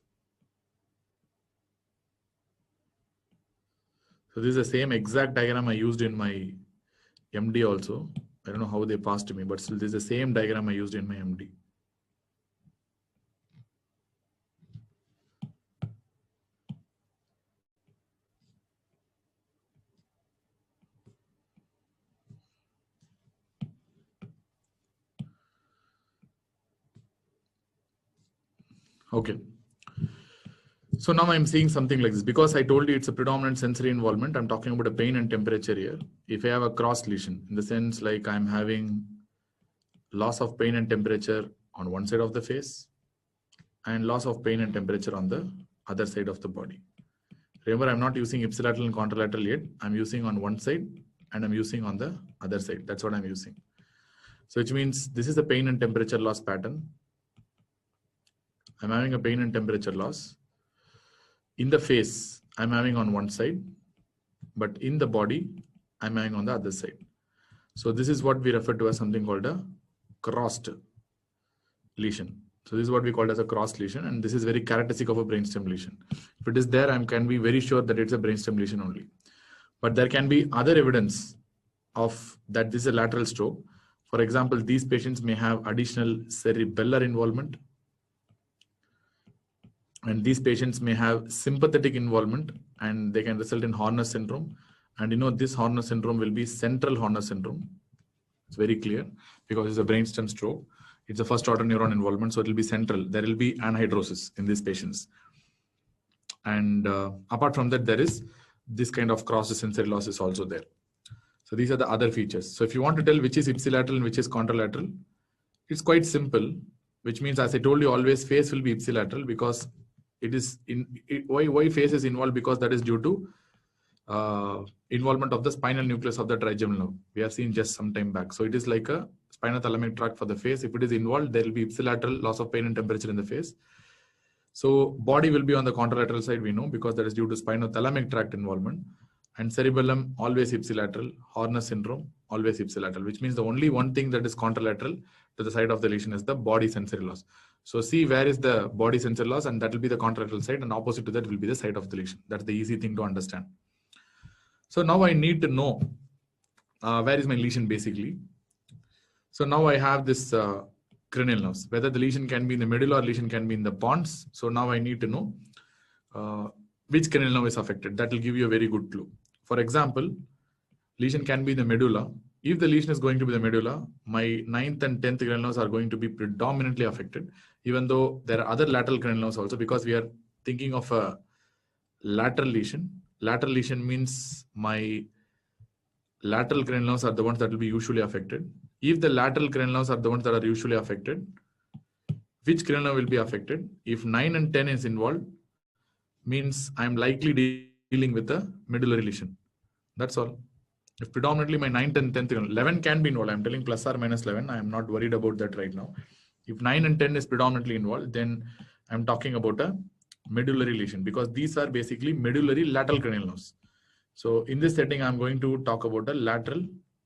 so this is the same exact diagram I used in my MD also. I don't know how they passed to me, but still this is the same diagram I used in my MD. Okay. So now I'm seeing something like this. Because I told you it's a predominant sensory involvement, I'm talking about a pain and temperature here. If I have a cross lesion, in the sense like I'm having loss of pain and temperature on one side of the face and loss of pain and temperature on the other side of the body. Remember, I'm not using ipsilateral and contralateral yet. I'm using on one side and I'm using on the other side. That's what I'm using. So which means this is a pain and temperature loss pattern. I'm having a pain and temperature loss. In the face, I'm having on one side, but in the body, I'm having on the other side. So this is what we refer to as something called a crossed lesion. So this is what we call as a cross lesion, and this is very characteristic of a brainstem lesion. If it is there, I can be very sure that it's a brainstem lesion only. But there can be other evidence of that this is a lateral stroke. For example, these patients may have additional cerebellar involvement, and these patients may have sympathetic involvement, and they can result in Horner syndrome. And you know, this Horner syndrome will be central Horner syndrome. It's very clear because it's a brainstem stroke. It's a first order neuron involvement, so it will be central. There will be anhidrosis in these patients. And apart from that, there is this kind of cross sensory loss is also there. So these are the other features. So if you want to tell which is ipsilateral and which is contralateral, it's quite simple, which means, as I told you, always face will be ipsilateral because it is why face is involved, because that is due to involvement of the spinal nucleus of the trigeminal nerve. We have seen just some time back. So it is like a spinothalamic tract for the face. If it is involved, there will be ipsilateral loss of pain and temperature in the face. So body will be on the contralateral side, we know, because that is due to spinothalamic tract involvement. And cerebellum, always ipsilateral. Horner syndrome, always ipsilateral, which means the only one thing that is contralateral to the side of the lesion is the body sensory loss. So see where is the body sensory loss, and that will be the contralateral side, and opposite to that will be the side of the lesion. That's the easy thing to understand. So now I need to know where is my lesion basically. So now I have this cranial nerves, whether the lesion can be in the medulla or lesion can be in the pons. So now I need to know which cranial nerve is affected. That will give you a very good clue. For example, lesion can be in the medulla. If the lesion is going to be the medulla, my 9th and 10th cranial nerves are going to be predominantly affected, even though there are other lateral cranial nerves also, because we are thinking of a lateral lesion. Lateral lesion means my lateral cranial nerves are the ones that will be usually affected. If the lateral cranial nerves are the ones that are usually affected, which cranial nerve will be affected? If 9 and 10 is involved, means I'm likely dealing with a medullary lesion. That's all. If predominantly my 9th and 10th, 11 can be involved. I'm telling plus or minus 11. I am not worried about that right now. If 9 and 10 is predominantly involved, then I'm talking about a medullary lesion, because these are basically medullary lateral cranial nerves. So in this setting, I'm going to talk about a lateral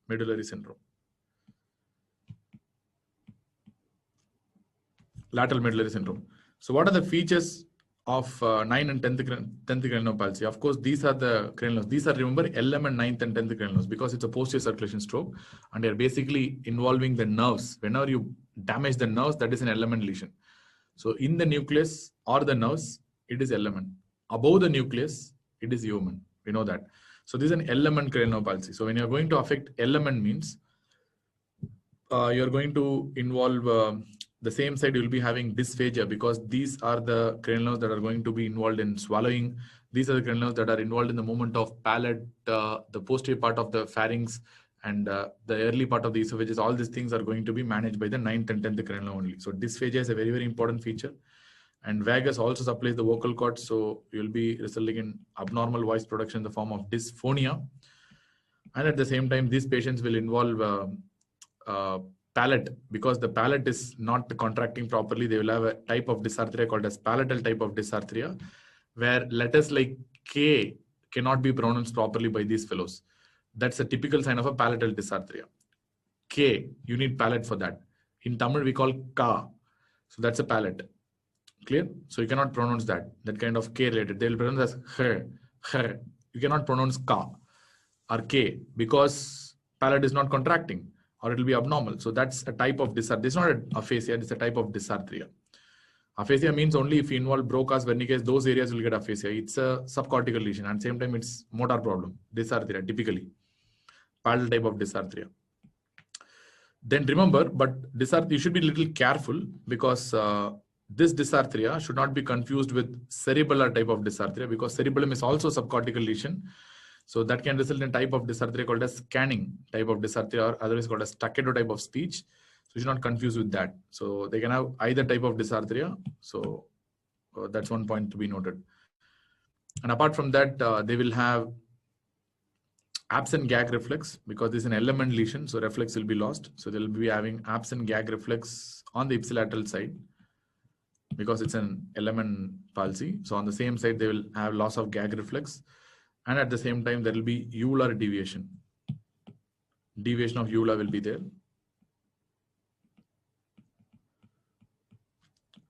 medullary syndrome. Lateral medullary syndrome. So what are the features of 9 and 10th cranial nerve palsy? Of course, these are the cranial nerves. These are, remember, LM and 9th and 10th cranial nerves, because it's a posterior circulation stroke, and they're basically involving the nerves. Whenever you damage the nerves, that is an element lesion. So in the nucleus or the nerves, it is element. Above the nucleus, it is human. We know that. So this is an element cranial nerve palsy. So when you're going to affect element means you're going to involve the same side, you'll be having dysphagia, because these are the cranial nerves that are going to be involved in swallowing. These are the cranial nerves that are involved in the movement of palate, the posterior part of the pharynx, and the early part of the esophagus. All these things are going to be managed by the 9th and 10th cranial nerve only. So dysphagia is a very, very important feature. And vagus also supplies the vocal cords, so you'll be resulting in abnormal voice production in the form of dysphonia. And at the same time, these patients will involve palate, because the palate is not contracting properly. They will have a type of dysarthria called as palatal type of dysarthria, where letters like K cannot be pronounced properly by these fellows. That's a typical sign of a palatal dysarthria. K, you need palate for that. In Tamil, we call Ka. So that's a palate. Clear? So you cannot pronounce that kind of K related. They will pronounce as her. You cannot pronounce Ka or K, because palate is not contracting, or it will be abnormal. So that's a type of dysarthria. It's not an aphasia, it's a type of dysarthria. Aphasia means only if you involve Broca's, Wernicke's, those areas will get aphasia. It's a subcortical lesion, and same time it's motor problem. Dysarthria, typically. Palatal type of dysarthria. Then remember, but dysarthria, you should be a little careful, because this dysarthria should not be confused with cerebellar type of dysarthria, because cerebellum is also subcortical lesion. So that can result in type of dysarthria called as scanning type of dysarthria, or otherwise called as staccato type of speech. So you should not confuse with that. So they can have either type of dysarthria. So that's one point to be noted. And apart from that, they will have absent gag reflex, because this is an element lesion. So reflex will be lost. So they'll be having absent gag reflex on the ipsilateral side, because it's an element palsy. So on the same side, they will have loss of gag reflex. And at the same time, there will be uvular deviation. Deviation of uvula will be there.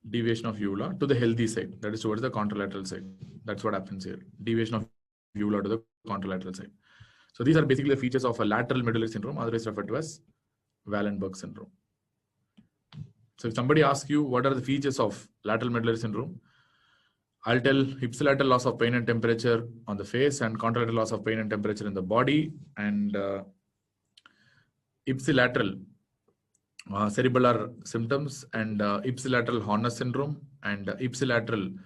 Deviation of uvula to the healthy side, that is towards the contralateral side. That's what happens here. Deviation of uvula to the contralateral side. So these are basically the features of a lateral medullary syndrome, otherwise referred to as Wallenberg syndrome. So if somebody asks you what are the features of lateral medullary syndrome, I'll tell ipsilateral loss of pain and temperature on the face, and contralateral loss of pain and temperature in the body, and ipsilateral cerebellar symptoms, and ipsilateral Horner syndrome, and ipsilateral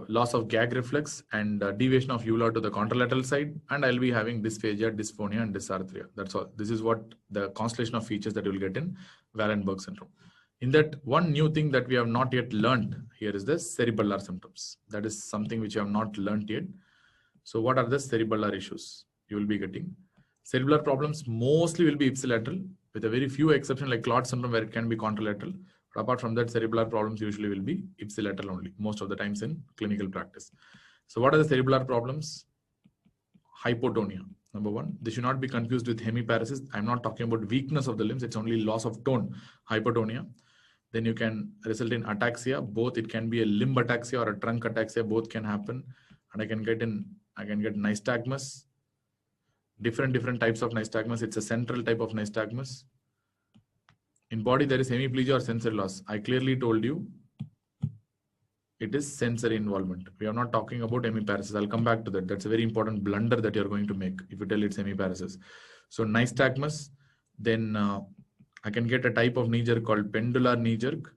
loss of gag reflex, and deviation of uvula to the contralateral side, and I'll be having dysphagia, dysphonia, and dysarthria. That's all. This is what the constellation of features that you will get in Wallenberg syndrome. In that, one new thing that we have not yet learned here is the cerebellar symptoms. That is something which you have not learned yet. So what are the cerebellar issues you will be getting? Cerebellar problems mostly will be ipsilateral, with a very few exceptions like Claude syndrome where it can be contralateral. But apart from that, cerebellar problems usually will be ipsilateral only, most of the times in clinical practice. So what are the cerebellar problems? Hypotonia. Number one, they should not be confused with hemiparesis. I'm not talking about weakness of the limbs. It's only loss of tone, hypotonia. Then you can result in ataxia. Both, it can be a limb ataxia or a trunk ataxia. Both can happen. And I can get nystagmus. Different types of nystagmus. It's a central type of nystagmus. In body, there is hemiplegia or sensory loss. I clearly told you it is sensory involvement. We are not talking about hemiparesis. I'll come back to that. That's a very important blunder that you're going to make if you tell it's hemiparesis. So nystagmus, then I can get a type of knee jerk called pendular knee jerk.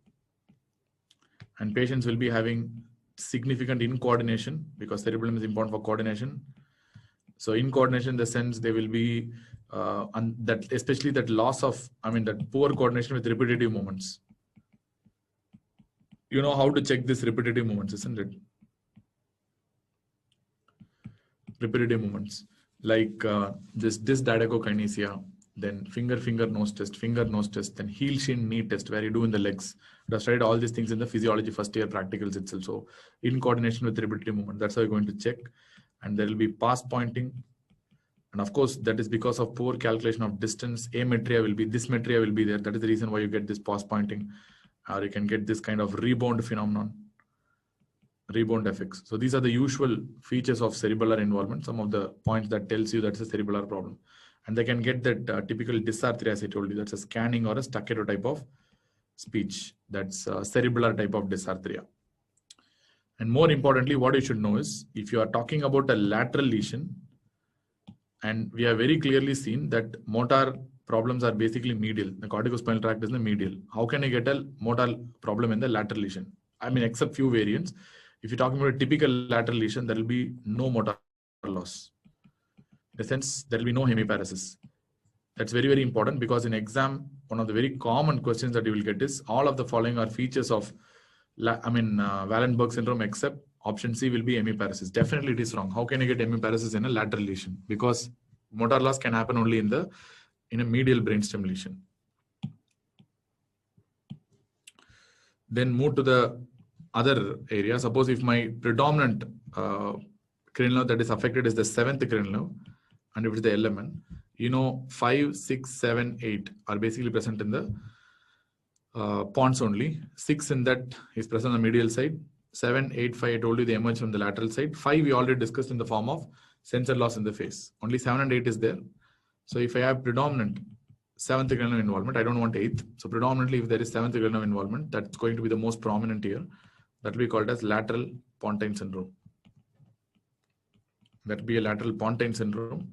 And patients will be having significant incoordination because cerebellum is important for coordination. So incoordination in the sense they will be, especially that loss of, that poor coordination with repetitive movements. You know how to check this repetitive movements, isn't it? Repetitive movements like this dysdiadochokinesia, then finger nose test, then heel shin knee test where you do in the legs. I studied all these things in the physiology first year practicals itself. So in coordination with repetitive movement, that's how you're going to check. And there will be pass pointing. And of course, that is because of poor calculation of distance. Ametria will be, dysmetria will be there. That is the reason why you get this pass pointing. Or you can get this kind of rebound phenomenon, rebound effects. So these are the usual features of cerebellar involvement. Some of the points that tells you that's a cerebellar problem. And they can get that typical dysarthria, as I told you. That's a scanning or a staccato type of speech. That's a cerebellar type of dysarthria. And more importantly, what you should know is if you are talking about a lateral lesion, and we have very clearly seen that motor problems are basically medial. The corticospinal tract is the medial. How can I get a motor problem in the lateral lesion? Except few variants. If you're talking about a typical lateral lesion, there will be no motor loss. In the sense, there will be no hemiparesis. That's very, very important because in exam, one of the very common questions that you will get is all of the following are features of Wallenberg syndrome except option C will be hemiparesis. Definitely it is wrong. How can you get hemiparesis in a lateral lesion? Because motor loss can happen only in a medial brainstem lesion. Then move to the other area. Suppose if my predominant cranial nerve that is affected is the 7th cranial nerve, and if it's the LMN, 5, 6, 7, 8 are basically present in the pons only. 6 in that is present on the medial side. 7, 8, 5, I told you they emerge from the lateral side. 5 we already discussed in the form of sensor loss in the face. Only 7 and 8 is there. So if I have predominant 7th cranial nerve involvement, I don't want 8th. So predominantly if there is 7th cranial nerve involvement, that's going to be the most prominent here. That will be called as lateral pontine syndrome. That will be a lateral pontine syndrome.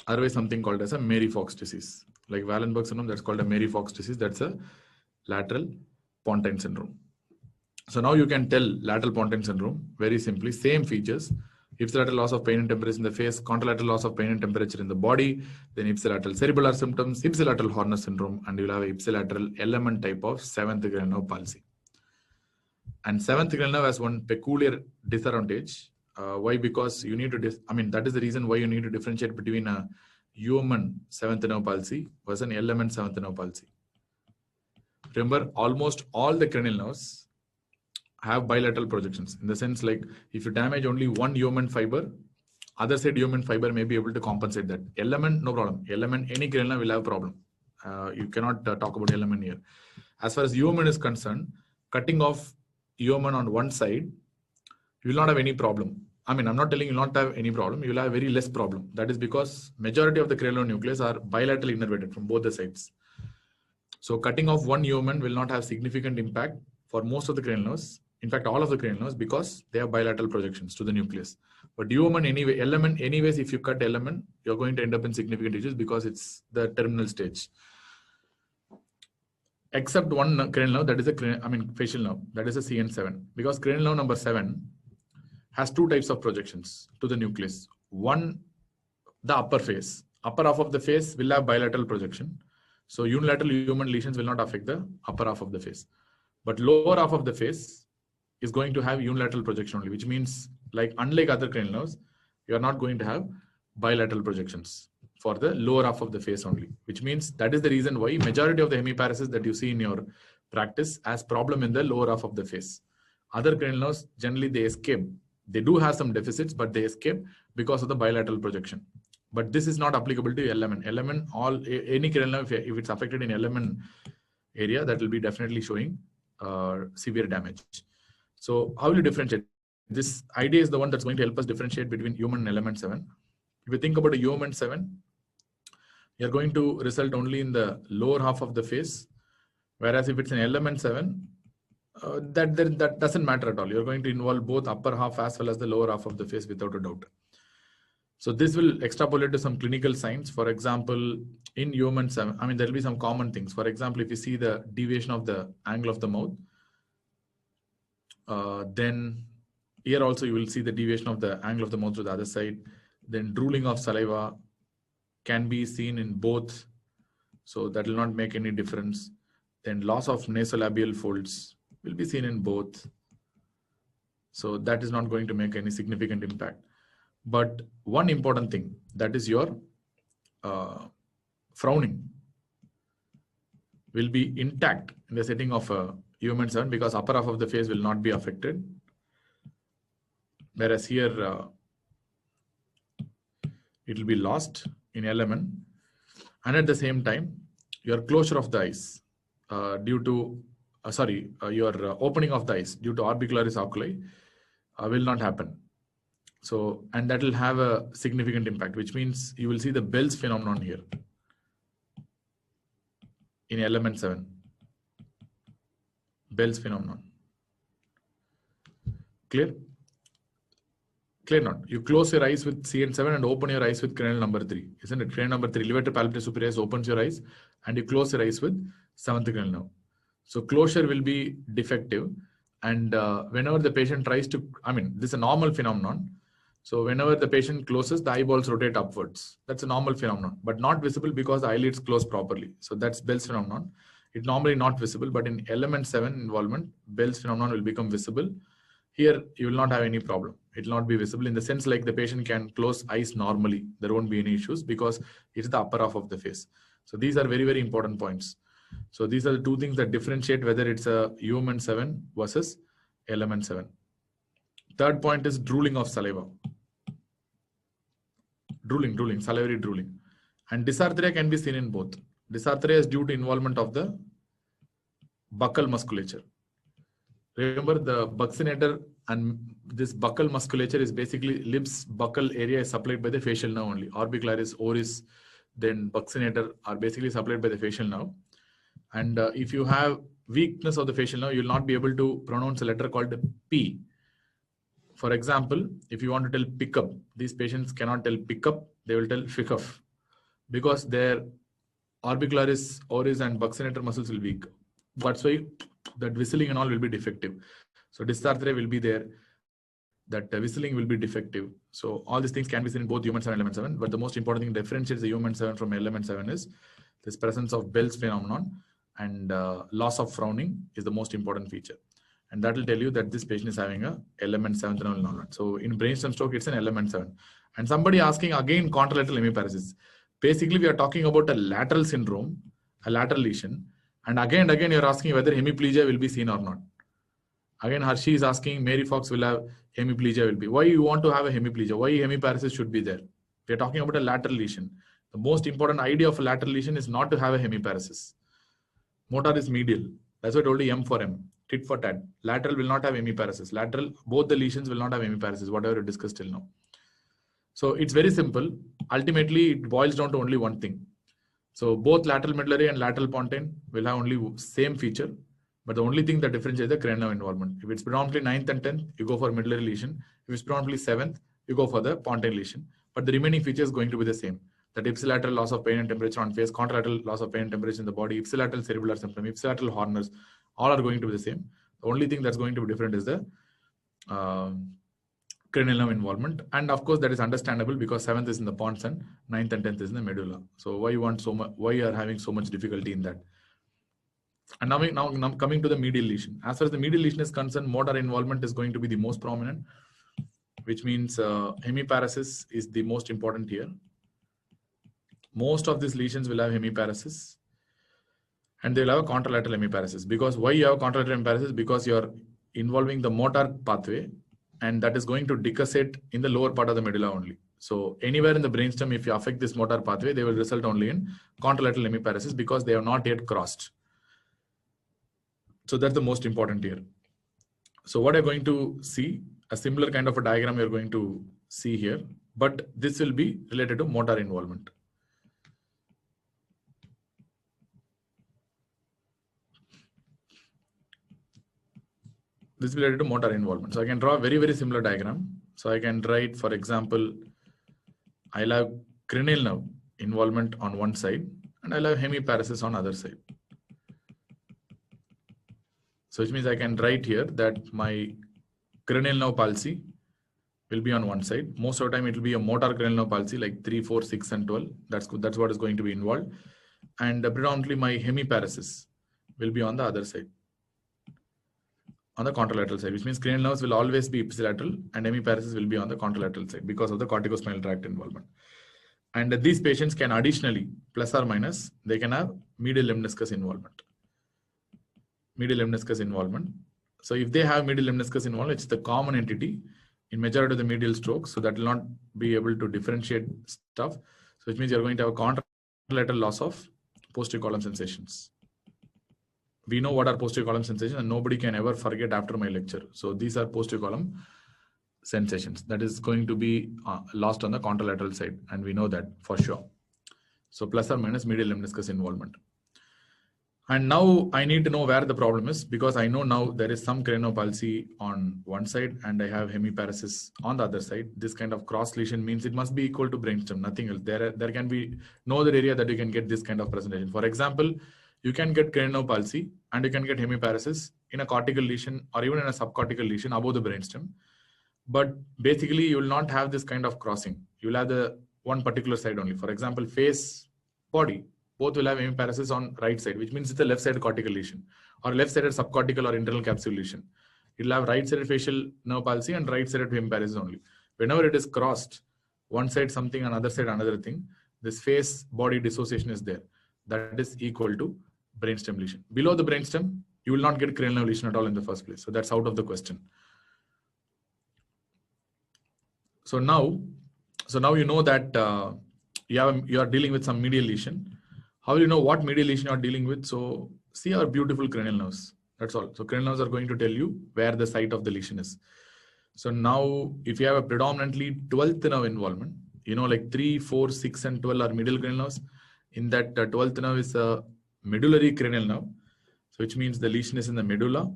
Otherwise something called as a Mary-Fox disease. Like Wallenberg syndrome, that's called a Mary-Fox disease. That's a lateral pontine syndrome. So now you can tell lateral pontine syndrome very simply, same features. Ipsilateral loss of pain and temperature in the face, contralateral loss of pain and temperature in the body, then ipsilateral cerebellar symptoms, ipsilateral Horner syndrome, and you'll have a ipsilateral element type of 7th cranial nerve palsy. And 7th cranial nerve has one peculiar disadvantage. Why? Because you need to, that is the reason why you need to differentiate between a human 7th nerve palsy versus an element 7th nerve palsy. Remember, almost all the cranial nerves have bilateral projections in the sense like if you damage only one human fiber, other side human fiber may be able to compensate that. Element, no problem. Element, any cranial nerve will have a problem. You cannot talk about element here. As far as human is concerned, cutting off human on one side, you will not have any problem. I'm not telling you not have any problem. You will have very less problem. That is because majority of the cranial nucleus are bilaterally innervated from both the sides. So cutting off one human will not have significant impact for most of the cranial nerves. In fact, all of the cranial nerves because they have bilateral projections to the nucleus. But human anyway, element anyways, if you cut element, you're going to end up in significant issues because it's the terminal stage. Except one cranial nerve, that is a facial nerve, that is a CN7. Because cranial nerve number 7 has two types of projections to the nucleus. One, the upper face. Upper half of the face will have bilateral projection. So unilateral human lesions will not affect the upper half of the face. But lower half of the face is going to have unilateral projection only, which means like unlike other cranial nerves, you are not going to have bilateral projections for the lower half of the face only, which means that is the reason why majority of the hemiparesis that you see in your practice has problem in the lower half of the face. Other cranial nerves, generally they escape. They do have some deficits, but they escape because of the bilateral projection. But this is not applicable to LMN. LMN, any cranial nerve, if it's affected in LMN area, that will be definitely showing severe damage. So how will you differentiate? This idea is the one that's going to help us differentiate between human and element 7. If you think about a human 7, you're going to result only in the lower half of the face. Whereas if it's an element 7, that doesn't matter at all. You're going to involve both upper half as well as the lower half of the face without a doubt. So this will extrapolate to some clinical signs. For example, in human 7, I mean, there will be some common things. For example, if you see the deviation of the angle of the mouth, then here also you will see the deviation of the angle of the mouth to the other side. Then drooling of saliva can be seen in both, so that will not make any difference. Then loss of nasolabial folds will be seen in both, so that is not going to make any significant impact. But one important thing, that is your frowning will be intact in the setting of a human 7 because upper half of the face will not be affected. Whereas here it will be lost in LMN, and at the same time your closure of the eyes due to your opening of the eyes due to orbicularis oculi will not happen. So, and that will have a significant impact, which means you will see the Bell's phenomenon here in element 7. Bell's phenomenon. Clear? Clear not? You close your eyes with CN7 and open your eyes with cranial number 3. Isn't it? Cranial number 3, levator palpebral superior opens your eyes and you close your eyes with 7th cranial nerve. So closure will be defective, and whenever the patient tries to, I mean, this is a normal phenomenon. So whenever the patient closes, the eyeballs rotate upwards. That's a normal phenomenon, but not visible because the eyelids close properly. So that's Bell's phenomenon. It's normally not visible, but in element 7 involvement, Bell's phenomenon will become visible. Here, you will not have any problem. It will not be visible in the sense like the patient can close eyes normally. There won't be any issues because it's the upper half of the face. So these are very, very important points. So these are the two things that differentiate whether it's a human 7 versus element 7. Third point is drooling of saliva. Drooling, salivary drooling. And dysarthria can be seen in both. Dysarthria is due to involvement of the buccal musculature. Remember, the buccinator and this buccal musculature is basically lips buccal area is supplied by the facial nerve only. Orbicularis, oris, then buccinator are basically supplied by the facial nerve. And if you have weakness of the facial nerve, you will not be able to pronounce a letter called P. For example, if you want to tell pickup, these patients cannot tell pickup, they will tell fickup because their orbicularis, oris and buccinator muscles will be weak. That's why that whistling and all will be defective. So dysarthria will be there, that whistling will be defective. So all these things can be seen in both human 7 and element 7, but the most important thing that differentiates the human 7 from element 7 is this presence of Bell's phenomenon, and loss of frowning is the most important feature. And that will tell you that this patient is having a element 7 phenomenon. So in brainstem stroke, it's an element 7. And somebody asking again contralateral hemiparesis. Basically, we are talking about a lateral syndrome, a lateral lesion. And again you're asking whether hemiplegia will be seen or not. Again, Hershey is asking, Mary Fox will have hemiplegia will be. Why you want to have a hemiplegia? Why hemiparesis should be there? We are talking about a lateral lesion. The most important idea of a lateral lesion is not to have a hemiparesis. Motor is medial. That's why I told you M for M. Tit for tat. Lateral will not have hemiparesis. Lateral, both the lesions will not have hemiparesis, whatever we discussed till now. So it's very simple. Ultimately, it boils down to only one thing. So both lateral medullary and lateral pontine will have only same feature, but the only thing that differentiates the cranial involvement. If it's predominantly 9th and 10th, you go for medullary lesion. If it's predominantly 7th, you go for the pontine lesion. But the remaining feature is going to be the same. That ipsilateral loss of pain and temperature on face, contralateral loss of pain and temperature in the body, ipsilateral cerebellar symptom, ipsilateral Horner's, all are going to be the same. The only thing that's going to be different is the cranial nerve involvement. And of course, that is understandable because 7th is in the pons and 9th and 10th is in the medulla. So why you want so much? Why you are having so much difficulty in that? And now coming to the medial lesion. As far as the medial lesion is concerned, motor involvement is going to be the most prominent, which means hemiparesis is the most important here. Most of these lesions will have hemiparesis, and they'll have a contralateral hemiparesis. Because why you have contralateral hemiparesis? Because you're involving the motor pathway, and that is going to decussate in the lower part of the medulla only. So anywhere in the brainstem, if you affect this motor pathway, they will result only in contralateral hemiparesis because they have not yet crossed. So that's the most important here. So what you're going to see, a similar kind of a diagram you're going to see here, but this will be related to motor involvement. This is related to motor involvement. So I can draw a very, very similar diagram. So I can write, for example, I'll have cranial nerve involvement on one side, and I'll have hemiparesis on other side. So which means I can write here that my cranial nerve palsy will be on one side. Most of the time it will be a motor cranial nerve palsy like 3, 4, 6, and 12. That's what is going to be involved. And predominantly my hemiparesis will be on the other side, on the contralateral side, which means cranial nerves will always be ipsilateral and hemiparesis will be on the contralateral side because of the corticospinal tract involvement. And these patients can additionally, plus or minus, they can have medial lemniscus involvement. Medial lemniscus involvement. So if they have medial lemniscus involvement, it's the common entity in majority of the medial strokes. So that will not be able to differentiate stuff. So which means you're going to have contralateral loss of posterior column sensations. We know what are posterior column sensations, and nobody can ever forget after my lecture. So these are posterior column sensations that is going to be lost on the contralateral side, and we know that for sure. So plus or minus medial lemniscus involvement. And now I need to know where the problem is, because I know now there is some cranopalsy on one side and I have hemiparesis on the other side. This kind of cross lesion means it must be equal to brainstem, nothing else. There can be no other area that you can get this kind of presentation. For example, you can get cranopalsy and you can get hemiparesis in a cortical lesion or even in a subcortical lesion above the brainstem. But basically, you will not have this kind of crossing. You will have the one particular side only. For example, face, body, both will have hemiparesis on right side, which means it's a left-sided cortical lesion or left-sided subcortical or internal capsule lesion. It will have right-sided facial nerve palsy and right-sided hemiparesis only. Whenever it is crossed, one side something, another side another thing, this face-body dissociation is there. That is equal to brainstem lesion. Below the brainstem, you will not get cranial nerve lesion at all in the first place. So that's out of the question. So now you know that you are dealing with some medial lesion. How will you know what medial lesion you are dealing with? So see our beautiful cranial nerves. That's all. So cranial nerves are going to tell you where the site of the lesion is. So now if you have a predominantly 12th nerve involvement, you know, like 3, 4, 6, and 12 are medial cranial nerves. In that 12th nerve is a medullary cranial nerve. So which means the lesion is in the medulla,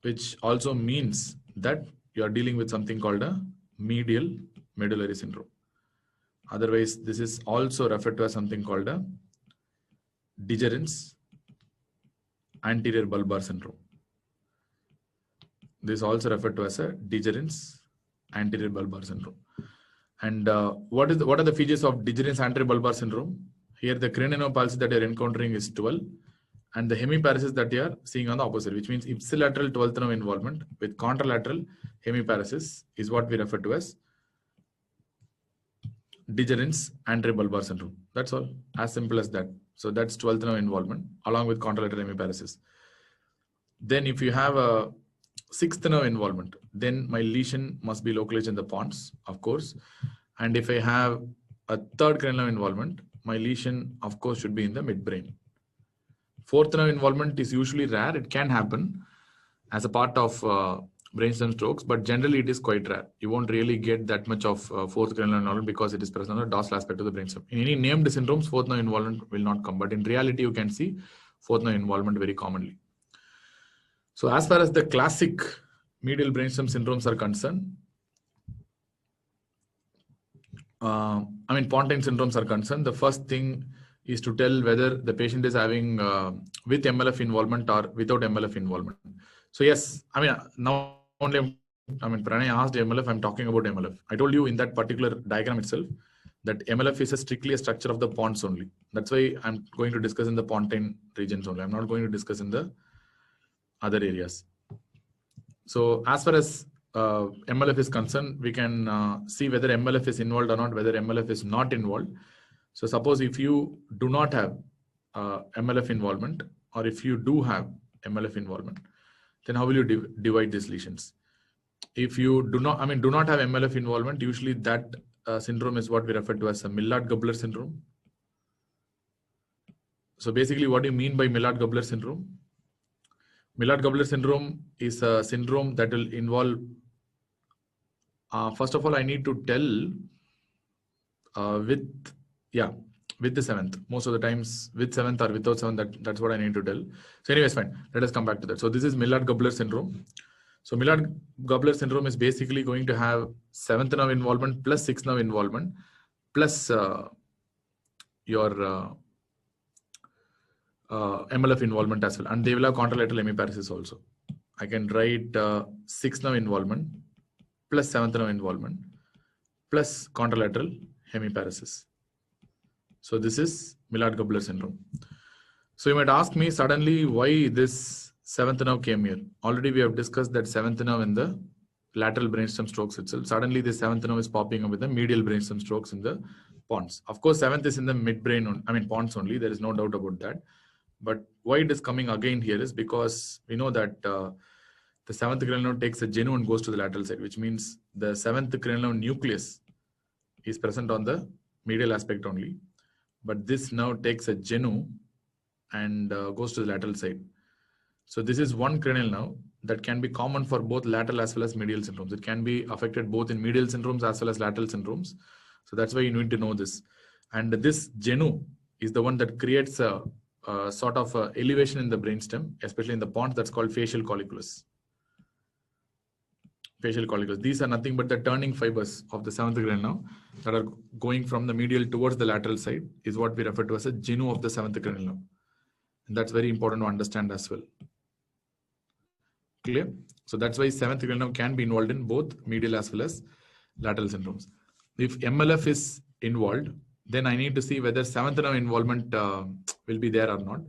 which also means that you are dealing with something called a medial medullary syndrome. Otherwise, this is also referred to as something called a degerens anterior bulbar syndrome. This is also referred to as a degerens anterior bulbar syndrome. And what are the features of degerens anterior bulbar syndrome? Here, the cranial nerve palsy that you are encountering is 12, and the hemiparesis that you are seeing on the opposite, which means ipsilateral 12th nerve involvement with contralateral hemiparesis is what we refer to as degerens anterior bulbar syndrome. That's all, as simple as that. So that's 12th nerve involvement along with contralateral hemiparesis. Then if you have a 6th nerve involvement, then my lesion must be localized in the pons, of course. And if I have a 3rd cranial nerve involvement, my lesion, of course, should be in the midbrain. 4th nerve involvement is usually rare. It can happen as a part of brainstem strokes, but generally it is quite rare. You won't really get that much of 4th cranial nerve involvement because it is present on the dorsal aspect of the brainstem. In any named syndromes, 4th nerve involvement will not come, but in reality, you can see 4th nerve involvement very commonly. So as far as the classic medial brainstem syndromes are concerned, Pontine syndromes are concerned, the first thing is to tell whether the patient is having with MLF involvement or without MLF involvement. So yes, now only, Pranay asked MLF, I'm talking about MLF. I told you in that particular diagram itself, that MLF is strictly a structure of the ponds only. That's why I'm going to discuss in the pontine regions only. I'm not going to discuss in the other areas. So as far as MLF is concerned, we can see whether MLF is involved or not, whether MLF is not involved. So suppose if you do not have MLF involvement, or if you do have MLF involvement, then how will you divide these lesions? If you do not have MLF involvement, usually that syndrome is what we refer to as a Millard-Gubler syndrome. So basically, what do you mean by Millard-Gubler syndrome? Millard-Gubler syndrome is a syndrome that will involve, first of all, I need to tell with the seventh. Most of the times with seventh or without seventh, that's what I need to tell. So anyways, fine. Let us come back to that. So this is Millard-Gubler syndrome. So Millard-Gubler syndrome is basically going to have seventh nerve involvement plus sixth nerve involvement plus your MLF involvement as well. And they will have contralateral hemiparesis also. I can write sixth nerve involvement plus seventh nerve involvement plus contralateral hemiparesis. So this is Millard-Gubler syndrome. So you might ask me suddenly why this seventh nerve came here. Already we have discussed that seventh nerve in the lateral brainstem strokes itself. Suddenly this seventh nerve is popping up with the medial brainstem strokes in the pons. Of course, seventh is in the midbrain, pons only. There is no doubt about that. But why it is coming again here is because we know that the seventh cranial nerve takes a genu and goes to the lateral side, which means the seventh cranial nerve nucleus is present on the medial aspect only. But this nerve takes a genu and goes to the lateral side. So this is one cranial nerve that can be common for both lateral as well as medial syndromes. It can be affected both in medial syndromes as well as lateral syndromes. So that's why you need to know this. And this genu is the one that creates a sort of elevation in the brainstem, especially in the pons. That's called facial colliculus. Facial colliculus. These are nothing but the turning fibers of the seventh cranial nerve that are going from the medial towards the lateral side is what we refer to as a genu of the seventh cranial nerve. And that's very important to understand as well. Clear? So that's why seventh cranial nerve can be involved in both medial as well as lateral syndromes. If MLF is involved, then I need to see whether seventh nerve involvement will be there or not.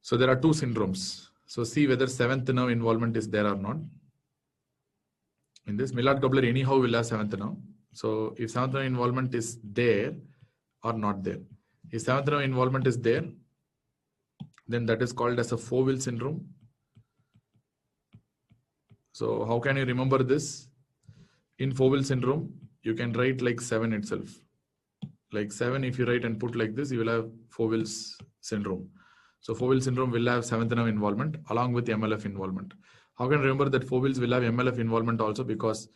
So there are two syndromes. So see whether seventh nerve involvement is there or not. In this Millard-Gubler anyhow will have seventh nerve. So if seventh nerve involvement is there or not there. If seventh nerve involvement is there, then that is called as a Foville syndrome. So how can you remember this? In Foville syndrome, you can write like 7 itself. Like 7, if you write and put like this, you will have Foville's syndrome. So Foville syndrome will have seventh nerve involvement along with MLF involvement. How can you remember that Foville's will have MLF involvement also? Because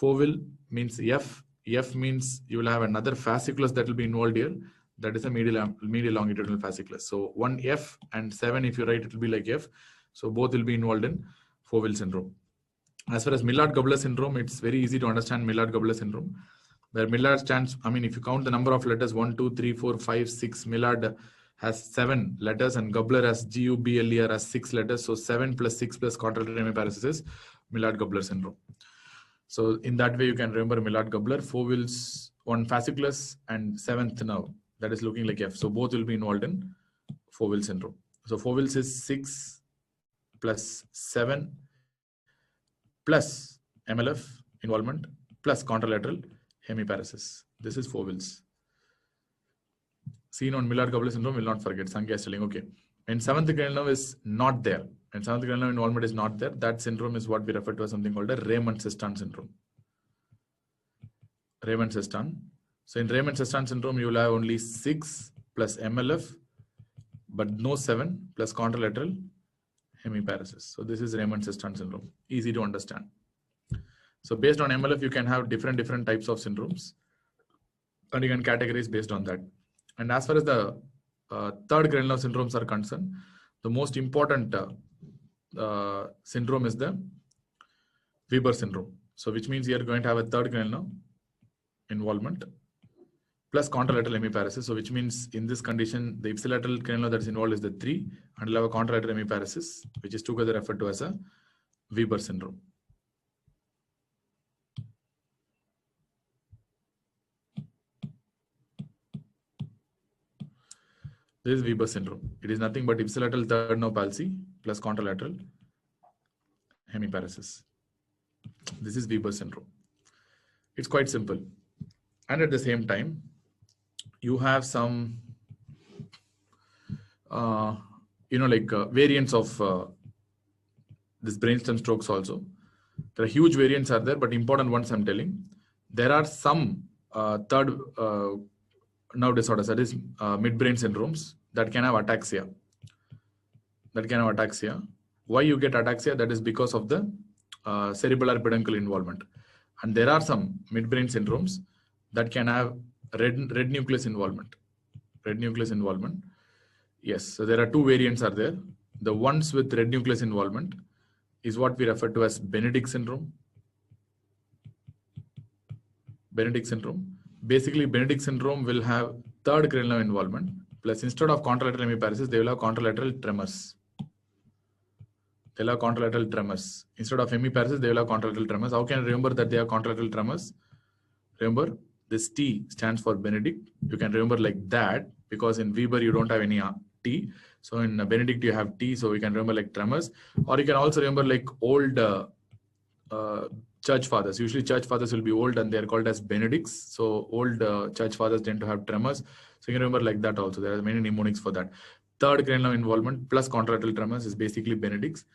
Foville means F. F means you will have another fasciculus that will be involved here. That is a medial longitudinal fasciculus. So 1 F and 7, if you write, it will be like F. So both will be involved in Foville syndrome. As far as Millard-Gubler syndrome, it's very easy to understand Millard-Gubler syndrome. Where Millard stands, if you count the number of letters, 1, 2, 3, 4, 5, 6, Millard has 7 letters and Gubler has G-U-B-L-E-R has 6 letters. So 7 plus 6 plus contralateral hemiparesis is Millard-Gubler syndrome. So in that way, you can remember Millard-Gubler, Foville's 1 fasciculus and 7th nerve that is looking like F. So both will be involved in Foville syndrome. So Foville's is 6 plus 7 plus MLF involvement plus contralateral hemiparesis. This is Foville's. Seen on Millard-Gubler syndrome, will not forget. Sankhya is telling, okay. When seventh cranial nerve is not there, when seventh cranial nerve involvement is not there, that syndrome is what we refer to as something called a Raymond-Sestan syndrome. Raymond-Sestan. So in Raymond-Sestan syndrome, you will have only 6 plus MLF, but no 7 plus contralateral hemiparesis. So this is Raymond-Sestan syndrome. Easy to understand. So based on MLF, you can have different types of syndromes, and you can categorize based on that. And as far as the third cranial nerve syndromes are concerned, the most important syndrome is the Weber syndrome. So which means you are going to have a third cranial nerve involvement plus contralateral hemiparesis. So which means in this condition, the ipsilateral cranial nerve that is involved is the 3, and you'll have a contralateral hemiparesis, which is together referred to as a Weber syndrome. This is Weber syndrome. It is nothing but ipsilateral third nerve palsy plus contralateral hemiparesis. This is Weber syndrome. It's quite simple. And at the same time, you have some, variants of this brainstem strokes also. There are huge variants are there, but important ones I'm telling. There are some third nerve disorders, that is midbrain syndromes, that can have ataxia. Why you get ataxia? That is because of the cerebellar peduncle involvement. And there are some midbrain syndromes that can have red nucleus involvement. Yes, so there are two variants are there. The ones with red nucleus involvement is what we refer to as Benedict syndrome. Basically, Benedict syndrome will have third cranial nerve involvement, plus instead of contralateral hemiparesis, they will have contralateral tremors. Instead of hemiparesis, they will have contralateral tremors. How can you remember that they have contralateral tremors? Remember, this T stands for Benedict. You can remember like that because in Weber you don't have any T. So in Benedict you have T, so you can remember like tremors. Or you can also remember like old church fathers. Usually church fathers will be old and they are called as Benedicts. So old church fathers tend to have tremors. So you can remember like that also. There are many mnemonics for that. Third cranial nerve involvement plus contralateral tremors is basically Benedicts.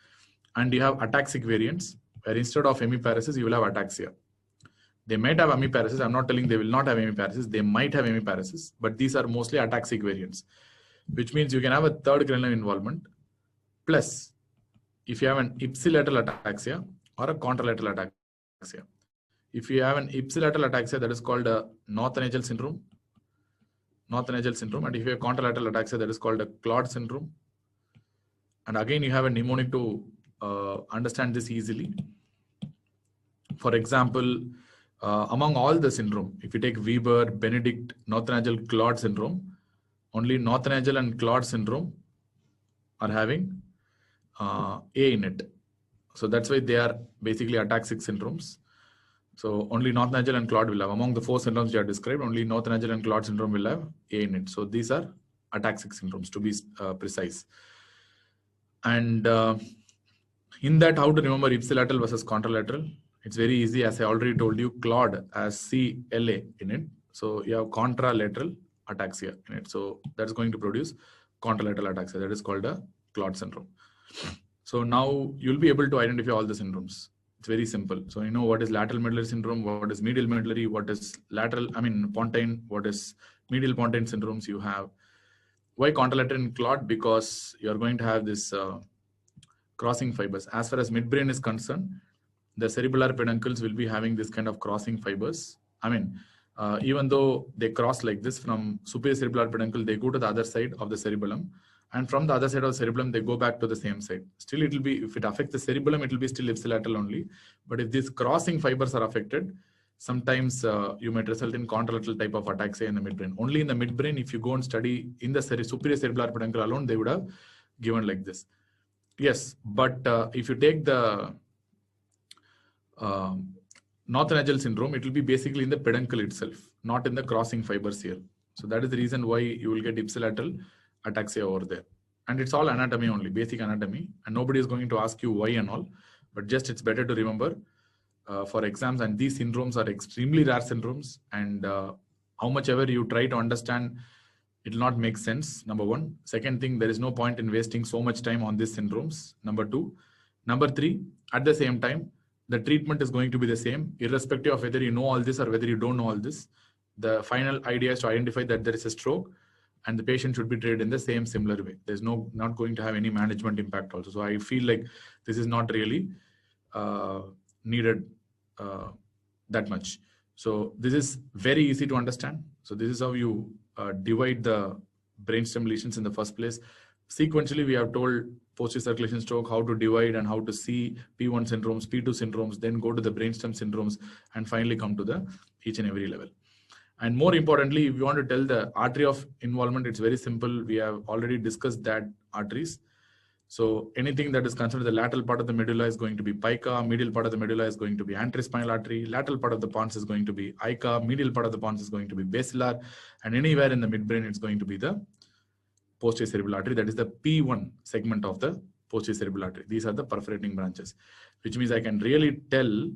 And you have ataxic variants where instead of hemiparesis, you will have ataxia. They might have hemiparesis. I'm not telling they will not have hemiparesis. They might have hemiparesis, but these are mostly ataxic variants, which means you can have a third cranial nerve involvement plus if you have an ipsilateral ataxia or a contralateral ataxia. If you have an ipsilateral ataxia, that is called a north-nasal syndrome. And if you have contralateral ataxia, that is called a Claude syndrome. And again, you have a mnemonic to understand this easily. For example, among all the syndrome, if you take Weber, Benedict, north-nasal, Claude syndrome, only north-nasal and Claude syndrome are having A in it. So that's why they are basically ataxic syndromes. So only north-nasal and Claude will have, among the four syndromes you have described, only north-nasal and Claude syndrome will have A in it. So these are ataxic syndromes, to be precise. And in that, how to remember ipsilateral versus contralateral? It's very easy. As I already told you, Claude has CLA in it. So you have contralateral ataxia in it. So that's going to produce contralateral ataxia. That is called a Claude syndrome. So now you'll be able to identify all the syndromes. It's very simple. So you know what is lateral medullary syndrome, what is medial medullary, what is pontine, what is medial pontine syndromes you have. Why contralateral and Claude? Because you're going to have this crossing fibers. As far as midbrain is concerned, the cerebellar peduncles will be having this kind of crossing fibers. Even though they cross like this from superior cerebellar peduncle, they go to the other side of the cerebellum. And from the other side of the cerebellum, they go back to the same side. Still, it will be, if it affects the cerebellum, it will be still ipsilateral only. But if these crossing fibers are affected, sometimes you might result in contralateral type of ataxia in the midbrain. Only in the midbrain, if you go and study in the superior cerebellar peduncle alone, they would have given like this. Yes, but if you take the north-nasal syndrome, it will be basically in the peduncle itself, not in the crossing fibers here. So that is the reason why you will get ipsilateral ataxia over there. And it's all anatomy only, basic anatomy. And nobody is going to ask you why and all, but just it's better to remember for exams. And these syndromes are extremely rare syndromes. And how much ever you try to understand, it will not make sense, number one. Second thing, there is no point in wasting so much time on these syndromes, number two. Number three, at the same time, the treatment is going to be the same, irrespective of whether you know all this or whether you don't know all this. The final idea is to identify that there is a stroke and the patient should be treated in the same similar way. There's not going to have any management impact also. So I feel like this is not really needed that much. So this is very easy to understand. So this is how you divide the brainstem lesions in the first place. Sequentially, we have told posterior circulation stroke, how to divide and how to see P1 syndromes, P2 syndromes, then go to the brainstem syndromes, and finally come to the each and every level. And more importantly, if you want to tell the artery of involvement, it's very simple. We have already discussed that arteries. So anything that is considered the lateral part of the medulla is going to be pica, medial part of the medulla is going to be anterior-spinal artery, lateral part of the pons is going to be ica, medial part of the pons is going to be basilar, and anywhere in the midbrain it's going to be the posterior cerebral artery. That is the P1 segment of the posterior cerebral artery. These are the perforating branches, which means I can really tell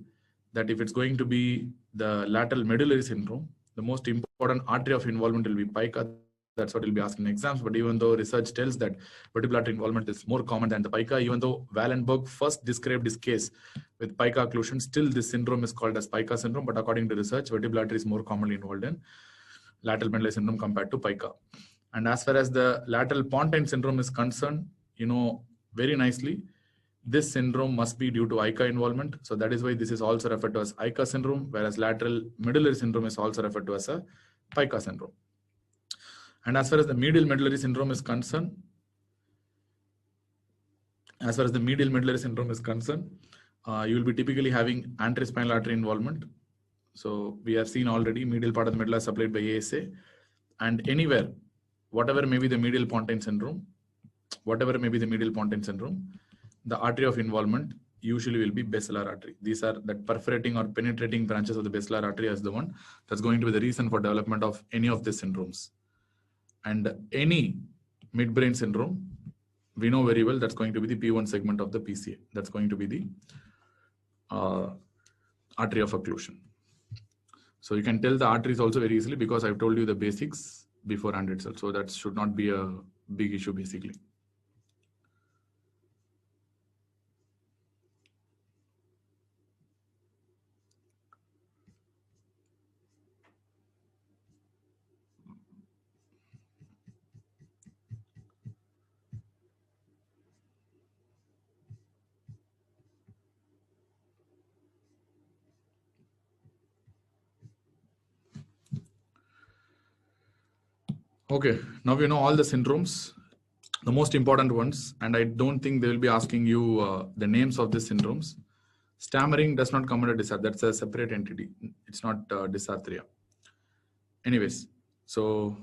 that if it's going to be the lateral medullary syndrome, the most important artery of involvement will be pica. That's what will be asked in exams. But even though research tells that vertebral artery involvement is more common than the pica, even though Wallenberg first described this case with pica occlusion, still this syndrome is called as pica syndrome. But according to research, vertebral artery is more commonly involved in lateral medullary syndrome compared to pica. And as far as the lateral pontine syndrome is concerned, you know very nicely, this syndrome must be due to ICA involvement. So that is why this is also referred to as ICA syndrome, whereas lateral medullary syndrome is also referred to as a pica syndrome. And as far as the medial medullary syndrome is concerned, you will be typically having anterior spinal artery involvement. So we have seen already medial part of the medulla supplied by ASA, and anywhere, whatever may be the medial pontine syndrome, the artery of involvement usually will be basilar artery. These are the perforating or penetrating branches of the basilar artery as the one that's going to be the reason for development of any of these syndromes. And any midbrain syndrome, we know very well that's going to be the P1 segment of the PCA. That's going to be the artery of occlusion. So you can tell the arteries also very easily because I've told you the basics beforehand itself. So that should not be a big issue basically. Okay, now you know all the syndromes, the most important ones, and I don't think they will be asking you the names of these syndromes. Stammering does not come under dysarthria. That's a separate entity. It's not dysarthria. Anyways, so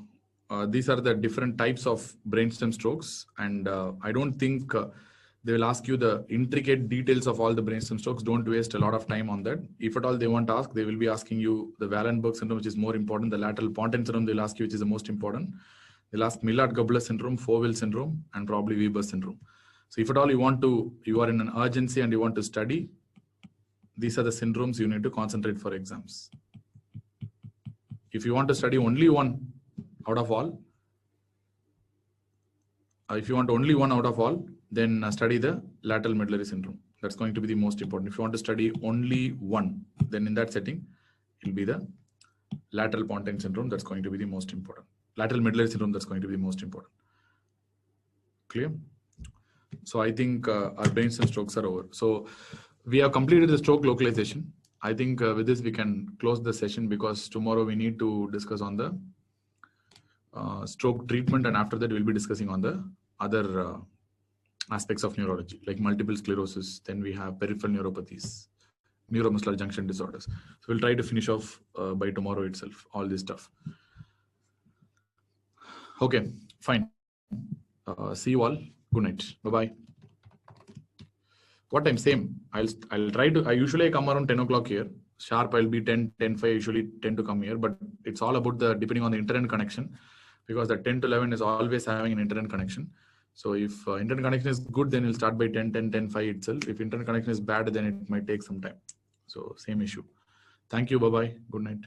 these are the different types of brainstem strokes, and I don't think they will ask you the intricate details of all the brainstem strokes. Don't waste a lot of time on that. If at all they want to ask, they will be asking you the Wallenberg syndrome, which is more important. The lateral pontine syndrome, they'll ask you, which is the most important. They'll ask Millard-Gubler syndrome, Fowell syndrome, and probably Weber syndrome. So if at all you are in an urgency and you want to study, these are the syndromes you need to concentrate for exams. If you want to study only one out of all, then study the lateral medullary syndrome. That's going to be the most important. If you want to study only one, then in that setting, it will be the lateral pontine syndrome. That's going to be the most important. Lateral medullary syndrome, that's going to be the most important. Clear? So I think our brainstem strokes are over. So we have completed the stroke localization. I think with this we can close the session because tomorrow we need to discuss on the stroke treatment, and after that we'll be discussing on the other aspects of neurology like multiple sclerosis. Then we have peripheral neuropathies, neuromuscular junction disorders. So we'll try to finish off by tomorrow itself, all this stuff. Okay, fine. See you all. Good night. Bye-bye. What time? Same. I'll try to, I usually come around 10 o'clock here. Sharp, I'll be 10, 10, 5, usually 10 to come here, but it's all about the, depending on the internet connection, because the 10 to 11 is always having an internet connection. So if internet connection is good, then we'll start by 10, 10, 10, 5 itself. If internet connection is bad, then it might take some time. So same issue. Thank you. Bye-bye. Good night.